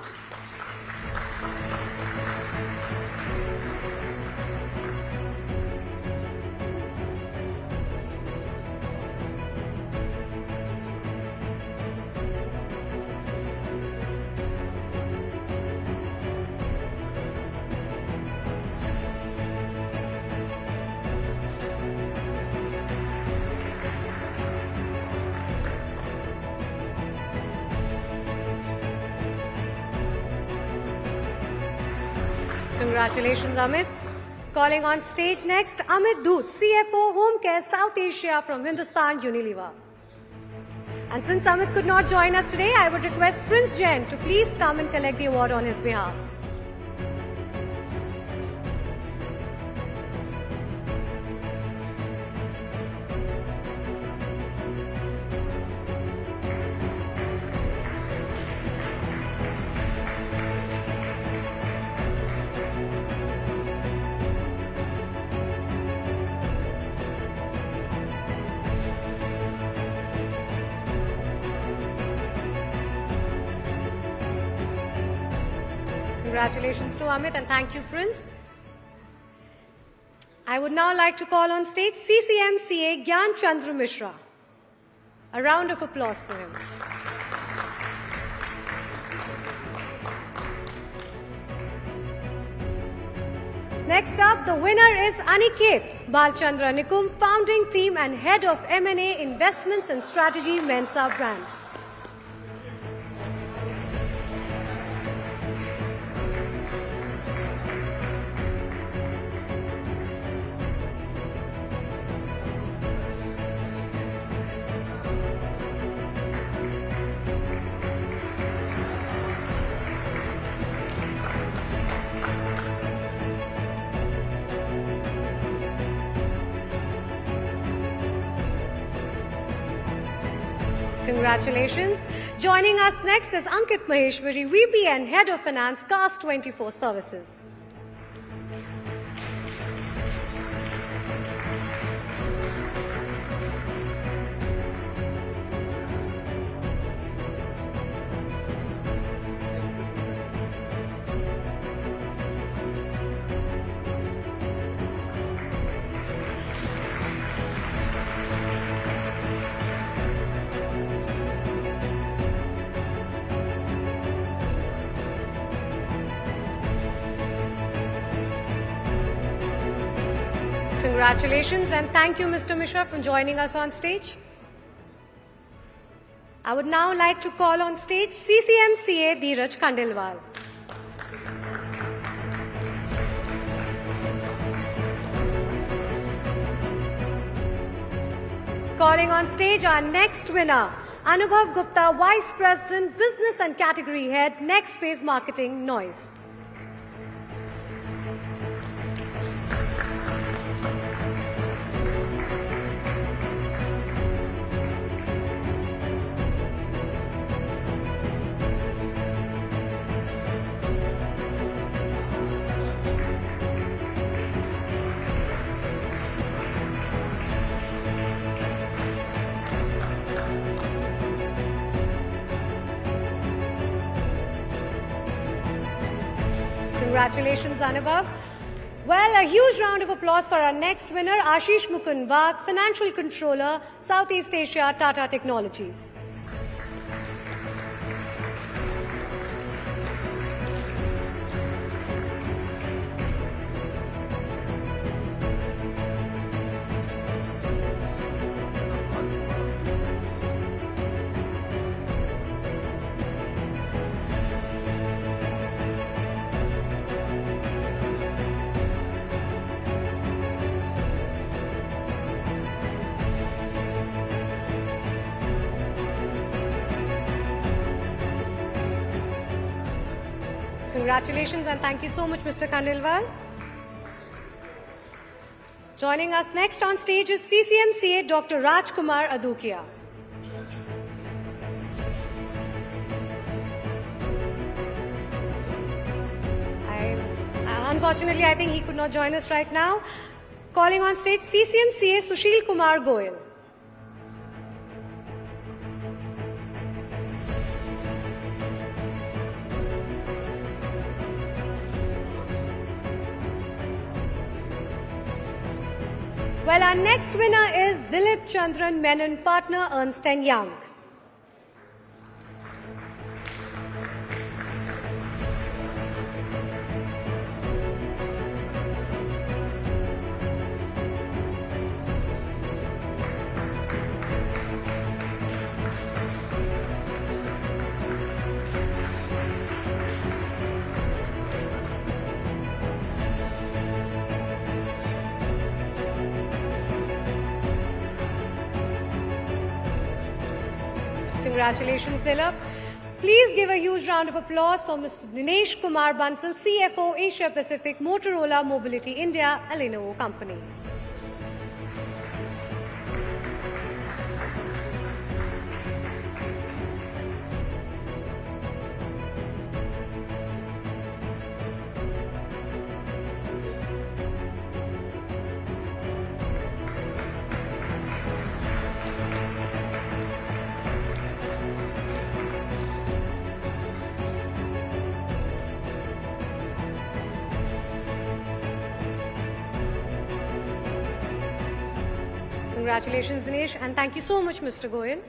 Congratulations, Amit. Calling on stage next, Amit Doot, CFO Home Care South Asia from Hindustan Unilever. And since Amit could not join us today, I would request Prince Jain to please come and collect the award on his behalf. Congratulations to Amit and thank you, Prince. I would now like to call on stage CCMCA Gyan Chandra Mishra. A round of applause for him. Next up, the winner is Aniket Balchandra Nikum, founding team and head of M&A Investments and Strategy Mensa Brands. Congratulations. Joining us next is Ankit Maheshwari, VP and Head of Finance, Cast 24 Services. Congratulations and thank you, Mr. Mishra, for joining us on stage. I would now like to call on stage CCMCA Dheeraj Khandelwal. Calling on stage our next winner, Anubhav Gupta, Vice President, Business and Category Head, Next Phase Marketing, Noise. Congratulations, Anubhav. Well, a huge round of applause for our next winner, Ashish Mukund Bagh, Financial Controller, Southeast Asia, Tata Technologies. Congratulations and thank you so much, Mr. Khandelwal. Joining us next on stage is CCMCA Dr. Rajkumar Adukia. Unfortunately, I think he could not join us right now. Calling on stage CCMCA Sushil Kumar Goyal. Well, our next winner is Dilip Chandran Menon, partner, Ernst & Young. Congratulations, Dilip. Please give a huge round of applause for Mr. Dinesh Kumar Bansal, CFO, Asia Pacific, Motorola Mobility India, a Lenovo company. Congratulations, Dinesh, and thank you so much, Mr. Goyal.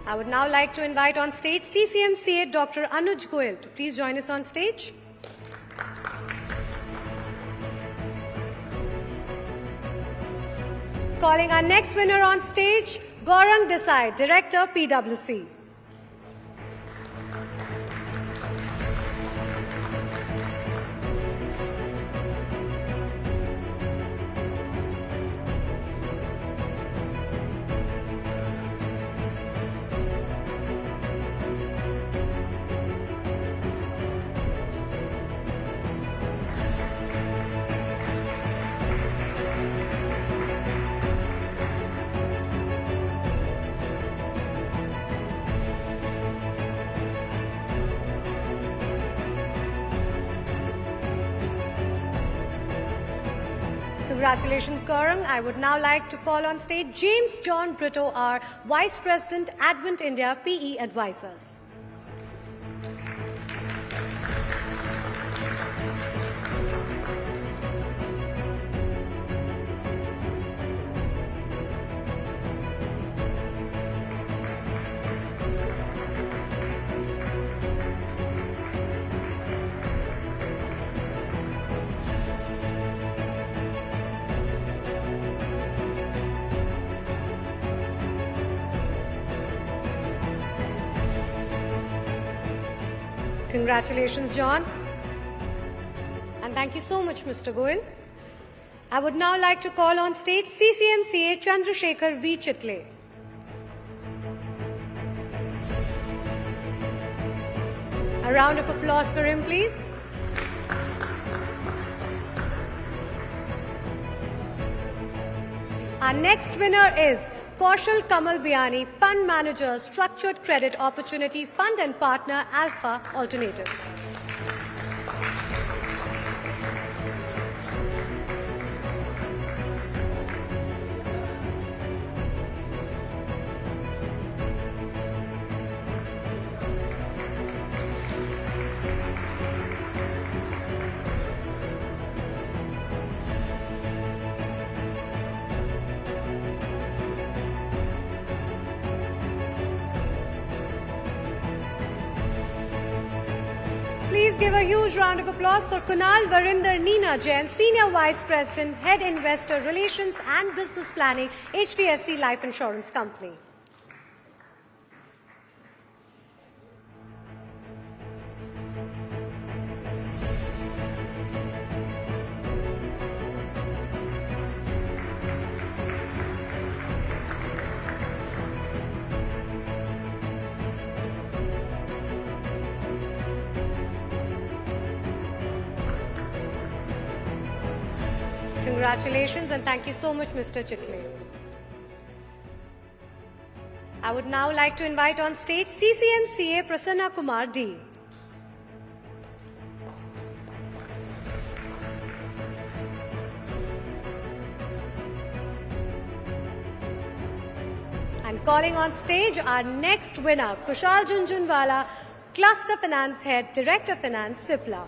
I would now like to invite on stage CCMCA Dr. Anuj Goyal to please join us on stage. Calling our next winner on stage, Gaurang Desai, Director, PwC. Congratulations, Gaurang. I would now like to call on stage James John Brito, our Vice President, Advent India PE Advisors. Congratulations, John. And thank you so much, Mr. Goyal. I would now like to call on stage CCMCA Chandrasekhar V. Chitle. A round of applause for him, please. Our next winner is Kaushal Kamal Biani, Fund Manager, Structured Credit Opportunity Fund and Partner, Alpha Alternatives. Please give a huge round of applause for Kunal Varinder Neena Jain, Senior Vice President, Head Investor Relations and Business Planning, HDFC Life Insurance Company. Congratulations and thank you so much, Mr. Chitle. I would now like to invite on stage CCMCA Prasanna Kumar D. And calling on stage our next winner, Kushal Junjunwala, Cluster Finance Head, Director Finance, Cipla.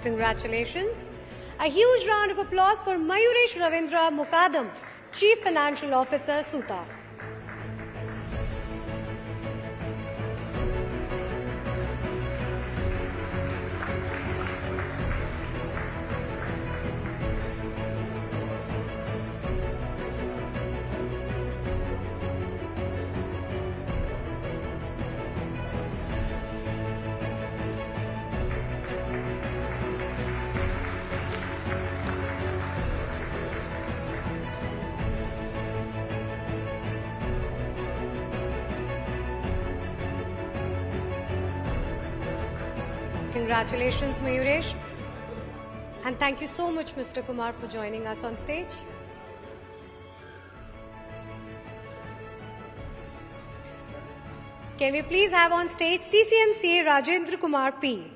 Congratulations. A huge round of applause for Mayuresh Ravindra Mukadam, Chief Financial Officer, Suta. Congratulations, Mayuresh. And thank you so much, Mr. Kumar, for joining us on stage. Can we please have on stage CCMCA Rajendra Kumar P.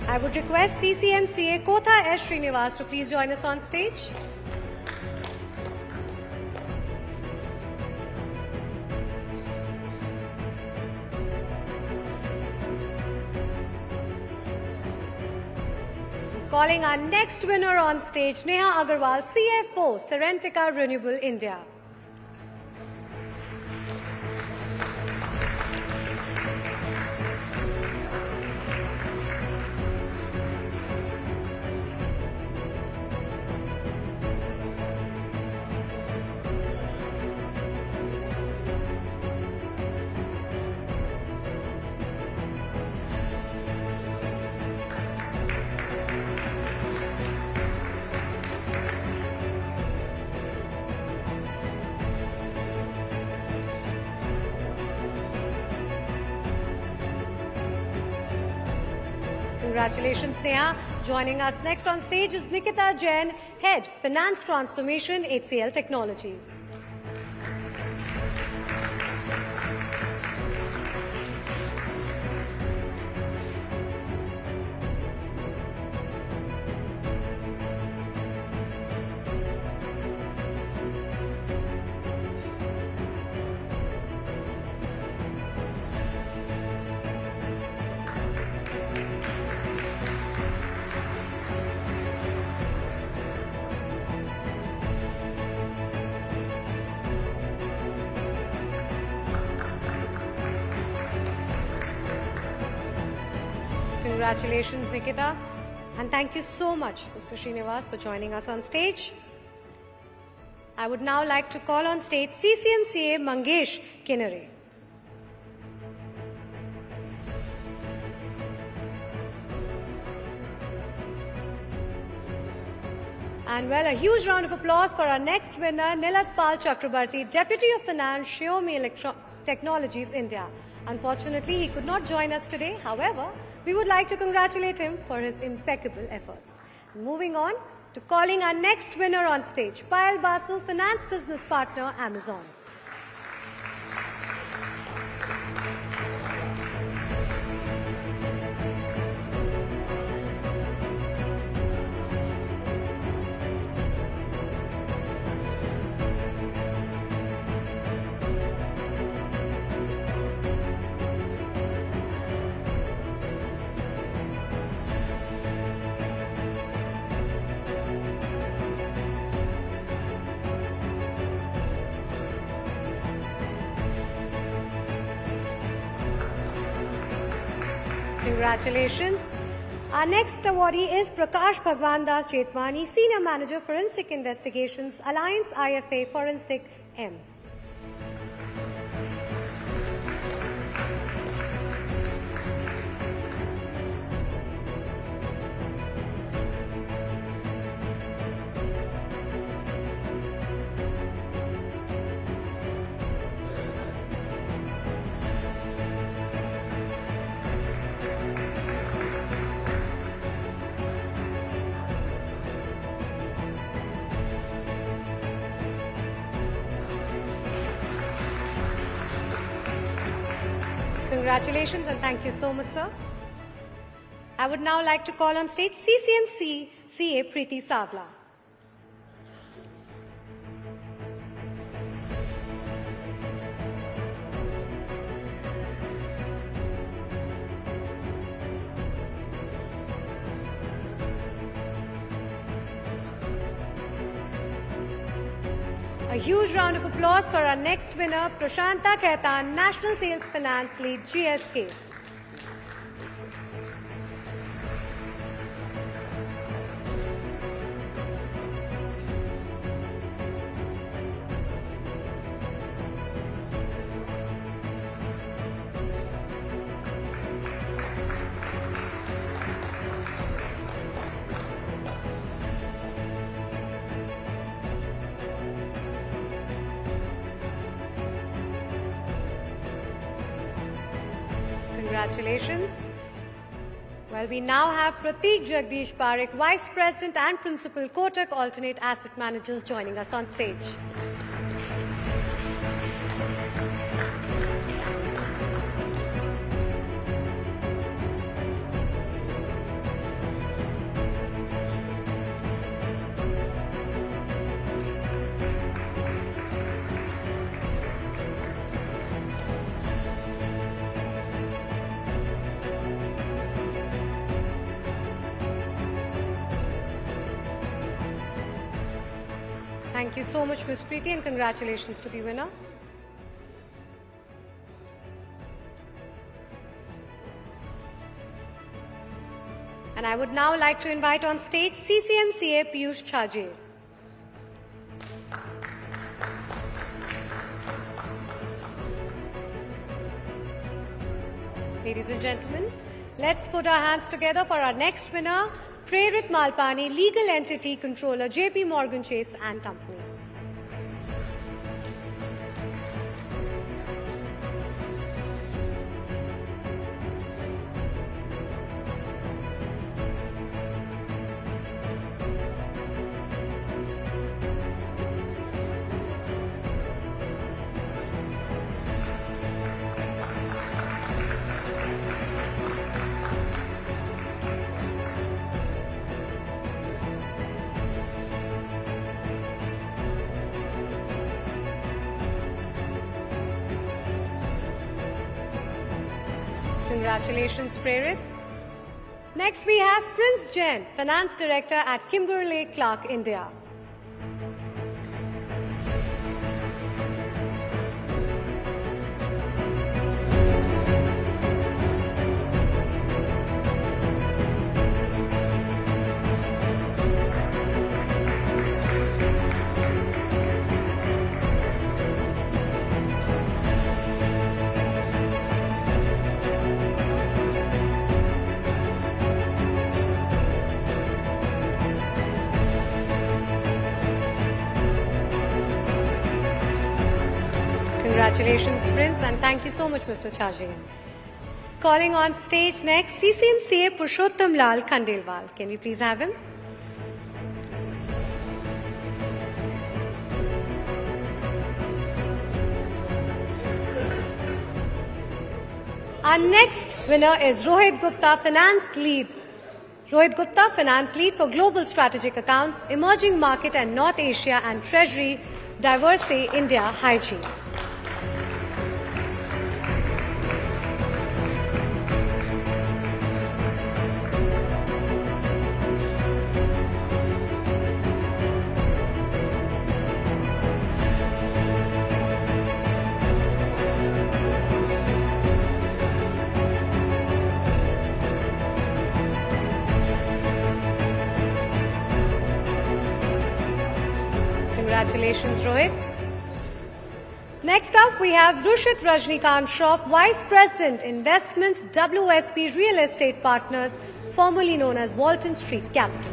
I would request CCMCA Kotha S. Srinivas to please join us on stage. Calling our next winner on stage, Neha Agarwal, CFO, Serentica Renewable India. Congratulations, Neha. Joining us next on stage is Nikita Jain, Head, Finance Transformation, HCL Technologies. Congratulations, Nikita. And thank you so much, Mr. Srinivas, for joining us on stage. I would now like to call on stage CCMCA Mangesh Kinare. And well, a huge round of applause for our next winner, Nilat Pal Chakrabarti, Deputy of Finance, Xiaomi Technologies India. Unfortunately, he could not join us today. However, we would like to congratulate him for his impeccable efforts. Moving on to calling our next winner on stage, Payal Basu, Finance Business Partner, Amazon. Congratulations. Our next awardee is Prakash Bhagwan Das Chetwani, Senior Manager Forensic Investigations, Alliance IFA Forensic M. Congratulations and thank you so much, sir. I would now like to call on stage CCMC CA Preeti Savla. A huge round of applause for our next winner, Prashanta Khaitan, National Sales Finance Lead, GSK. Congratulations. Well, we now have Prateek Jagdish Parekh, Vice President and Principal, Kotak Alternate Asset Managers, joining us on stage. Thank you so much, Ms. Preeti, and congratulations to the winner. And I would now like to invite on stage CCMCA Piyush Chhaje. Ladies and gentlemen, let's put our hands together for our next winner, Prerit Malpani, Legal Entity Controller, JP Morgan Chase and Company. Congratulations, Prerit. Next, we have Prince Jain, Finance Director at Kimberley Clark India. Congratulations, Prince, and thank you so much, Mr. Chhaje. Calling on stage next, CCMCA Purushottam Lal Khandelwal. Can we please have him? Our next winner is Rohit Gupta, Finance Lead. Rohit Gupta, Finance Lead for Global Strategic Accounts, Emerging Market and North Asia and Treasury, Diverse India Hygiene. Congratulations, Rohit. Next up, we have Rushit Rajnikant Shroff, Vice President, Investments, WSP Real Estate Partners, formerly known as Walton Street Capital.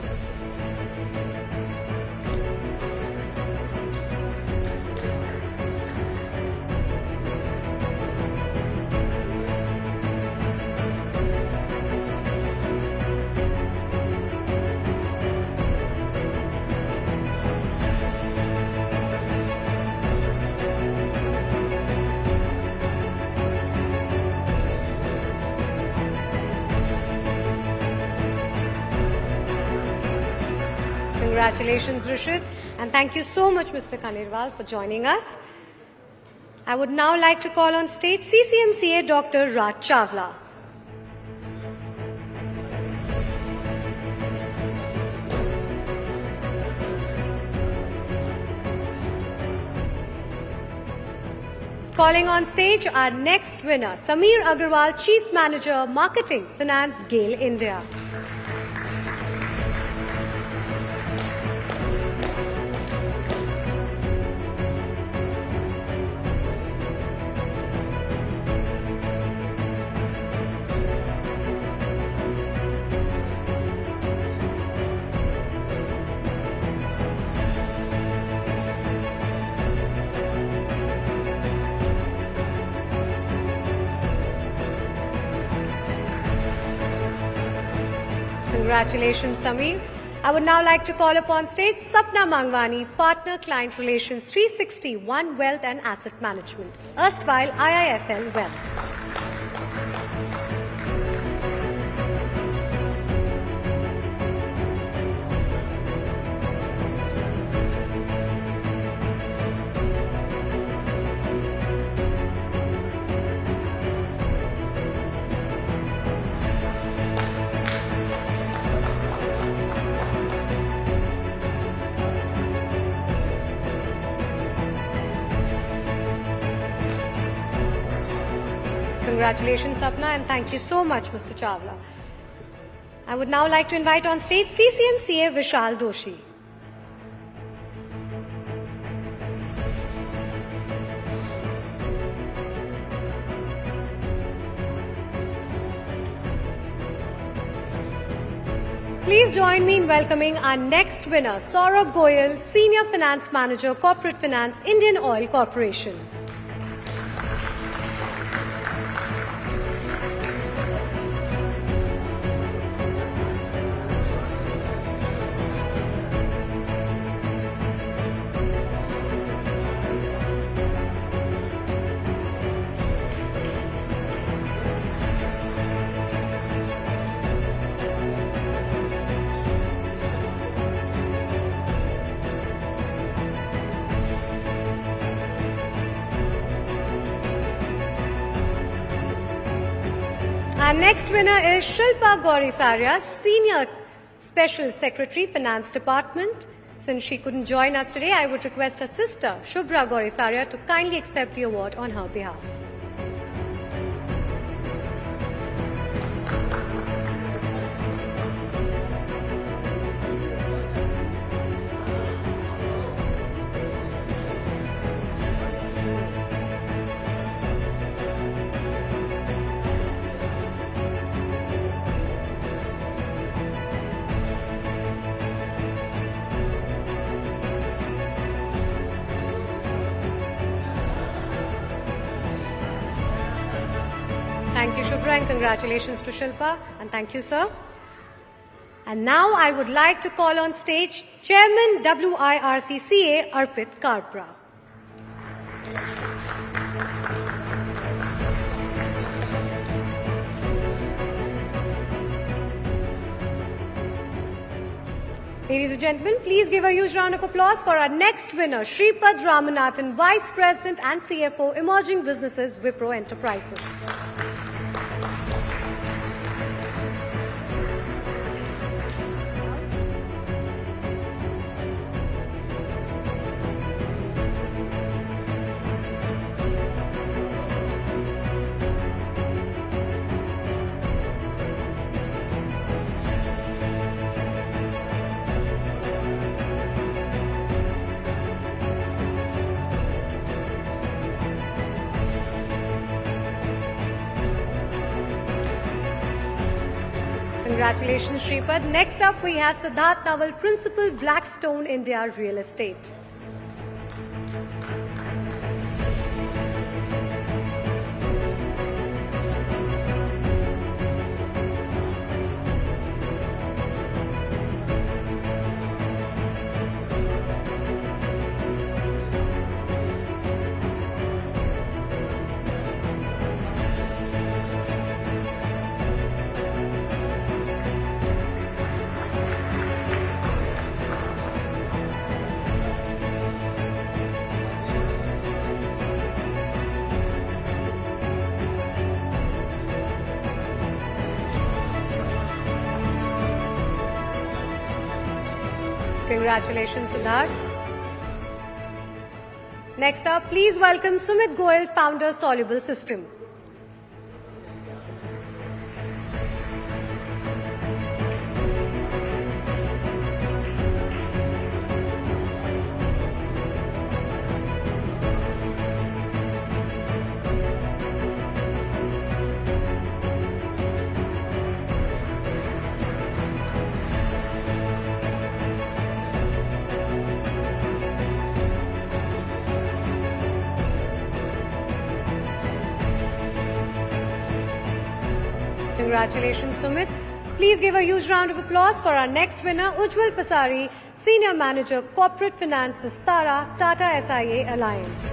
Congratulations, Rushit, and thank you so much, Mr. Khandelwal, for joining us. I would now like to call on stage CCMCA Dr. Raj Chawla. Calling on stage our next winner, Sameer Agarwal, Chief Manager, Marketing, Finance, GAIL India. Congratulations, Sameer. I would now like to call upon stage Sapna Mangwani, Partner Client Relations 360 One Wealth and Asset Management, erstwhile IIFL Wealth. Congratulations, Sapna, and thank you so much, Mr. Chawla. I would now like to invite on stage CCMCA Vishal Doshi. Please join me in welcoming our next winner, Saurabh Goyal, Senior Finance Manager, Corporate Finance, Indian Oil Corporation. Our next winner is Shilpa Gaurisaria, Senior Special Secretary, Finance Department. Since she couldn't join us today, I would request her sister, Shubhra Gaurisaria, to kindly accept the award on her behalf. Thank you, Shubhra, and congratulations to Shilpa. And thank you, sir. And now I would like to call on stage Chairman WIRCCA Arpit Karbra. Ladies and gentlemen, please give a huge round of applause for our next winner, Shripad Ramanathan, Vice President and CFO, Emerging Businesses, Wipro Enterprises. Congratulations, Shripad. Next up, we have Siddharth Naval, Principal, Blackstone India Real Estate. Congratulations, Siddharth. Next up, please welcome Sumit Goyal, Founder, Soluble System. Congratulations, Sumit. Please give a huge round of applause for our next winner, Ujjwal Pasari, Senior Manager, Corporate Finance, Vistara, Tata SIA Alliance.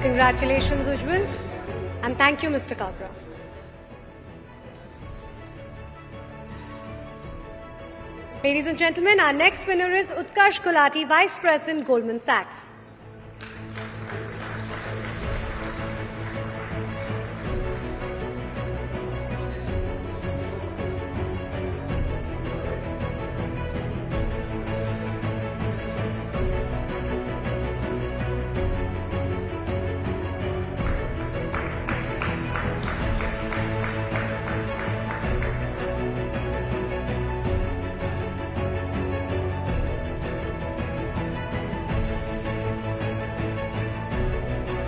Congratulations, Ujjwal, and thank you, Mr. Kabra. Ladies and gentlemen, our next winner is Utkarsh Gulati, Vice President, Goldman Sachs.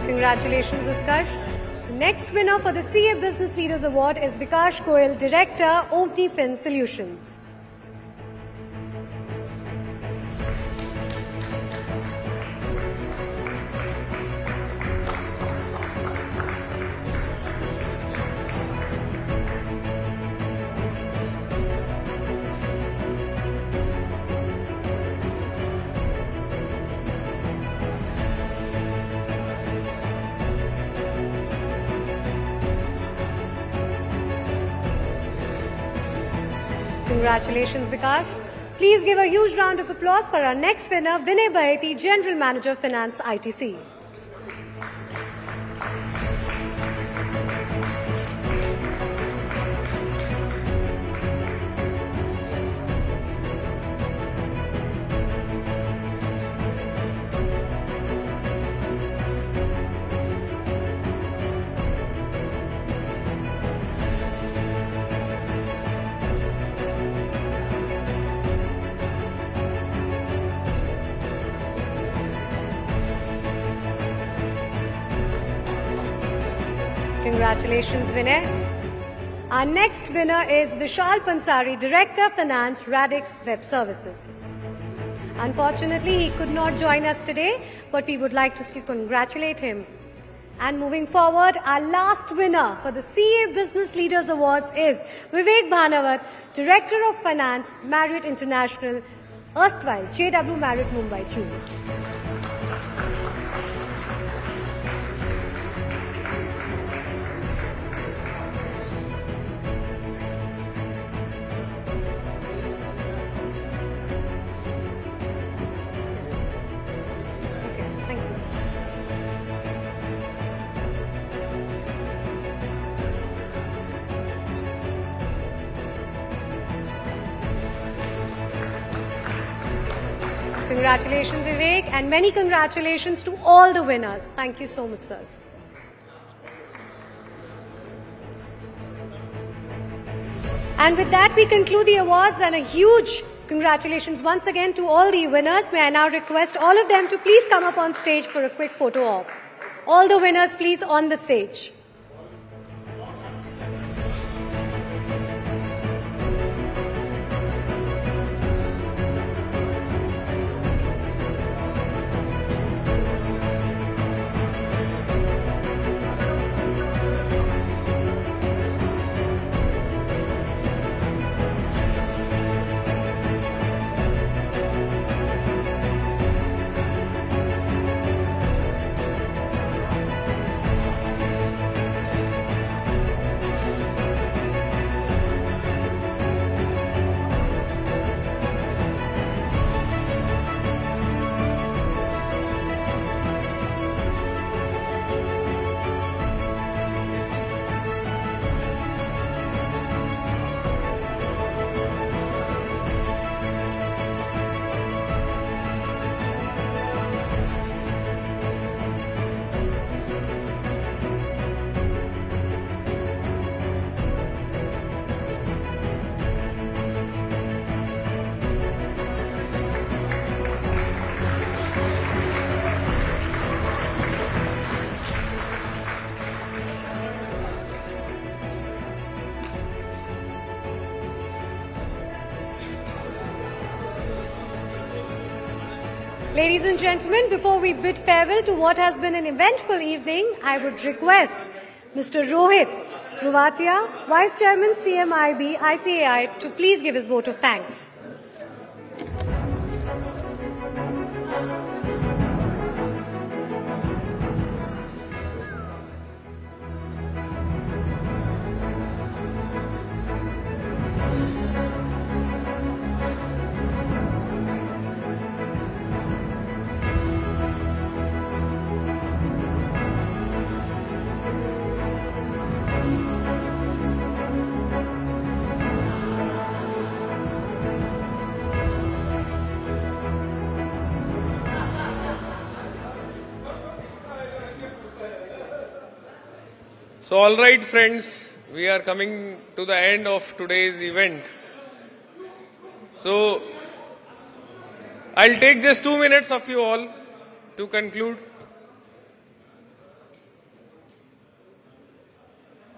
Congratulations, Utkarsh. Next winner for the CA Business Leaders Award is Vikash Goyal, Director, OmniFin Solutions. Congratulations, Vikash. Please give a huge round of applause for our next winner, Vinay Baheti, General Manager, Finance, ITC. Congratulations, Vinay. Our next winner is Vishal Pansari, Director, Finance, Radix Web Services. Unfortunately, he could not join us today, but we would like to still congratulate him. And moving forward, our last winner for the CA Business Leaders Awards is Vivek Bhanavat, Director of Finance, Marriott International, erstwhile JW Marriott Mumbai, Chune. Congratulations, Vivek, and many congratulations to all the winners. Thank you so much, sirs. And with that, we conclude the awards, and a huge congratulations once again to all the winners. May I now request all of them to please come up on stage for a quick photo op. All the winners, please, on the stage. Ladies and gentlemen, before we bid farewell to what has been an eventful evening, I would request Mr. Rohit Ruwatia, Vice Chairman CMIB ICAI, to please give his vote of thanks. So, all right, friends, we are coming to the end of today's event. So, I'll take just 2 minutes of you all to conclude.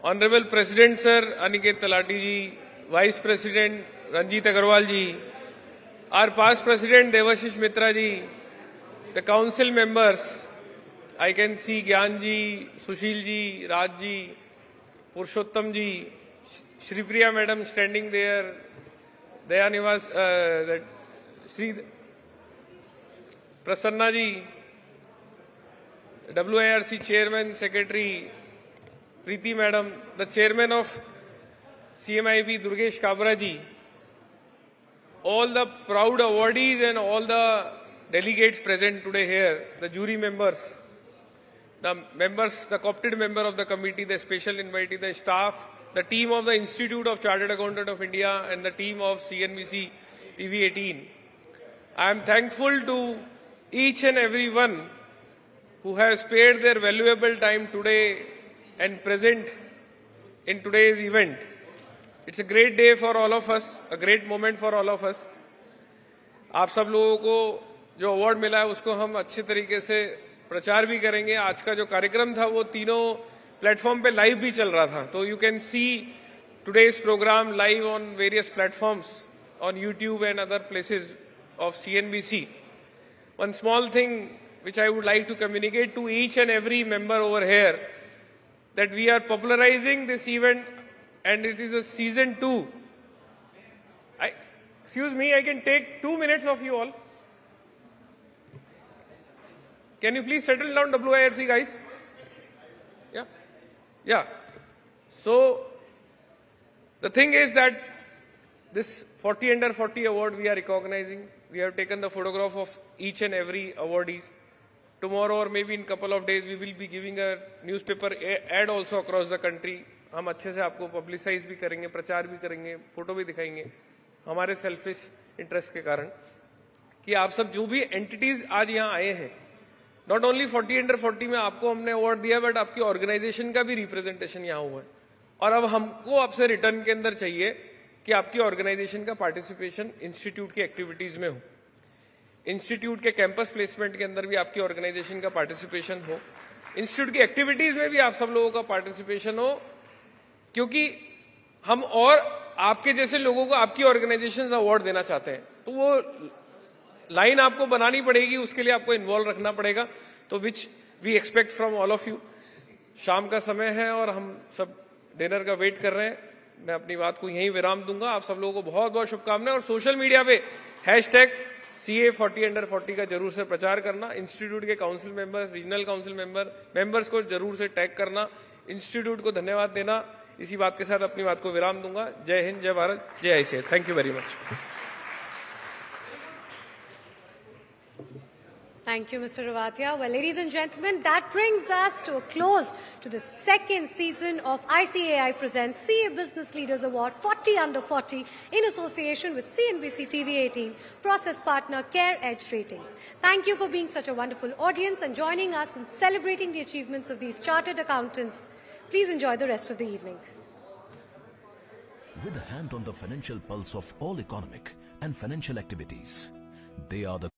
Honorable President Sir Aniket Talati ji, Vice President Ranjit Agarwal ji, our past President Devashish Mitra ji, the Council members, I can see Gyan ji, Sushil ji, Raj ji, Purushottam ji, Shri Priya Madam standing there, Daya Nivas, Sri Prasanna ji, WIRC Chairman, Secretary, Preeti Madam, the Chairman of CMIB, Durgesh Kabra ji, all the proud awardees and all the delegates present today here, the jury members, the members, the co-opted member of the committee, the special invitee, the staff, the team of the Institute of Chartered Accountant of India and the team of CNBC-TV18. I am thankful to each and every one who has spared their valuable time today and present in today's event. It's a great day for all of us, a great moment for all of us. आप सब लोगों को जो award मिला है उसको हम अच्छे तरीके से प्रचार भी करेंगे. आज का जो कार्यक्रम था वो तीनों प्लेटफॉर्म पे लाइव भी चल रहा था, तो you can see today's programme live on various platforms on YouTube and other places of CNBC. One small thing which I would like to communicate to each and every member over here, that we are popularizing this event and it is a season 2. Excuse me, I can take 2 minutes of you all. Can you please settle down, WIRC guys? Yeah? Yeah. So, the thing is that this 40 under 40 award we are recognizing. We have taken the photograph of each and every awardees. Tomorrow or maybe in couple of days we will be giving a newspaper ad also across the country. हम अच्छे से आपको publicise भी करेंगे, प्रचार भी करेंगे, photo भी दिखाएंगे हमारे सेल्फिश इंटरेस्ट के कारण कि आप सब जो भी एंटिटीज आज यहाँ आए हैं, नॉट ओनली 40 अंडर 40 में आपको हमने अवार्ड दिया, बट आपकी ऑर्गेनाइजेशन का भी रिप्रेजेंटेशन यहाँ हुआ है. और अब हमको आपसे रिटर्न के अंदर चाहिए कि आपकी ऑर्गेनाइजेशन का पार्टिसिपेशन इंस्टीट्यूट की एक्टिविटीज में हो, इंस्टीट्यूट के कैंपस प्लेसमेंट के अंदर भी आपकी ऑर्गेनाइजेशन का पार्टिसिपेशन हो, इंस्टीट्यूट की एक्टिविटीज में भी आप सब लोगों का पार्टिसिपेशन हो, क्योंकि हम और आपके जैसे लोगों को आपकी ऑर्गेनाइजेशन अवार्ड देना चाहते हैं. तो वो लाइन आपको बनानी पड़ेगी, उसके लिए आपको इन्वॉल्व रखना पड़ेगा. तो which we expect from all of you. शाम का समय है और हम सब डिनर का वेट कर रहे हैं. मैं अपनी बात को यहीं विराम दूंगा. आप सब लोगों को बहुत बहुत शुभकामनाएं. और सोशल मीडिया पे #CA40 under 40 का जरूर से प्रचार करना. इंस्टीट्यूट के council members, regional council members को जरूर से टैग करना. इंस्टीट्यूट को धन्यवाद देना. इसी बात के साथ अपनी बात को विराम दूंगा. जय हिंद, जय भारत, जय ICAI. Thank you very much. Thank you, Mr. Ruwatia. Well, ladies and gentlemen, that brings us to a close to the second season of ICAI Presents CA Business Leaders Award 40 under 40 in association with CNBC-TV18 process partner Care Edge Ratings. Thank you for being such a wonderful audience and joining us in celebrating the achievements of these chartered accountants. Please enjoy the rest of the evening. With a hand on the financial pulse of all economic and financial activities, they are the